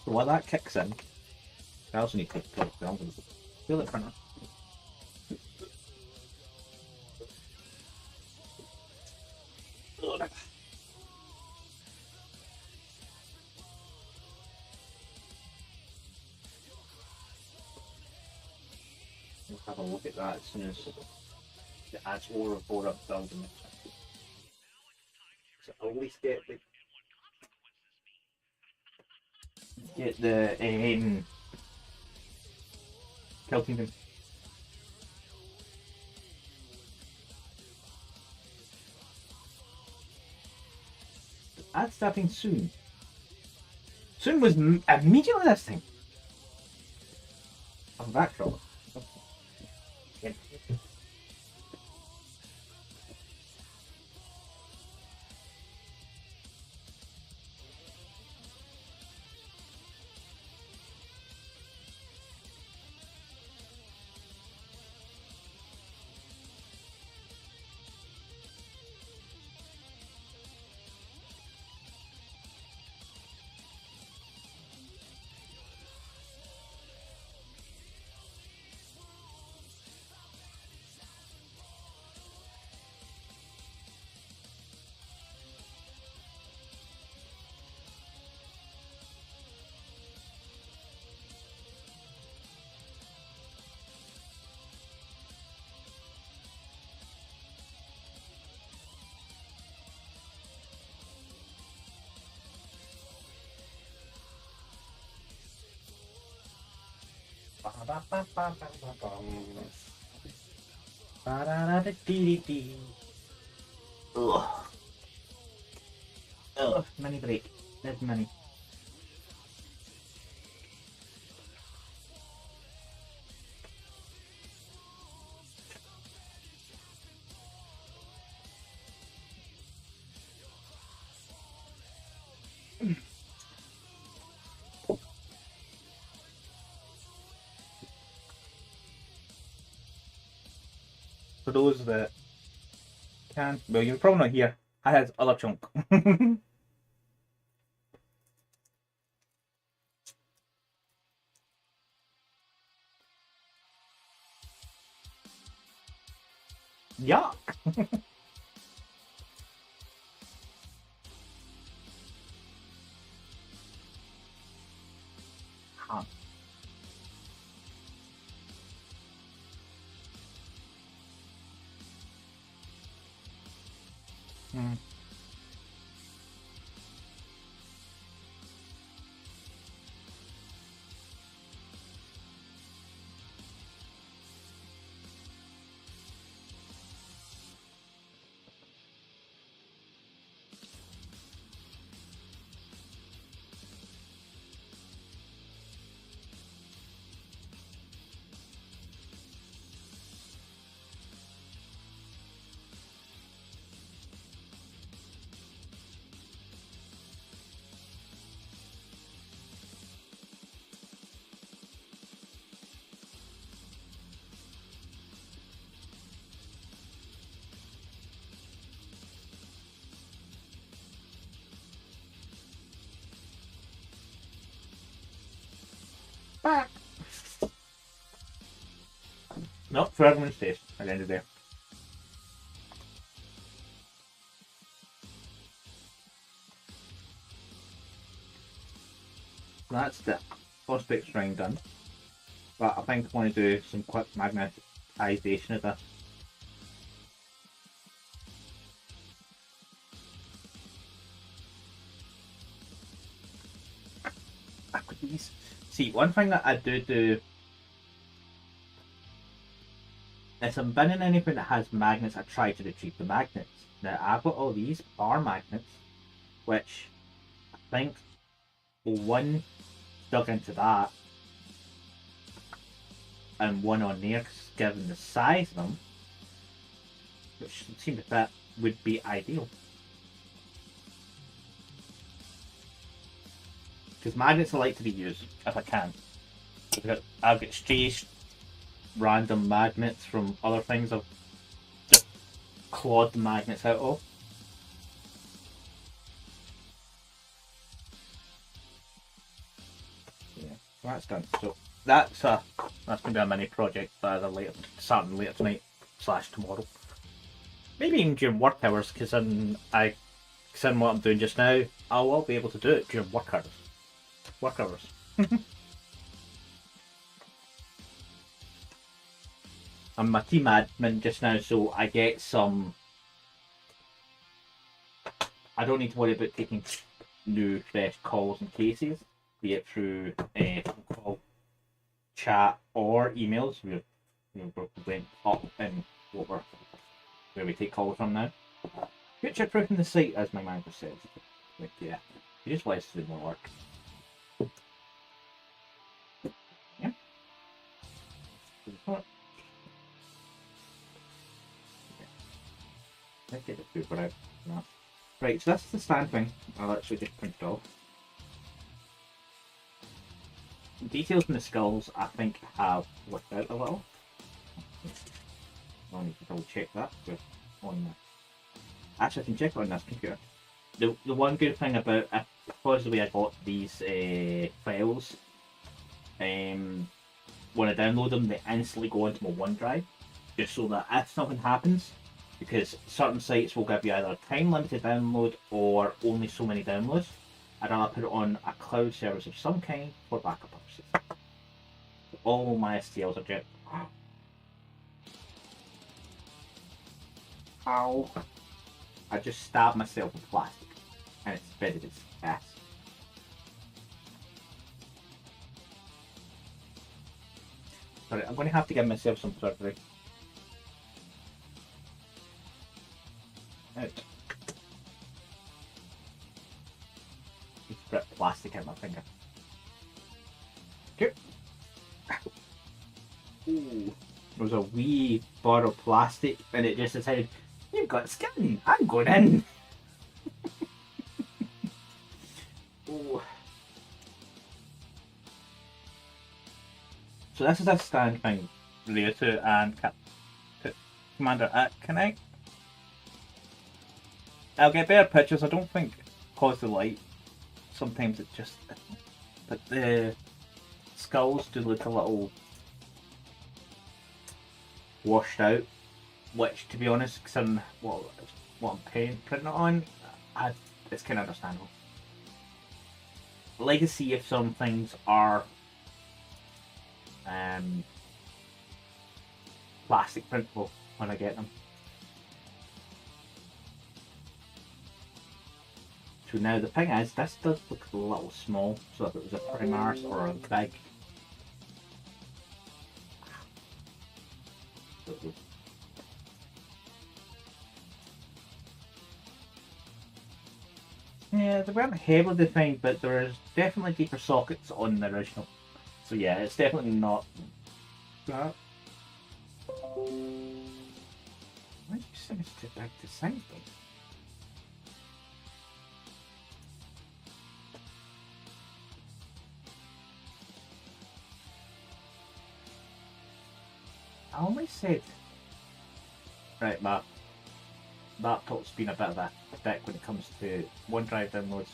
So while that kicks in, I also need to take the film. Feel it for now. We'll have a look at that as soon as the ads over for up building it. So I'll at least get the Keltington. Ad starting soon. Soon was immediately this thing. I'm back from it. Ugh. Ugh. Mini break. There's mini. For those that can, well, you're probably not here. I had other chunk. Yuck. Huh. Mm. Back. Nope, for everyone's taste at the end of the day. That's the prospect string done. But I think I want to do some quick magnetization of this. See, one thing that I do is I'm binning anything that has magnets, I try to retrieve the magnets. Now I've got all these bar magnets, which I think one dug into that and one on there, given the size of them, which seems like that would be ideal. Because magnets I like to be used if I can. I've got stray random magnets from other things I've just clawed the magnets out of. Yeah, so that's done. So that's gonna be a mini project either later, starting later tonight / tomorrow. Maybe even during work hours, because in what I'm doing just now, I will be able to do it during work hours. Work hours. I'm my team admin just now, so I get some. I don't need to worry about taking new, fresh calls and cases, be it through phone call, chat, or emails. We're went up in where we take calls from now. Future proofing the site, as my manager says. Like, yeah, he just likes to do more work. Yeah. Let's get the paper out. No. Right, so that's the stand thing. I'll actually just print it off. Details in the skulls, I think, have worked out a little. I need to double check that on actually, I can check it on this computer. The one good thing about because the way I got these files, when I download them, they instantly go into my OneDrive, just so that if something happens, because certain sites will give you either time limited download or only so many downloads, I'd rather put it on a cloud service of some kind for backup purposes. All my STLs are jet. Ow. I just stabbed myself with plastic and it's fitted its ass. Sorry, I'm going to have to give myself some surgery. Out. Just rip plastic out my finger. Good. Ooh. There was a wee bar of plastic and it just decided, you've got skin, I'm going in. Ooh. So this is a stand thing, Ryu2 and Commander. Can I'll get better pictures, I don't think, cause the light. Sometimes it just... But the skulls do look a little washed out, which, to be honest, considering what I'm printing it on, it's kind of understandable. I like to see if some things are plastic printable when I get them. So now the thing is, this does look a little small, so if it was a Primaris or a big, yeah, they weren't heavily defined, but there's definitely deeper sockets on the original. So yeah, it's definitely not that. Why do you say it's too big to sing though? I only said... Right, my laptop's been a bit of a dick when it comes to OneDrive downloads.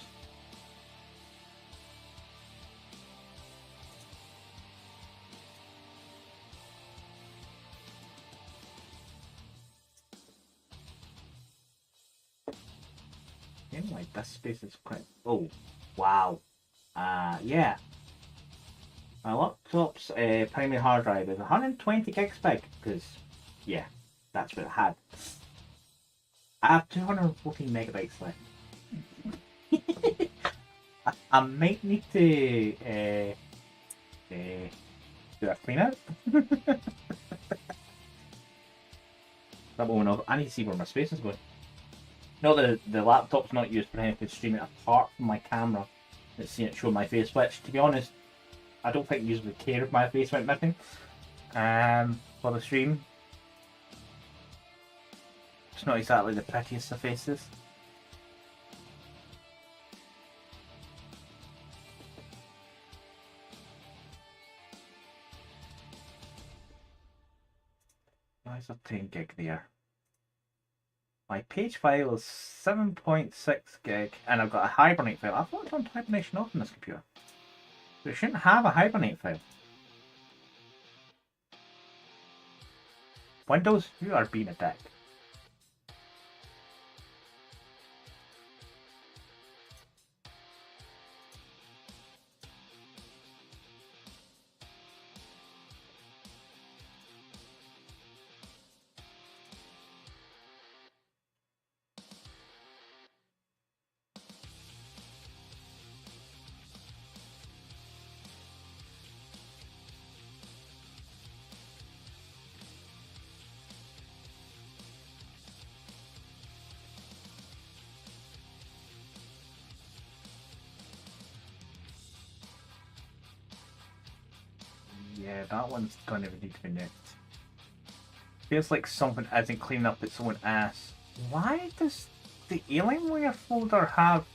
Anyway, this space is quite... Oh, wow. Yeah. My laptop's primary hard drive is 120 gigs big, because, yeah, that's what it had. I have 214 megabytes left. I might need to do a clean out. That moment of, I need to see where my space is going. Not that the laptop's not used for anything to stream it apart from my camera. Let's see it show my face, which, to be honest, I don't think users would care if my face went missing for the stream. It's not exactly the prettiest of faces. Why is there 10 gig there? My page file is 7.6 gig and I've got a Hibernate file. I've not turned hibernation off on this computer. It shouldn't have a Hibernate file. Windows, you are being a dick. Yeah, that one's gonna need to be next. Feels like something isn't cleaning up its own ass. Why does the Alienware folder have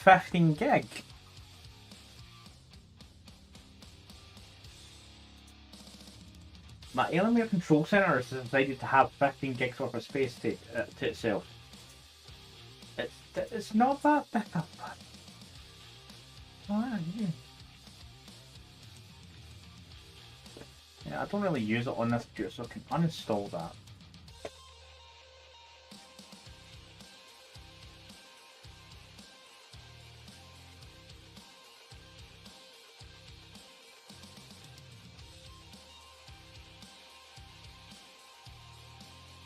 15 gig? My Alienware control center has decided to have 15 gigs worth of space to itself. It's not that big of a... Why? Yeah, I don't really use it on this computer, so I can uninstall that.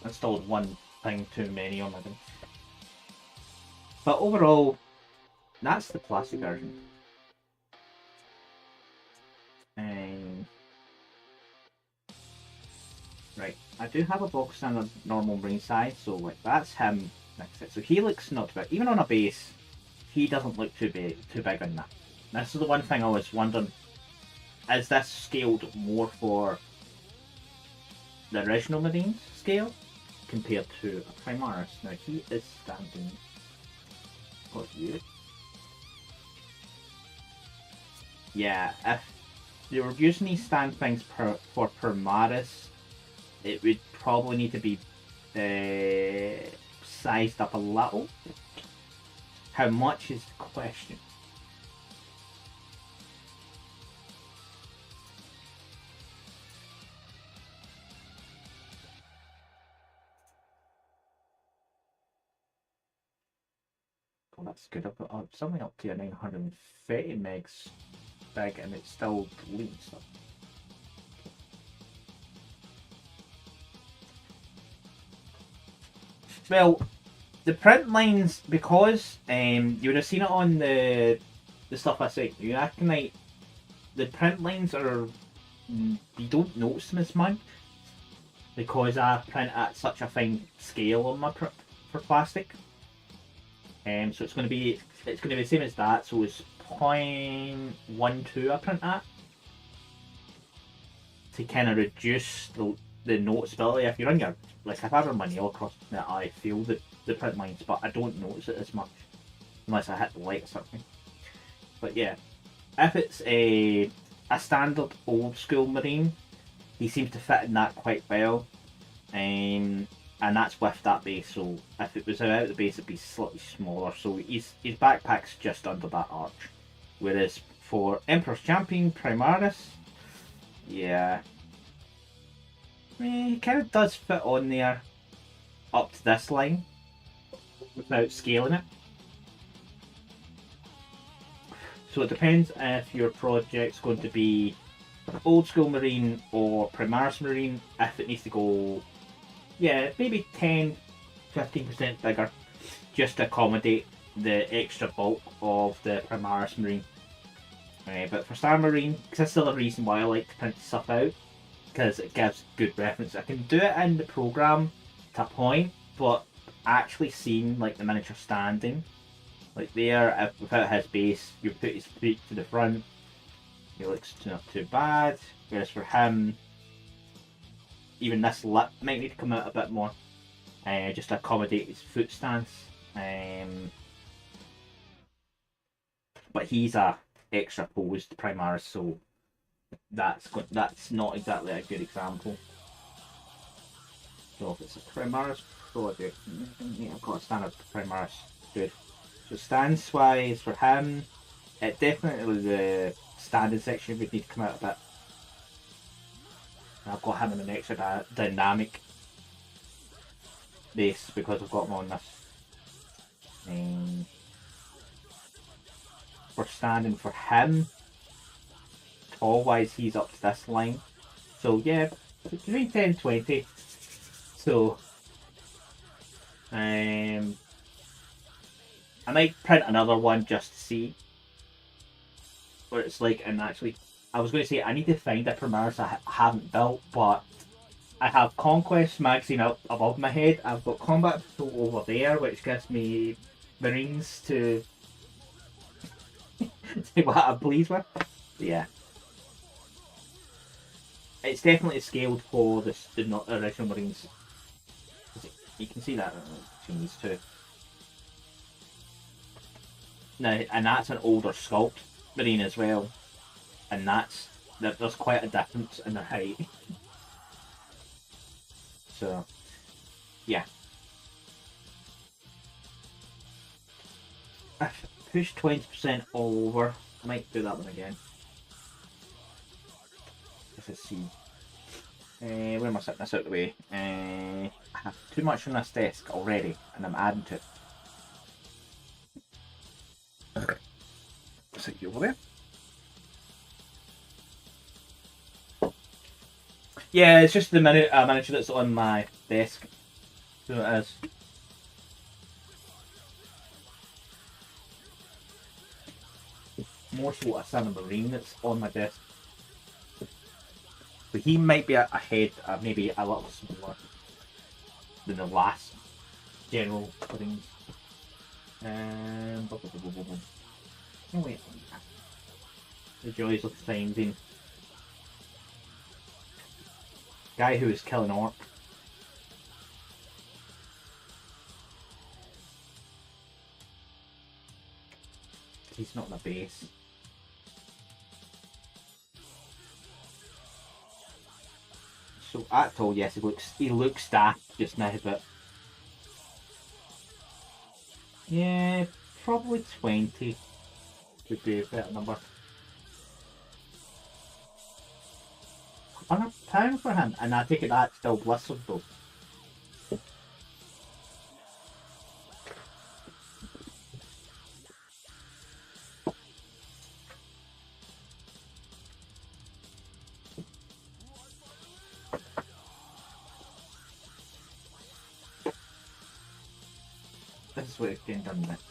Installed one thing too many on my thing. But overall, that's the plastic version. I do have a bog standard normal Marine size, so like that's him next to it. So he looks not too big. Even on a base, he doesn't look too big on that. This is the one thing I was wondering, is this scaled more for the original Marines scale compared to a Primaris? Now he is standing for you. Yeah, if they were using these stand things for Primaris, it would probably need to be sized up a little. How much is the question? Oh, that's good. I've got something up to 930 megs big, and it's still deleting stuff. Well, the print lines, because you would have seen it on the stuff I said, you Aconite, the print lines are, you don't notice them as much because I print at such a fine scale on my for plastic. So it's going to be the same as that. So it's 0.12 I print at to kind of reduce the noticeability. If you run your, like if I run my nail across it, I feel the print lines, but I don't notice it as much unless I hit the light or something. But yeah, if it's a standard old school Marine, he seems to fit in that quite well. And that's with that base, so if it was without the base it'd be slightly smaller, so his backpack's just under that arch. Whereas for Emperor's Champion Primaris, yeah, he kind of does fit on there up to this line without scaling it. So it depends if your project's going to be old school Marine or Primaris Marine, if it needs to go, yeah, maybe 10-15% bigger just to accommodate the extra bulk of the Primaris Marine. But for Star Marine, because that's still a reason why I like to print stuff out, because it gives good reference. I can do it in the program to a point, but actually seeing like the miniature standing, like there, without his base, you put his feet to the front, he looks not too bad. Whereas for him, even this lip might need to come out a bit more, just to accommodate his foot stance. But he's a extra posed Primaris, so that's not exactly a good example. So if it's a Primaris project, yeah, I've got a standard Primaris. Good. So stance wise for him, it definitely the standard section would need to come out a bit. I've got him in an extra dynamic base because I've got him on this. For standing for him, tall wise, he's up to this line. So yeah, between 10 and 20. So I might print another one just to see what it's like. And actually, I was going to say I need to find a Primaris I haven't built, but I have Conquest magazine up above my head. I've got Combat Patrol over there, which gives me Marines to see what I'm pleased with. But yeah, it's definitely scaled for the original Marines. You can see that between these two. Now, and that's an older sculpt Marine as well, and there's quite a difference in their height. So, yeah. I've pushed 20% all over. I might do that one again. Let's see. Where am I setting this out of the way? I have too much on this desk already, and I'm adding to it. Set you over there. Yeah, it's just the miniature that's on my desk. So it is. More so a Santa Marine that's on my desk. But he might be ahead, maybe a little smaller than the last general things. Blah, blah, blah, blah, blah, blah. Oh, wait. The joys of finding guy who is killing orc. He's not in the base. So at all, yes, he looks daft just now, but yeah, probably 20 would be a better number. Enough time for him, and I take it that's still Blizzard though. This is what it's getting done next.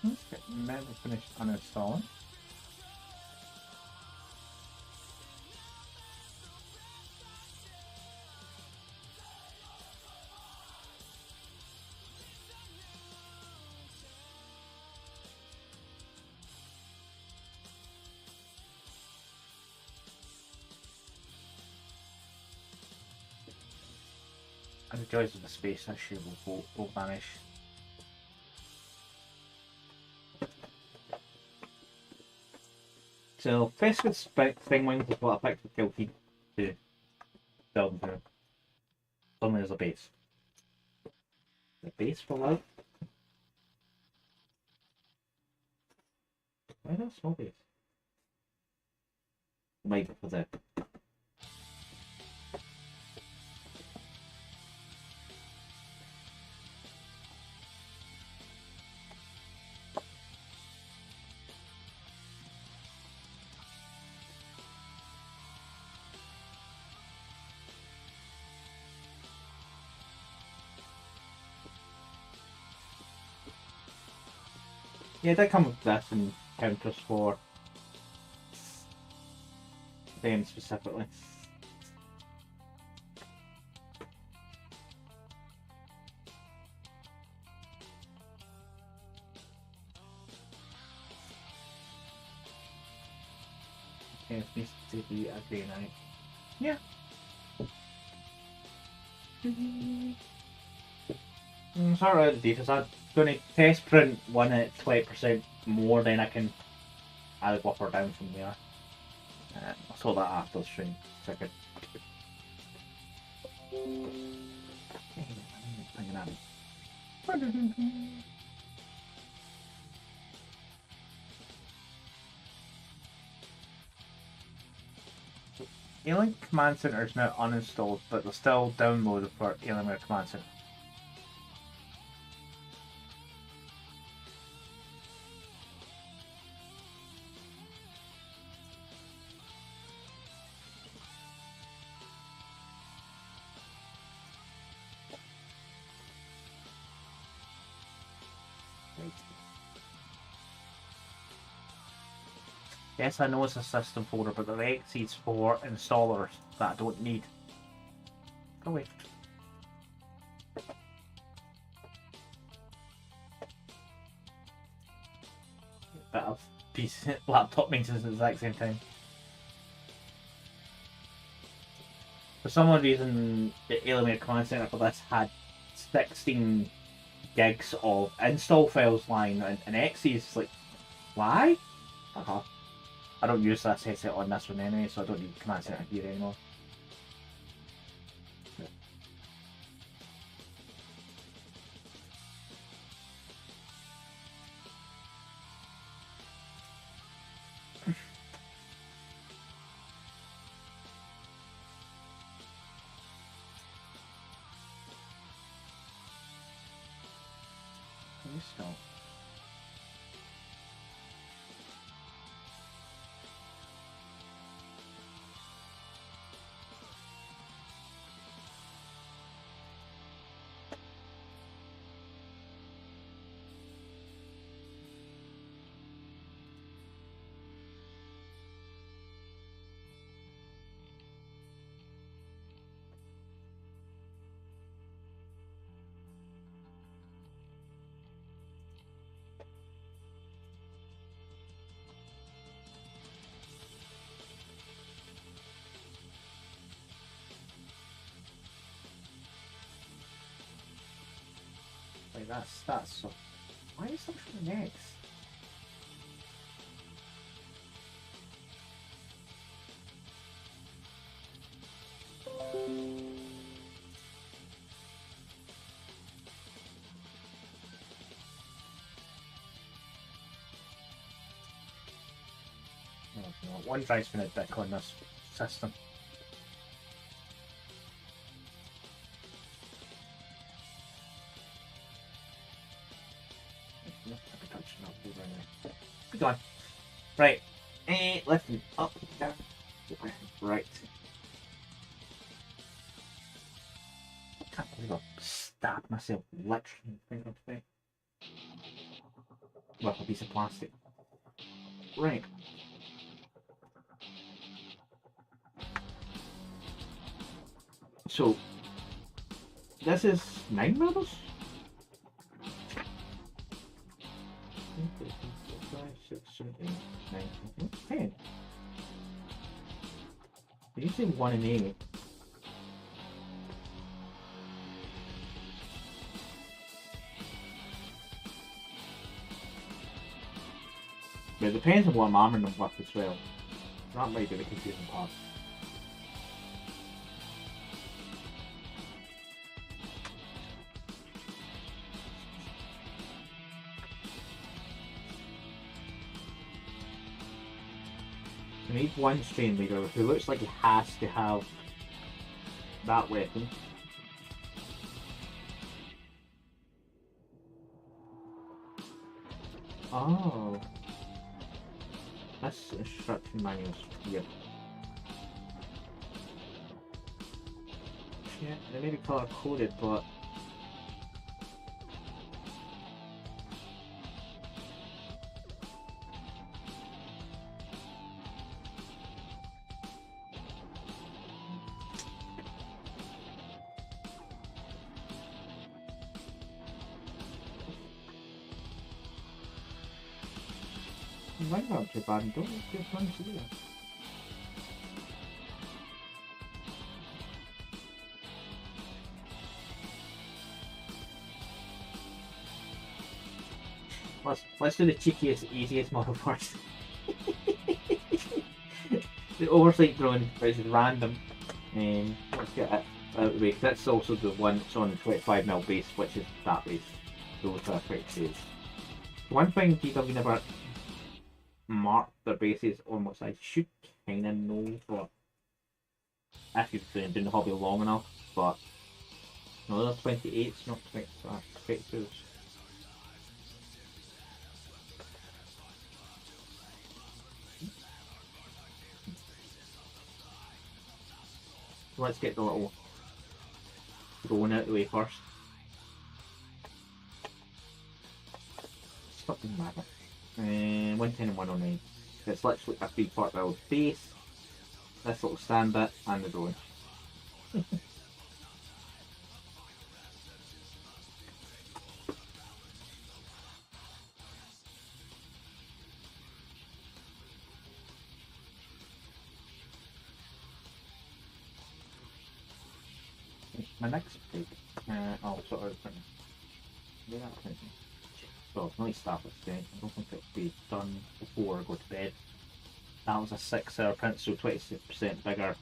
Okay, never finished uninstalling. And the joys of the space issue will vanish. So, Fescus thing wings is what I picked for Kill Feed to build through. Suddenly there's a base. The base for life? Why is that a small base? Might for the yeah, they come with this and counters for them specifically. Yeah, it needs to be a day night. Yeah. Sorry, the details. I'm going to test print one at 20% more, then I can add up or down from there. I'll sort that after the stream. Second. Alien Command Center is now uninstalled, but they're still downloaded for Alien Command Center. Yes, I know it's a system folder, but the X's for installers that I don't need. Go away. Bit of laptop maintenance at the exact same time. For some odd reason, the Alien Command Center for this had 16 gigs of install files lying and X's. Like, why? I don't use this headset on this one anyway, so I don't need Command Center here anymore. Stop. Right, that's so. Why is that showing X? One drive's been a dick on this system. Good on. Right. Left and up, down. Right. I can't believe I stabbed myself literally with a piece of plastic. Right. So, this is 9 members? 6, 7, 8, 9, 10. Did you say 1 and 8? But it depends on what I'm arming them with as well. That might be the confusing part. I need one strain leader who looks like he has to have that weapon. Oh. This instruction manual's weird. Yeah, they may be color coded, but might not be bad. Don't look good fun to do that. Let's do the cheekiest, easiest model first. The oversight drone is random. Let's get it out of the way, because that's also the one that's on the 25mm base, which is that base. Those are quick saves. One thing GW never marked their bases on, which I should kinda know, but if you've been doing the hobby long enough, but no, they're 28s, not 22s. Let's get the little drone out of the way first. Stuff doesn't matter. 110 and 109. It's literally a 3-part build. Base, this little stand bit, and the drone. My next pick, I'll sort of do that thing. So it's not start with today. I don't think it'll be done before I go to bed. That was a 6-hour print, so 26% bigger.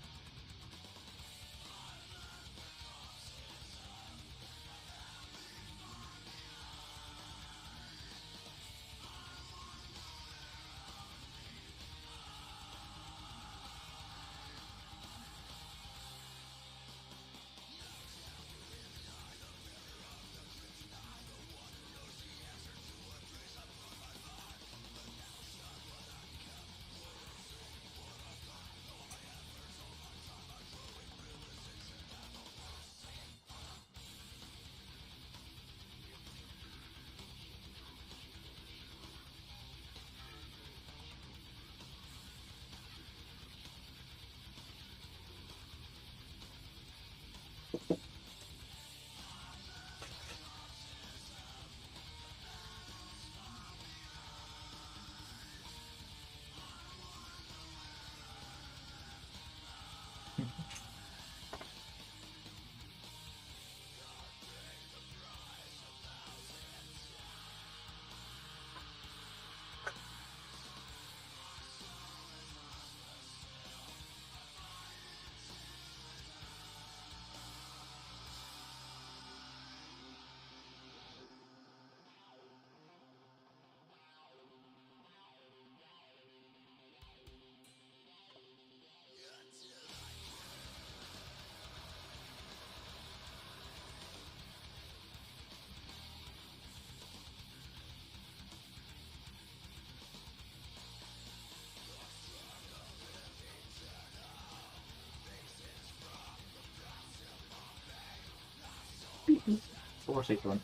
Oversight on.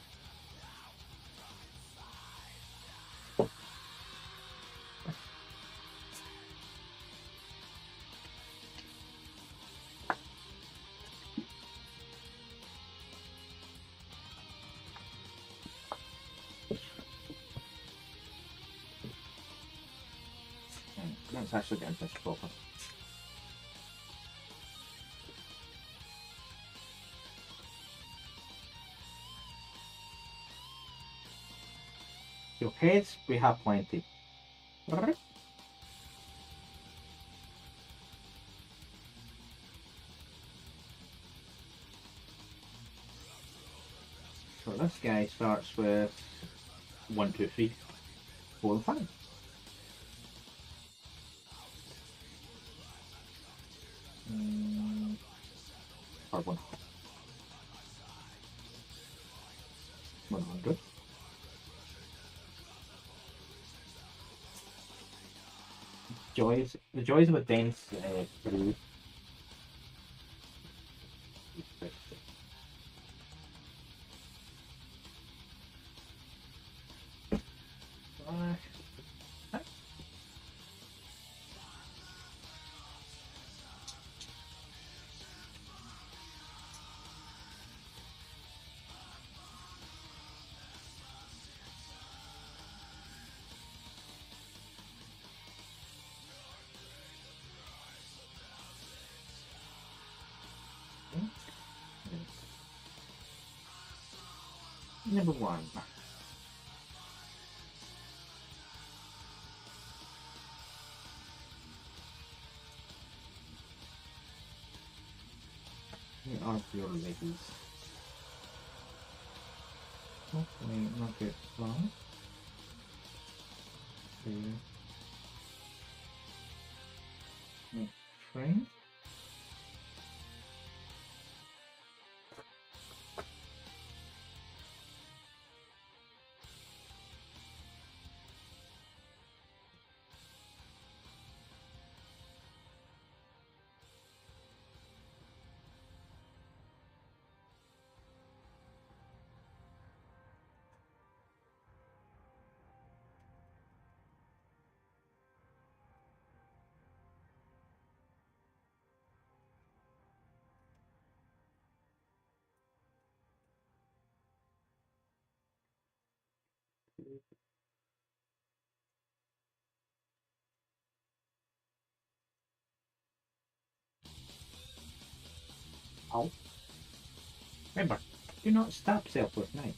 Let's actually get into this proper. So heads, we have plenty. Alright. So this guy starts with 1, 2, 3, 4, and 5. Or 1. 100. The joys of a dense brew. Number 1. Here are your ladies. Hopefully not get wrong. Next frame. Ow. Remember, do not stab self with knife.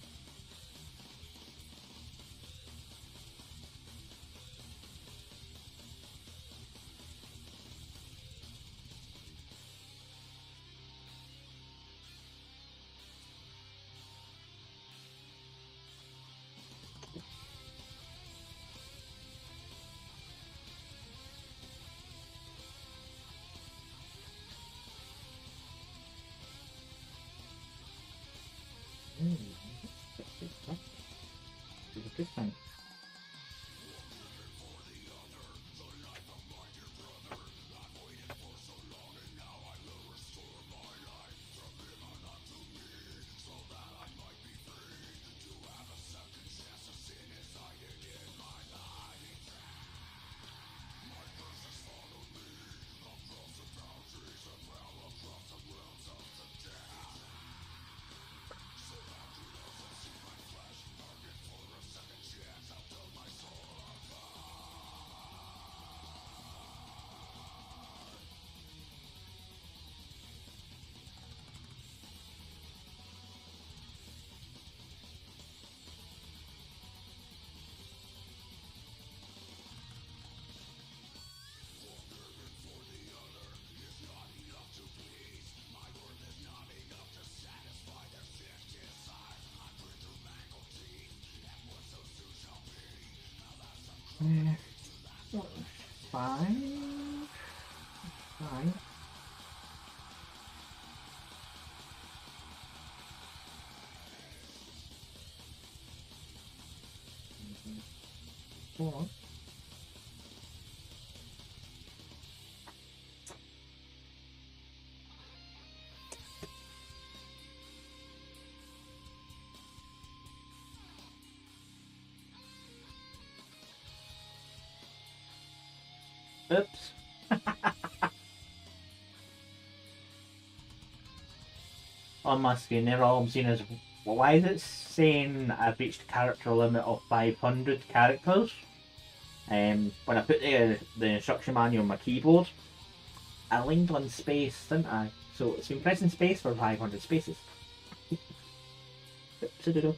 It's a good thing. Fine. Fine. Four. Oops. On my screen there, all I'm seeing is, well, why is it saying I've reached a character limit of 500 characters? When I put the instruction manual on my keyboard, I leaned on space, didn't I? So it's been pressing space for 500 spaces. Oops-a-doodle.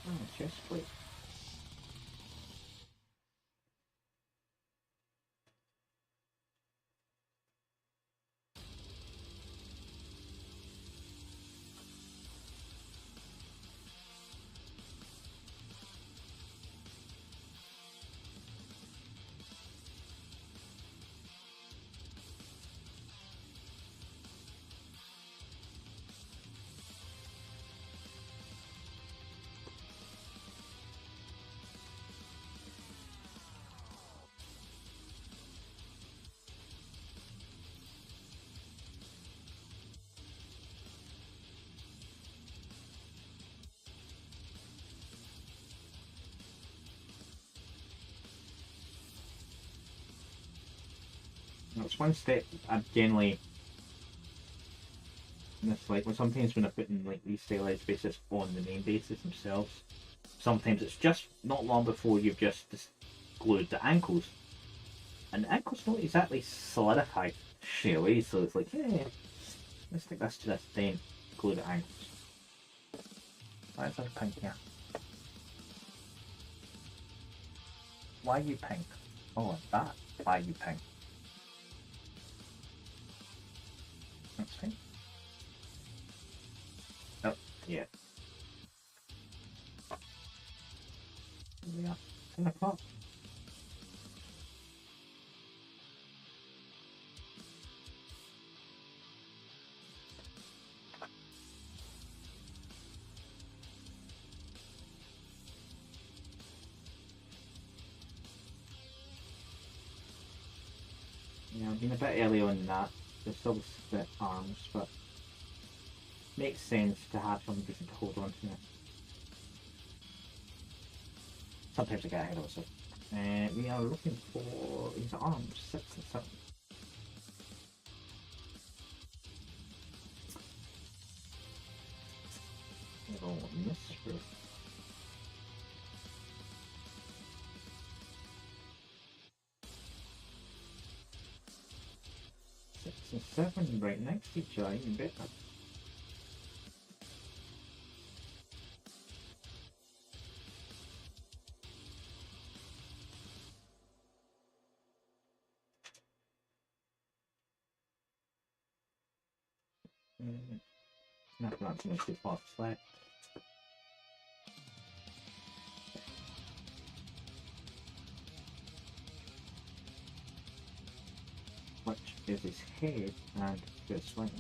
Oh, chest plate. That's one step I generally dislike. Well, sometimes when I put in like these stylized bases on the main bases themselves, sometimes it's just not long before you've just glued the ankles, and the ankles don't exactly solidify straight away. So it's like, yeah, let's take this to this, then glue the ankles. Why is there pink here? Why are you pink? Oh, that. Why are you pink? That's fine. Oh, yeah. There we are. 10 o'clock. Yeah, I've been a bit early on that. There's still split arms, but makes sense to have something decent to hold on to. Sometimes I get ahead of myself. We are looking for these arms, 6 and 7. Little mystery. 6 and 7 right next to each other, even better. Not that's going to be fast left. Which is his head and his wings.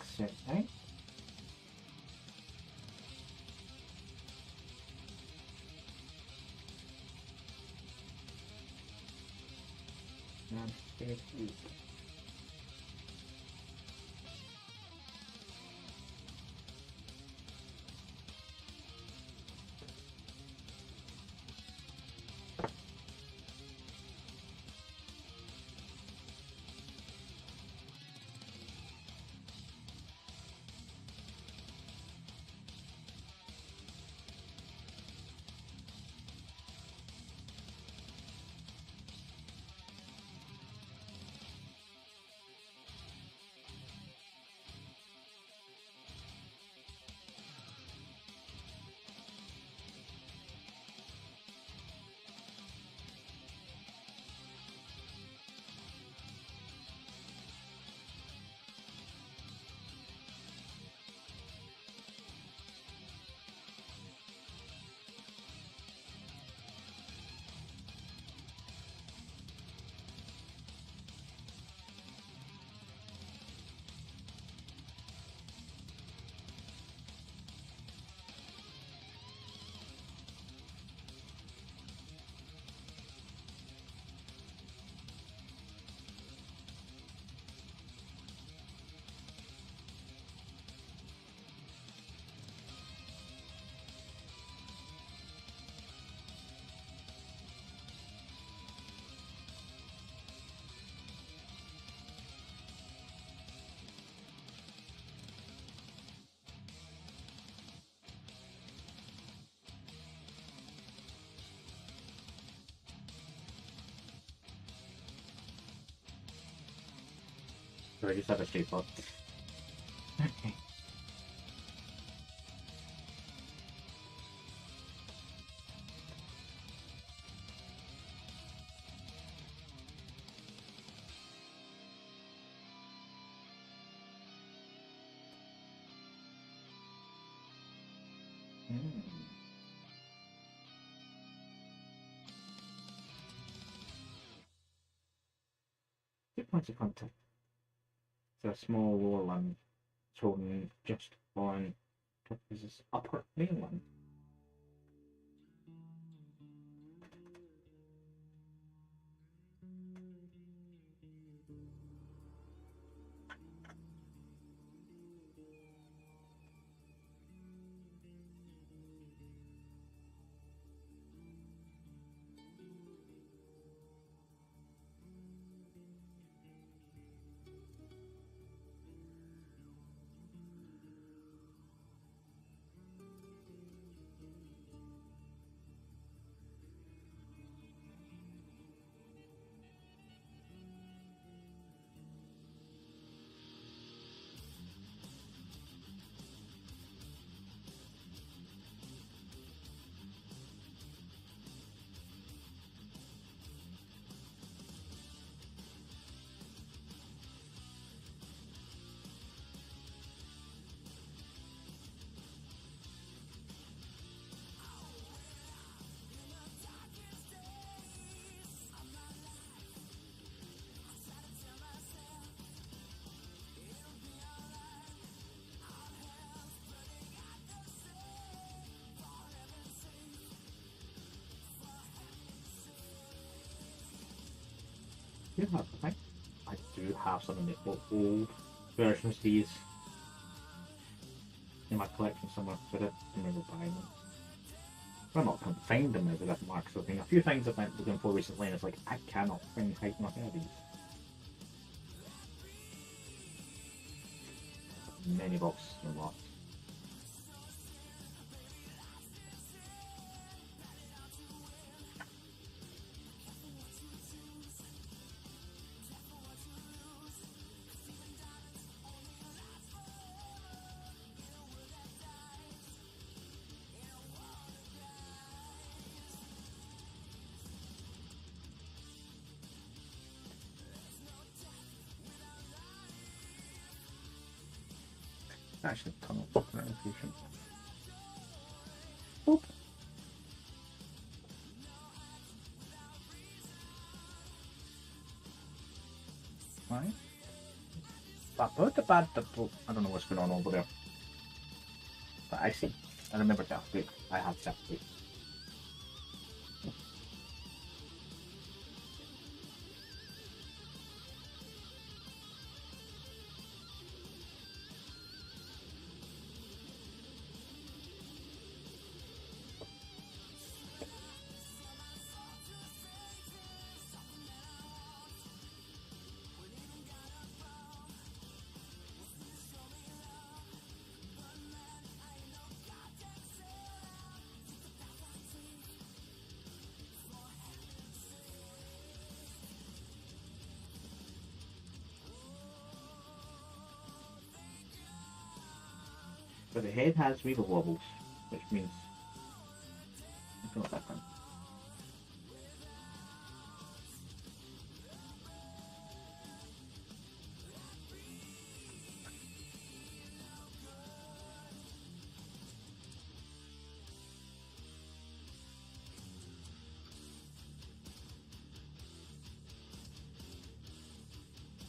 Except, right? And head eat. So I just have a straight thought. Okay. Mm. 2 points of contact. So a small lower limb shown just on top of his upper main limb. I do have some of the old versions of these in my collection somewhere, so I didn't remember buying them. Well, not can't find them as a bit marks of thing. A few things I've been looking for recently, and it's like I cannot find nothing of these. Many boxes and lots. Actually, tunnel notification. Boop. Right. I don't know what's going on over there. But I see. I remember to update. I have to update. But the head has wheel wobbles, which means it's not that fun.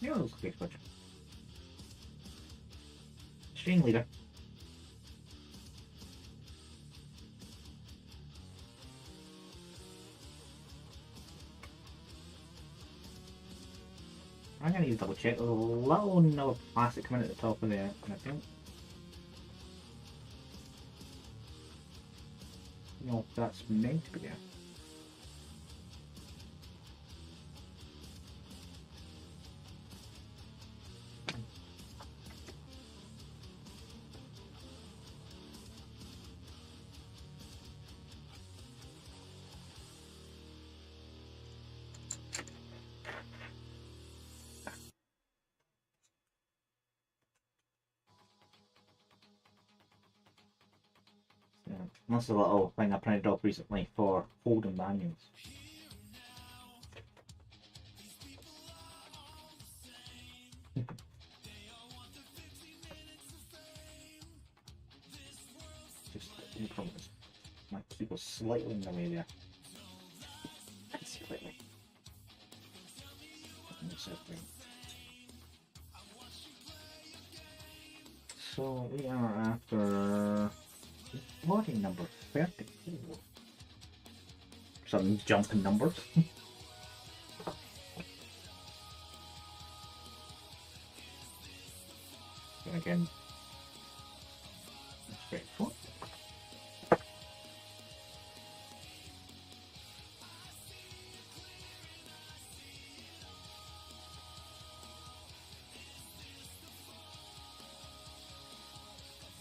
Yeah, looks like a switch. String leader. I'm gonna need to double check. There's a little another plastic coming at the top of there, and I don't know if that's meant to be there. That's a little thing I printed off recently for holding manuals. Just improvise. My keyboard slightly in the way there. Slightly. So we are after body number 34. Some jumping numbers. And again, straightforward.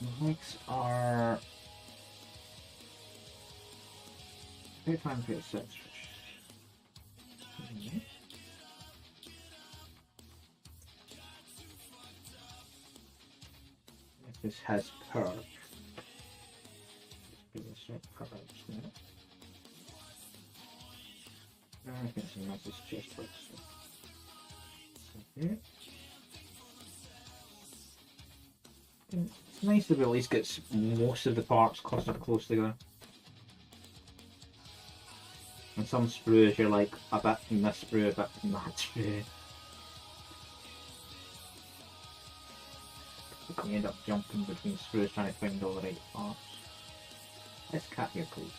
The mics are 35 and 36. This has purge. I think some message just looks. Okay. It's nice to at least get most of the parts clustered close together. And some sprues you're like a bit from this sprue, a bit from that sprue. You end up jumping between sprues trying to find all the right parts. Let's cat here, please.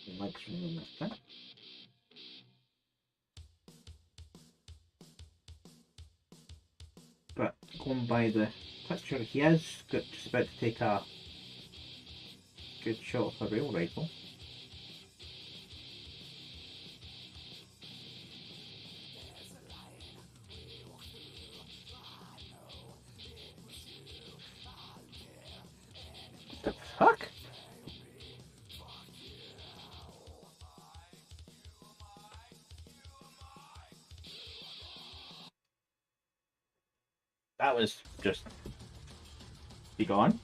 The mic's really messed up. But going by the picture, he is just about to take a good shot of a rail rifle. What the fuck? That was just be gone.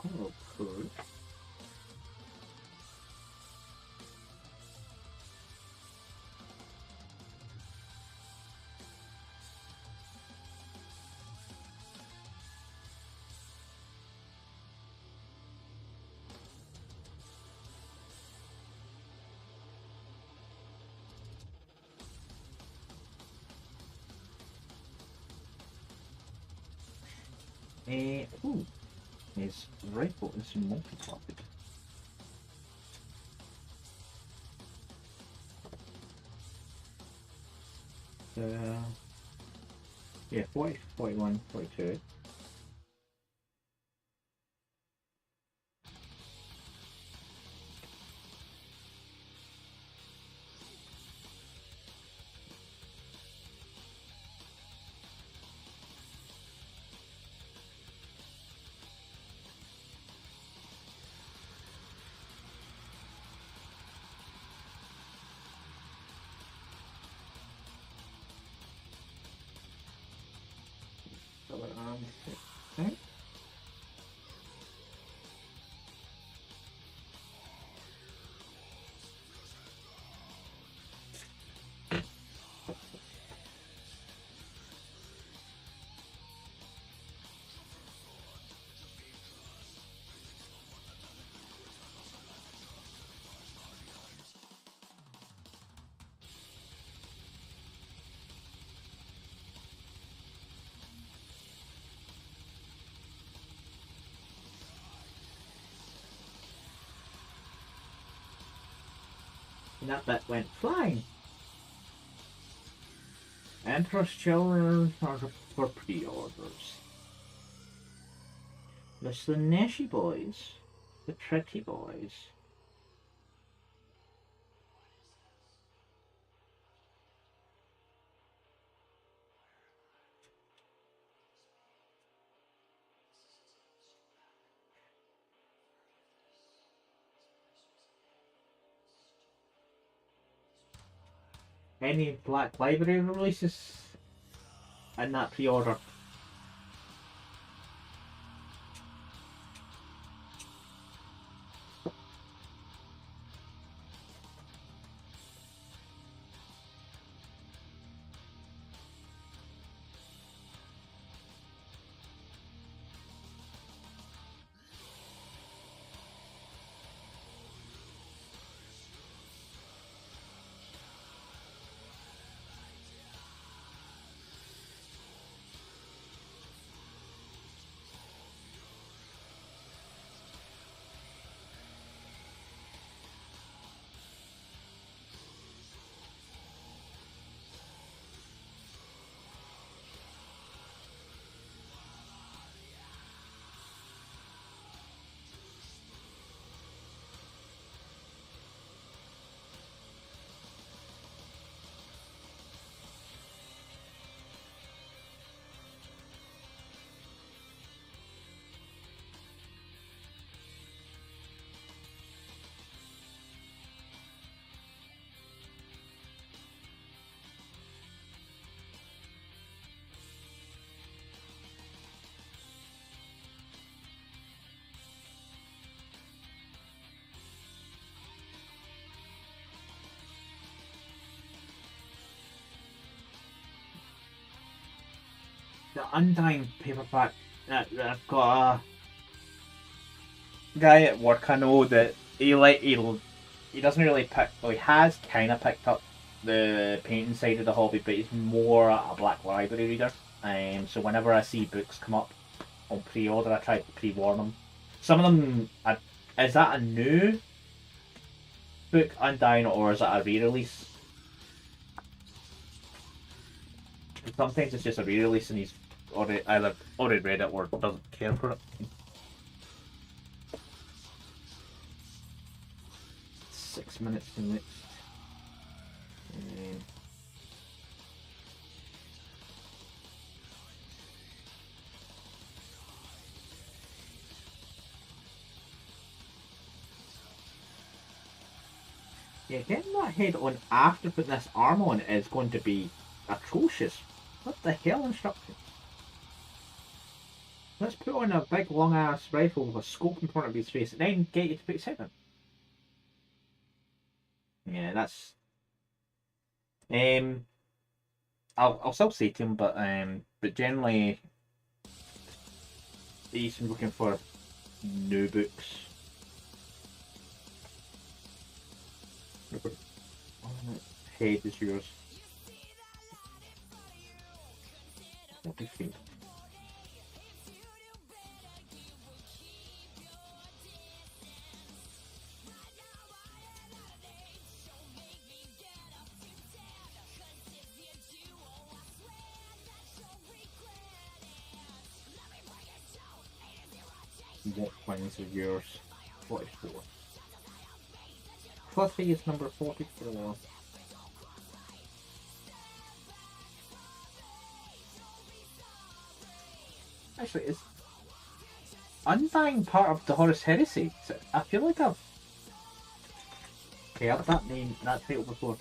Oh, cool. Ooh, his rifle is multi-clocked. Yeah, 40, 41, 42. Okay. And that bit went flying. Emperor's Children are for pre-orders. There's the Neshy boys, the Pretty boys. Any Black Library releases in that pre-order? The Undying paperback that I've got a guy at work I know that he doesn't really pick, well, he has kind of picked up the painting side of the hobby, but he's more a Black Library reader. So whenever I see books come up on pre-order, I try to pre-warn them. Some of them, is that a new book, Undying, or is that a re-release? Sometimes it's just a re-release and he's either already read it or doesn't care for it. 6 minutes to next. Yeah, getting that head on after putting this arm on is going to be atrocious. What the hell instructions? Let's put on a big long ass rifle with a scope in front of his face and then get you to put his head in. Yeah, that's I'll still say to him, but generally he's looking for new books. Head is yours. What do you think? What points are yours? 44. Fluffy is number 44. Actually, is Undying part of the Horus Heresy? So I feel like I've heard that name, that title before.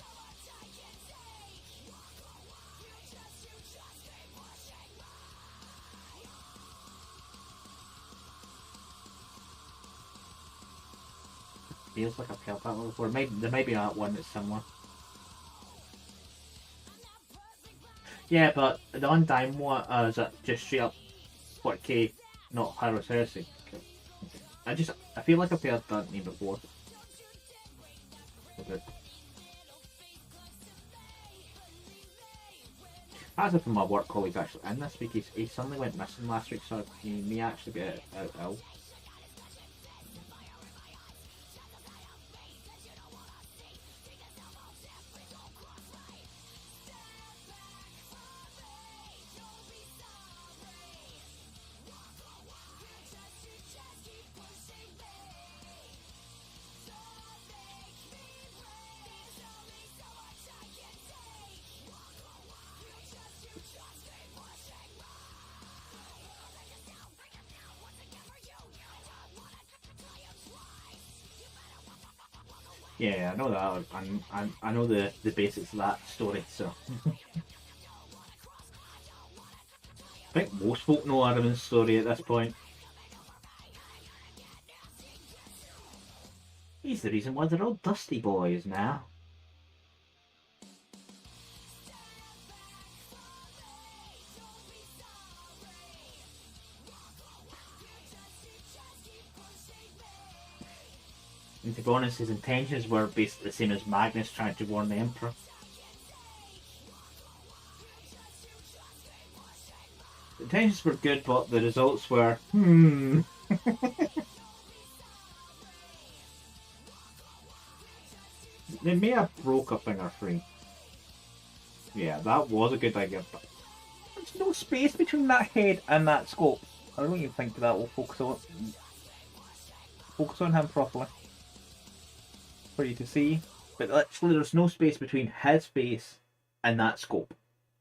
Feels like I've heard that one before. Maybe there may be that one that's similar. Yeah, but the Undying one is that just straight up 40k, not Horus Heresy. Okay. I feel like I've heard that name before. Okay. As if my work colleague's actually in this week, he suddenly went missing last week, so he may actually be out ill. Yeah, I know that. I know the basics of that story, so. I think most folk know Aramin's story at this point. He's the reason why they're all dusty boys now. And to be honest, his intentions were basically the same as Magnus trying to warn the Emperor. The intentions were good, but the results were, They may have broke a finger free. Yeah, that was a good idea, but there's no space between that head and that scope. I don't even think that will focus on him properly for you to see. But literally, there's no space between his face and that scope.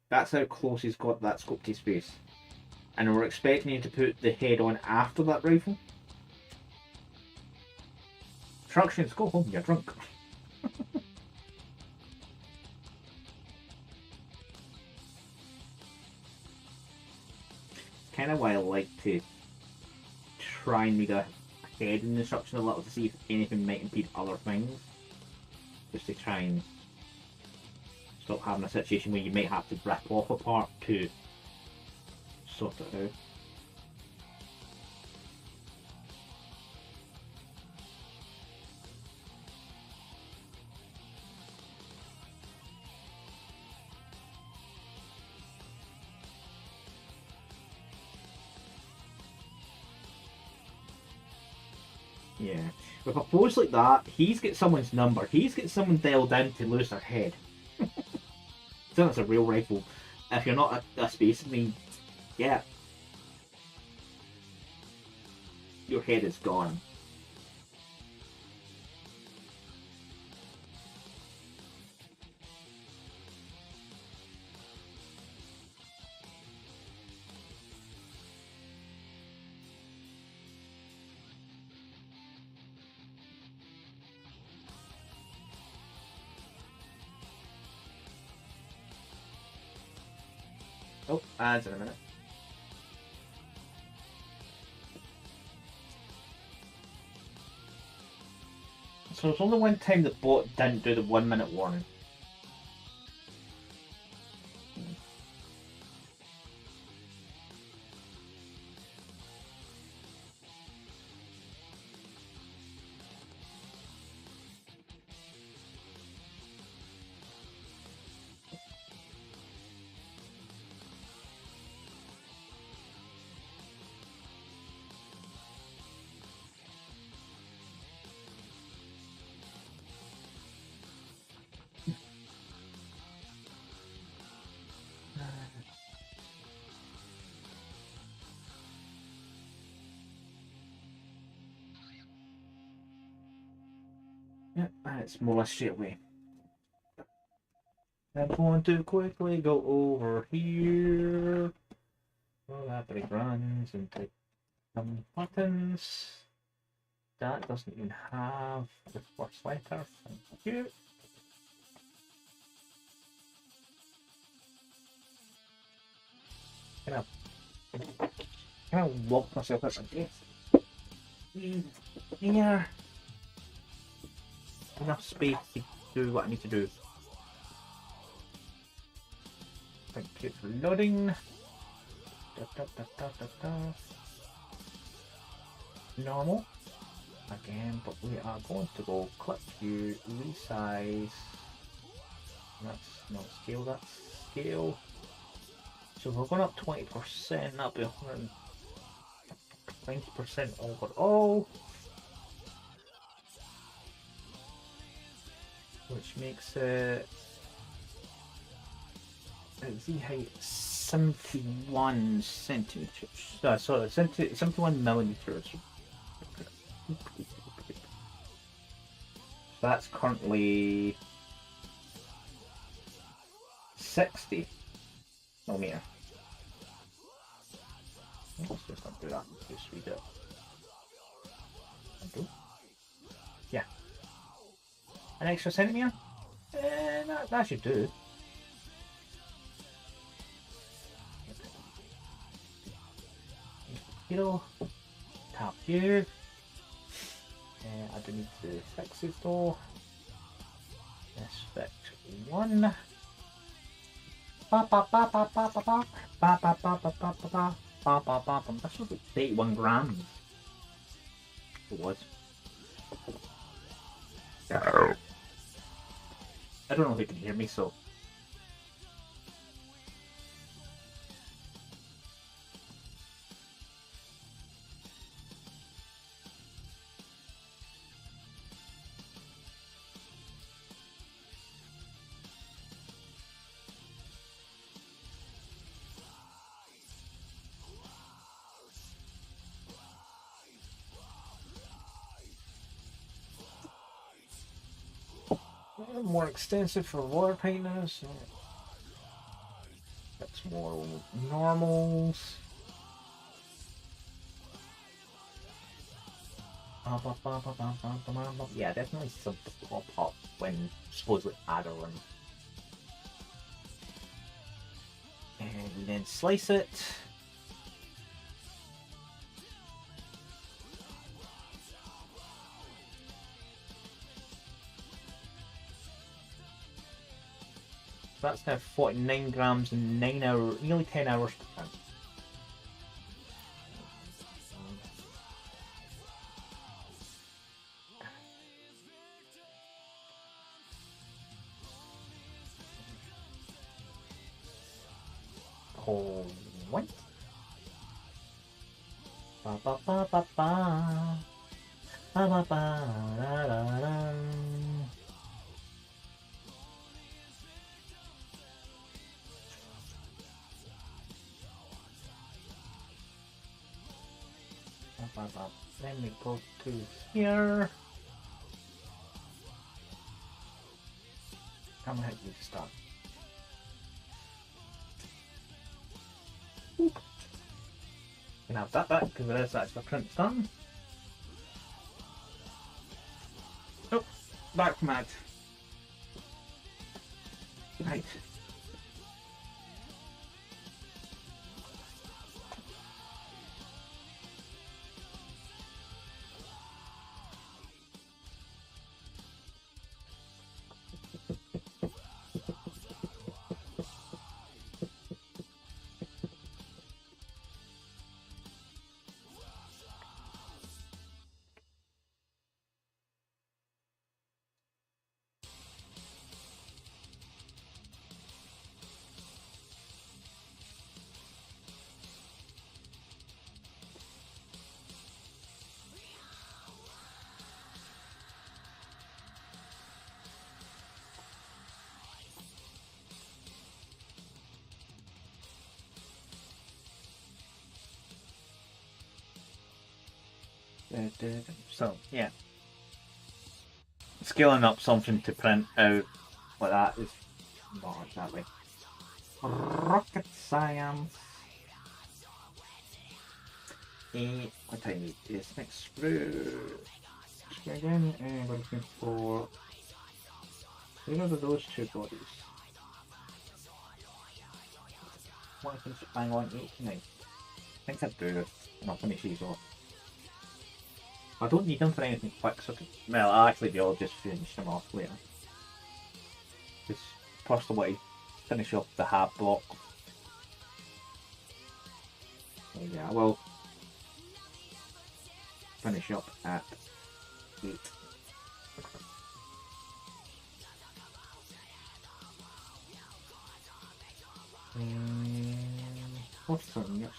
That's how close he's got that scope to his face. And we're expecting you to put the head on after that rifle. Instructions, go home, you're drunk. Kind of why I like to try and read ahead in the instruction a little to see if anything might impede other things. Just to try and stop having a situation where you might have to rip off a part to sort it out. Yeah. With a pose like that, he's got someone's number. He's got someone dialed in to lose their head. So that's a real rifle. If you're not a space marine, yeah. Your head is gone. Oh, ads in a minute. So it's only one time that bot didn't do the 1 minute warning. Yep, it's more or less straight away. I'm going to quickly go over here. Oh, that break runs and take some buttons. That doesn't even have the first letter. Thank you. Can I lock myself out my desk? Here. Enough space to do what I need to do. Thank you for loading. Normal. Again, but we are going to go click view, resize. That's not scale, that's scale. So we're going up 20%, that'll be 120% overall. Which makes it Z height 71 centimeters. Sorry, 71 millimeters. That's currently 60 millimeter. Let's just not do that. Just read it. Yeah. An extra centimeter? That should do. Hero. Tap here. I do need to fix this though. Let's fix one. This was like 31 grams. It was. I don't know if you can hear me, so. More extensive for water tightness. That's more normals. Yeah, definitely something pop up when supposedly adder run. And then slice it. That's now 49 grams in 9 hours, nearly 10 hours per pound. What? Ba ba ba ba ba. Ba ba ba da da da. Then we go to here. I'm gonna have you stop. Can have that back because there's actually print done. Oh, back mad. Right. So yeah, scaling up something to print out like that is not exactly rocket science. What I need is next screw. Screw again, and we're looking for either of those two bodies. One can bang on 89. I think I do, and I'll finish these off. I don't need them for anything quick, so well, I'll actually be able to just finish them off later. Just first away, finish off the hard block. So yeah, I will finish up at 8. What's the next?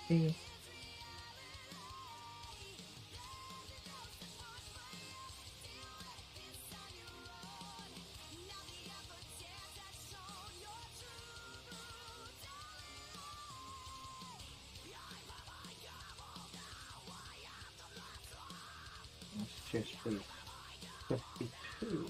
Okay. Let's just put 52.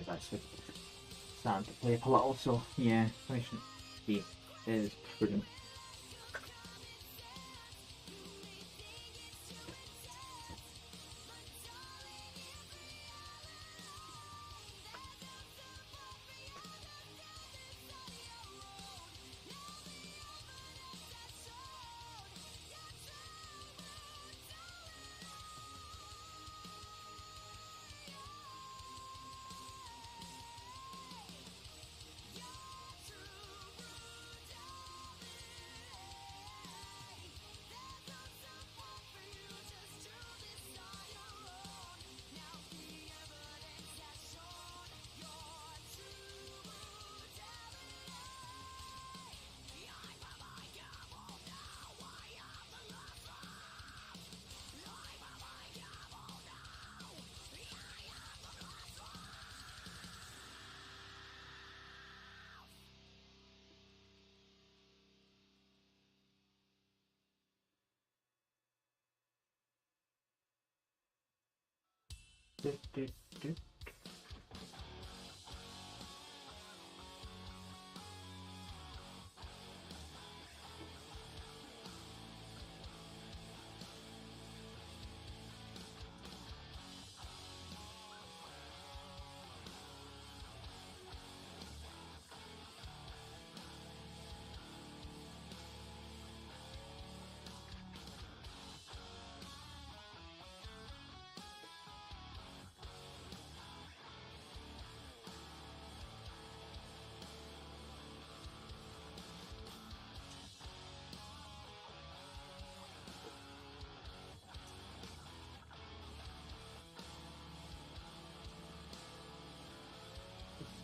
Actually starting to play up a little, so yeah, finishing 8 is prudent. Do, do, do.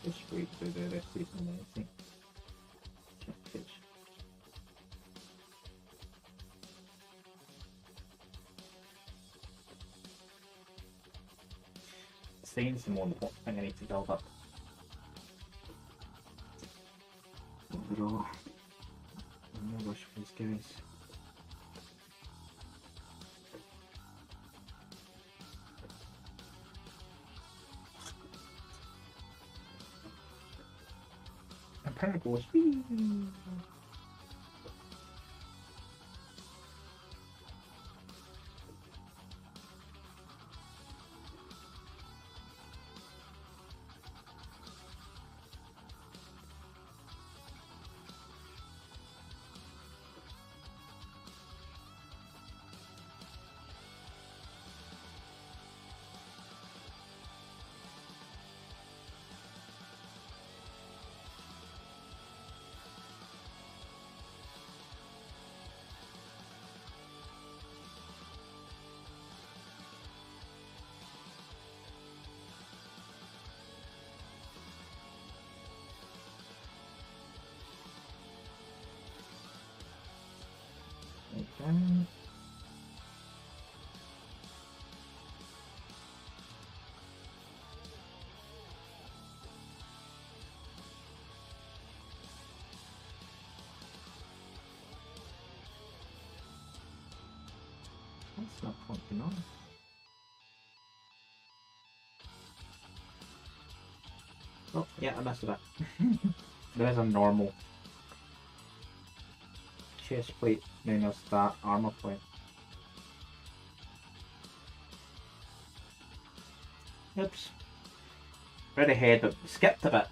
Just wait for the rest of the thing. Stains the more important thing I need to build up. Overall, no rush for these guys. Apparently, That's not fucking on. Oh, yeah, I messed it up. There is a normal chest plate, then there's that armor plate. Oops. Read ahead, but skipped a bit.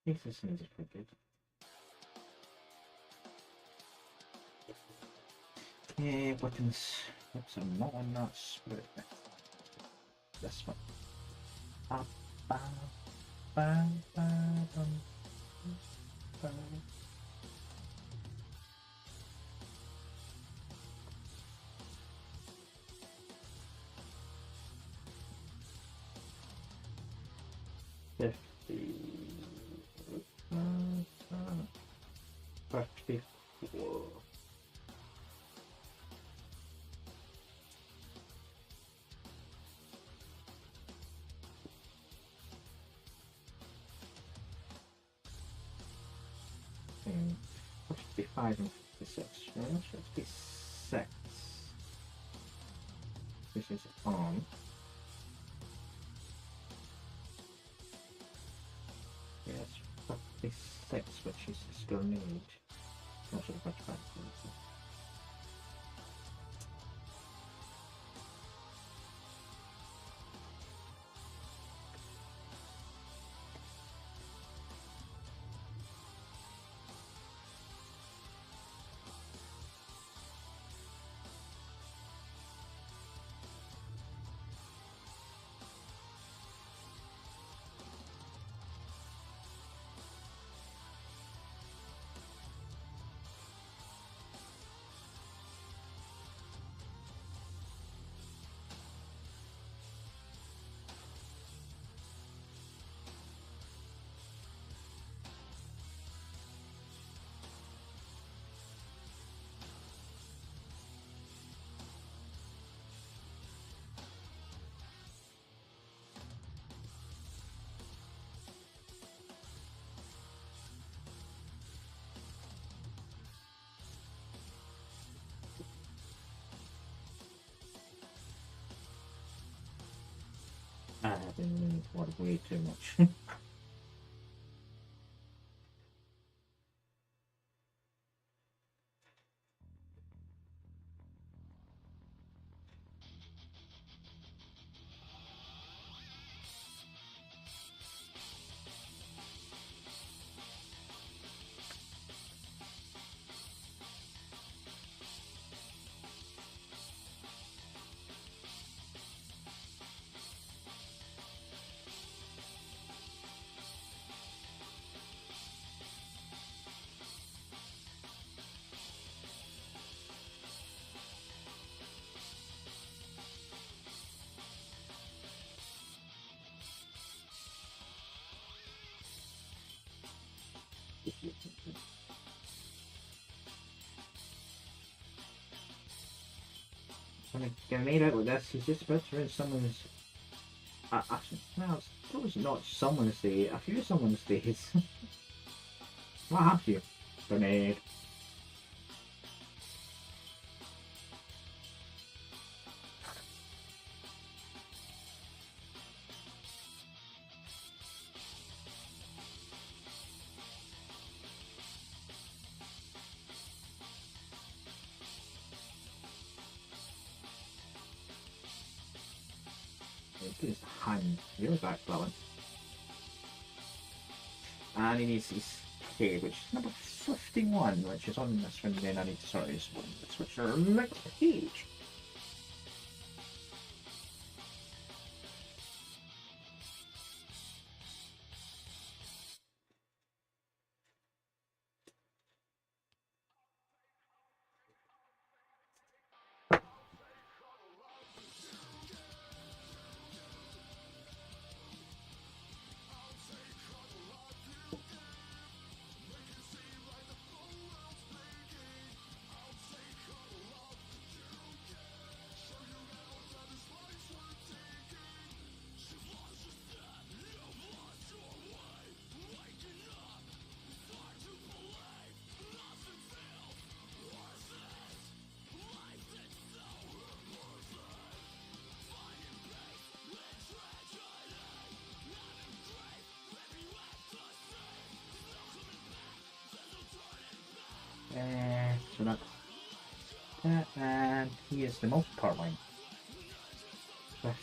This is pretty good. Okay, buttons. Oops, I'm not on that split. This one. Ba, ba, ba, ba, bum, ba. Fifty. 54. And 55 and 56. No, 56. This is on. Yes, 56, which is this grenade. Not sure much back. Or way too much. When I get made out with this, he's just about to ruin someone's. Well, it's not someone's day, a few someone's days. What happened to you? Grenade. His hand. Really backflowing. And he needs his K, which is number 51, which is on this one. Then I need to sort of switch to the next page. So that's that, and he is the most part line. 15%.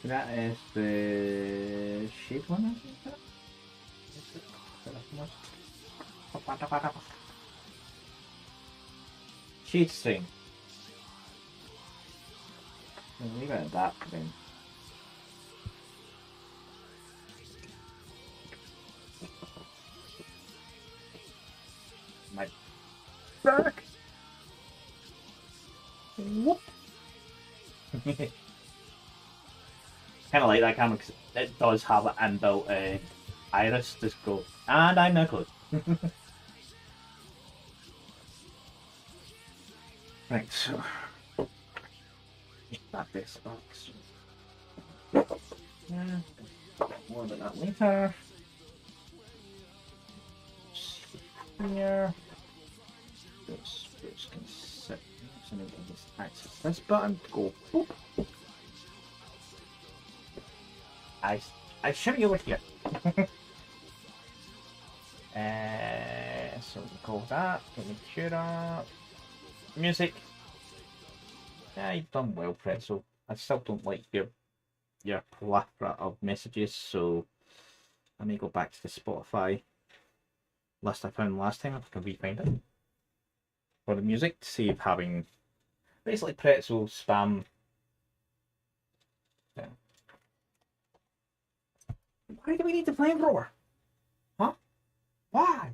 That is the shade one, I think. Is it? Shade string. We'll leave it at that then. My back. Whoop. Kind of like that camera because it does have an inbuilt iris. Just go, and I'm now close. Right, so back this box. Yeah, more about that later. Here, this can sit. So we can just access this button. Go. Boop. I shimmy over here. So we call that. Put the computer up. Music. Yeah, you've done well, Pretzel. I still don't like your plethora of messages, so I may go back to the Spotify list I found last time. If I can re-find it for the music to see if having basically Pretzel spam. Yeah. Why do we need the flamethrower? Huh? Why?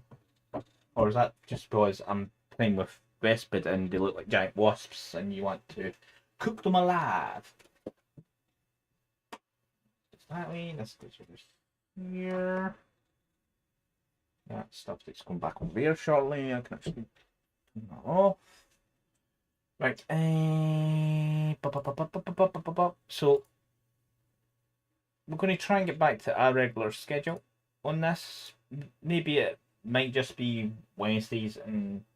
Or is that just because I'm playing with Vespid and they look like giant wasps and you want to cook them alive? It's that way, this goes over here. That stuff that's going back over there shortly. I can actually turn that off. Right, so we're going to try and get back to our regular schedule on this. Maybe it might just be Wednesdays and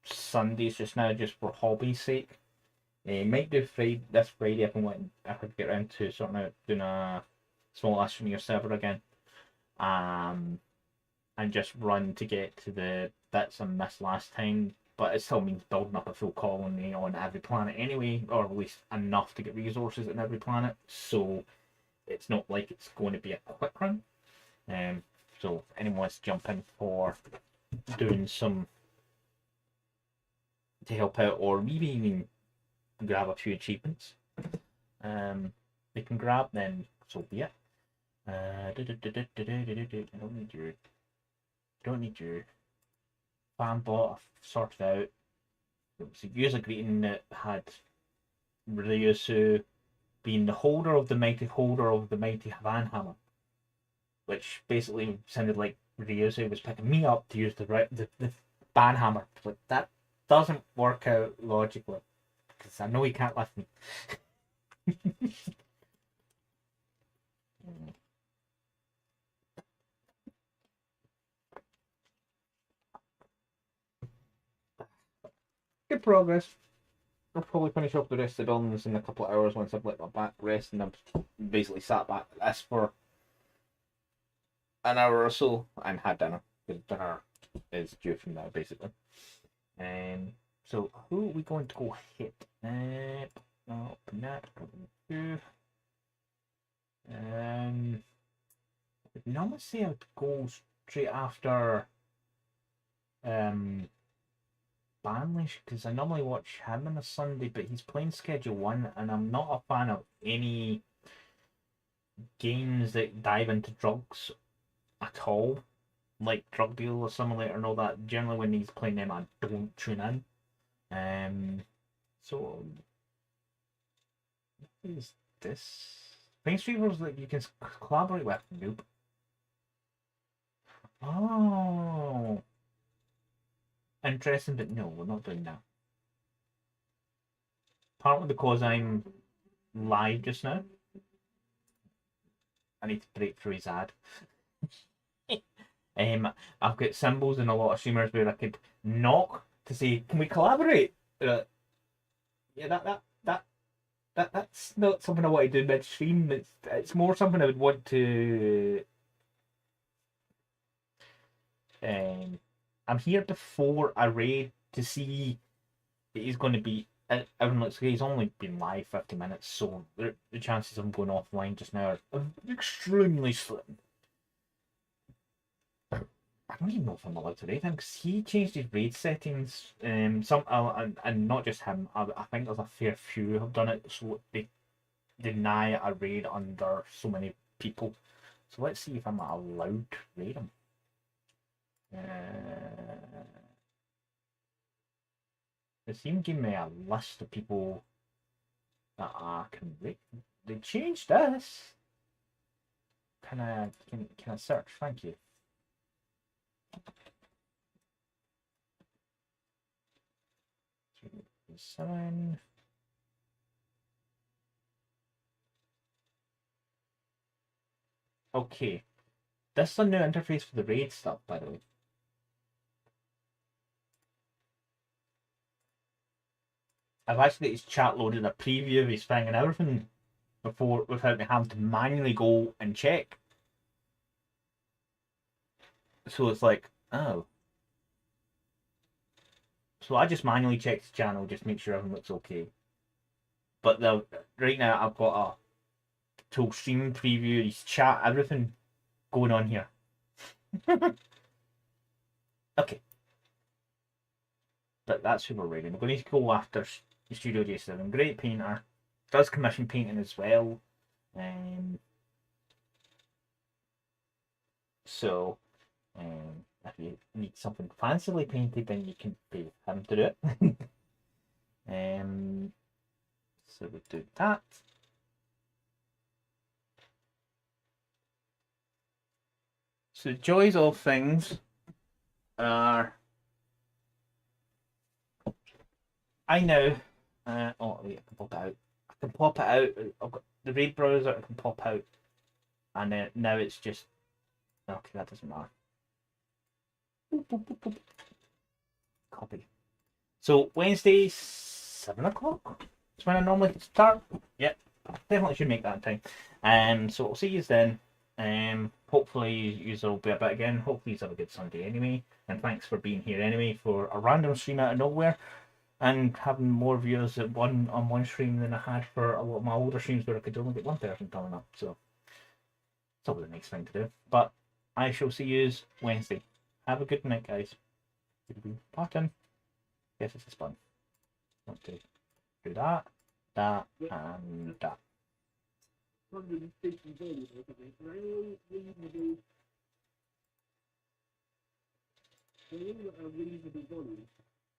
Sundays just now, just for hobby's sake. Might do this Friday if I could get around to sorting out doing a small Astroneer server again. And just run to get to the bits I missed last time. But it still means building up a full colony on every planet anyway, or at least enough to get resources on every planet. So it's not like it's going to be a quick run. So if anyone wants to jump in for doing some to help out, or maybe even grab a few achievements, they can grab, then so be it. I don't need your fan bot. I've sorted out. It was a user greeting that had Ryusu being the holder of the mighty Van Hammer, which basically sounded like Ryusu was picking me up to use the Van Hammer. Like, that doesn't work out logically because I know he can't lift me. Good progress. I'll probably finish off the rest of the buildings in a couple of hours once I've let my back rest, and I've basically sat back at this for an hour or so and had dinner, because dinner is due from now basically. So who are we going to go hit? Open that. I'd normally say I'd go straight after Banlish, because I normally watch him on a Sunday, but he's playing Schedule 1, and I'm not a fan of any games that dive into drugs at all, like Drug Deal or Simulator and all that. Generally, when he's playing them, I don't tune in. So what is this? Planes Reavers that you can collaborate with. Nope. Oh. Interesting, but no, we're not doing that. Partly because I'm live just now. I need to break through his ad. I've got symbols in a lot of streamers where I could knock to say, "Can we collaborate?" Yeah, that's not something I want to do midstream. It's more something I would want to. I'm here before a raid to see that he's going to be. Everyone looks like he's only been live 50 minutes, so the chances of him going offline just now are extremely slim. don't even know if I'm allowed to raid him because he changed his raid settings. And not just him. I think there's a fair few have done it, so they deny a raid under so many people. So let's see if I'm allowed to raid him. It seemed to give me a list of people that I can raid. They changed this. Can I search? Thank you. Seven. Okay. This is a new interface for the raid stuff, by the way. I've actually got his chat loaded, a preview of his thing and everything before without me having to manually go and check. So it's like, oh. So I just manually check his channel, just make sure everything looks okay. But right now I've got a full stream preview, his chat, everything going on here. Okay. But that's who we're raiding. We're going to go after Studio J7. Great painter. Does commission painting as well. So, if you need something fancily painted, then you can pay him to do it. So we do that. So the joys of things are I know. Oh wait, I can pop it out. I can pop it out. I've got the raid browser. I can pop out, and then now it's just okay. That doesn't matter. Boop, boop, boop, boop. Copy. So Wednesday, 7 o'clock. That's when I normally start. Yep, definitely should make that in time. So we'll see you then. Hopefully you will be a bit again. Hopefully you have a good Sunday anyway. And thanks for being here anyway for a random stream out of nowhere. And having more viewers on one stream than I had for a lot of my older streams where I could only get one person coming up. So it's always a nice thing to do. But I shall see you Wednesday. Have a good night, guys. Button. Yes, it's a spun. Want to do that, and that.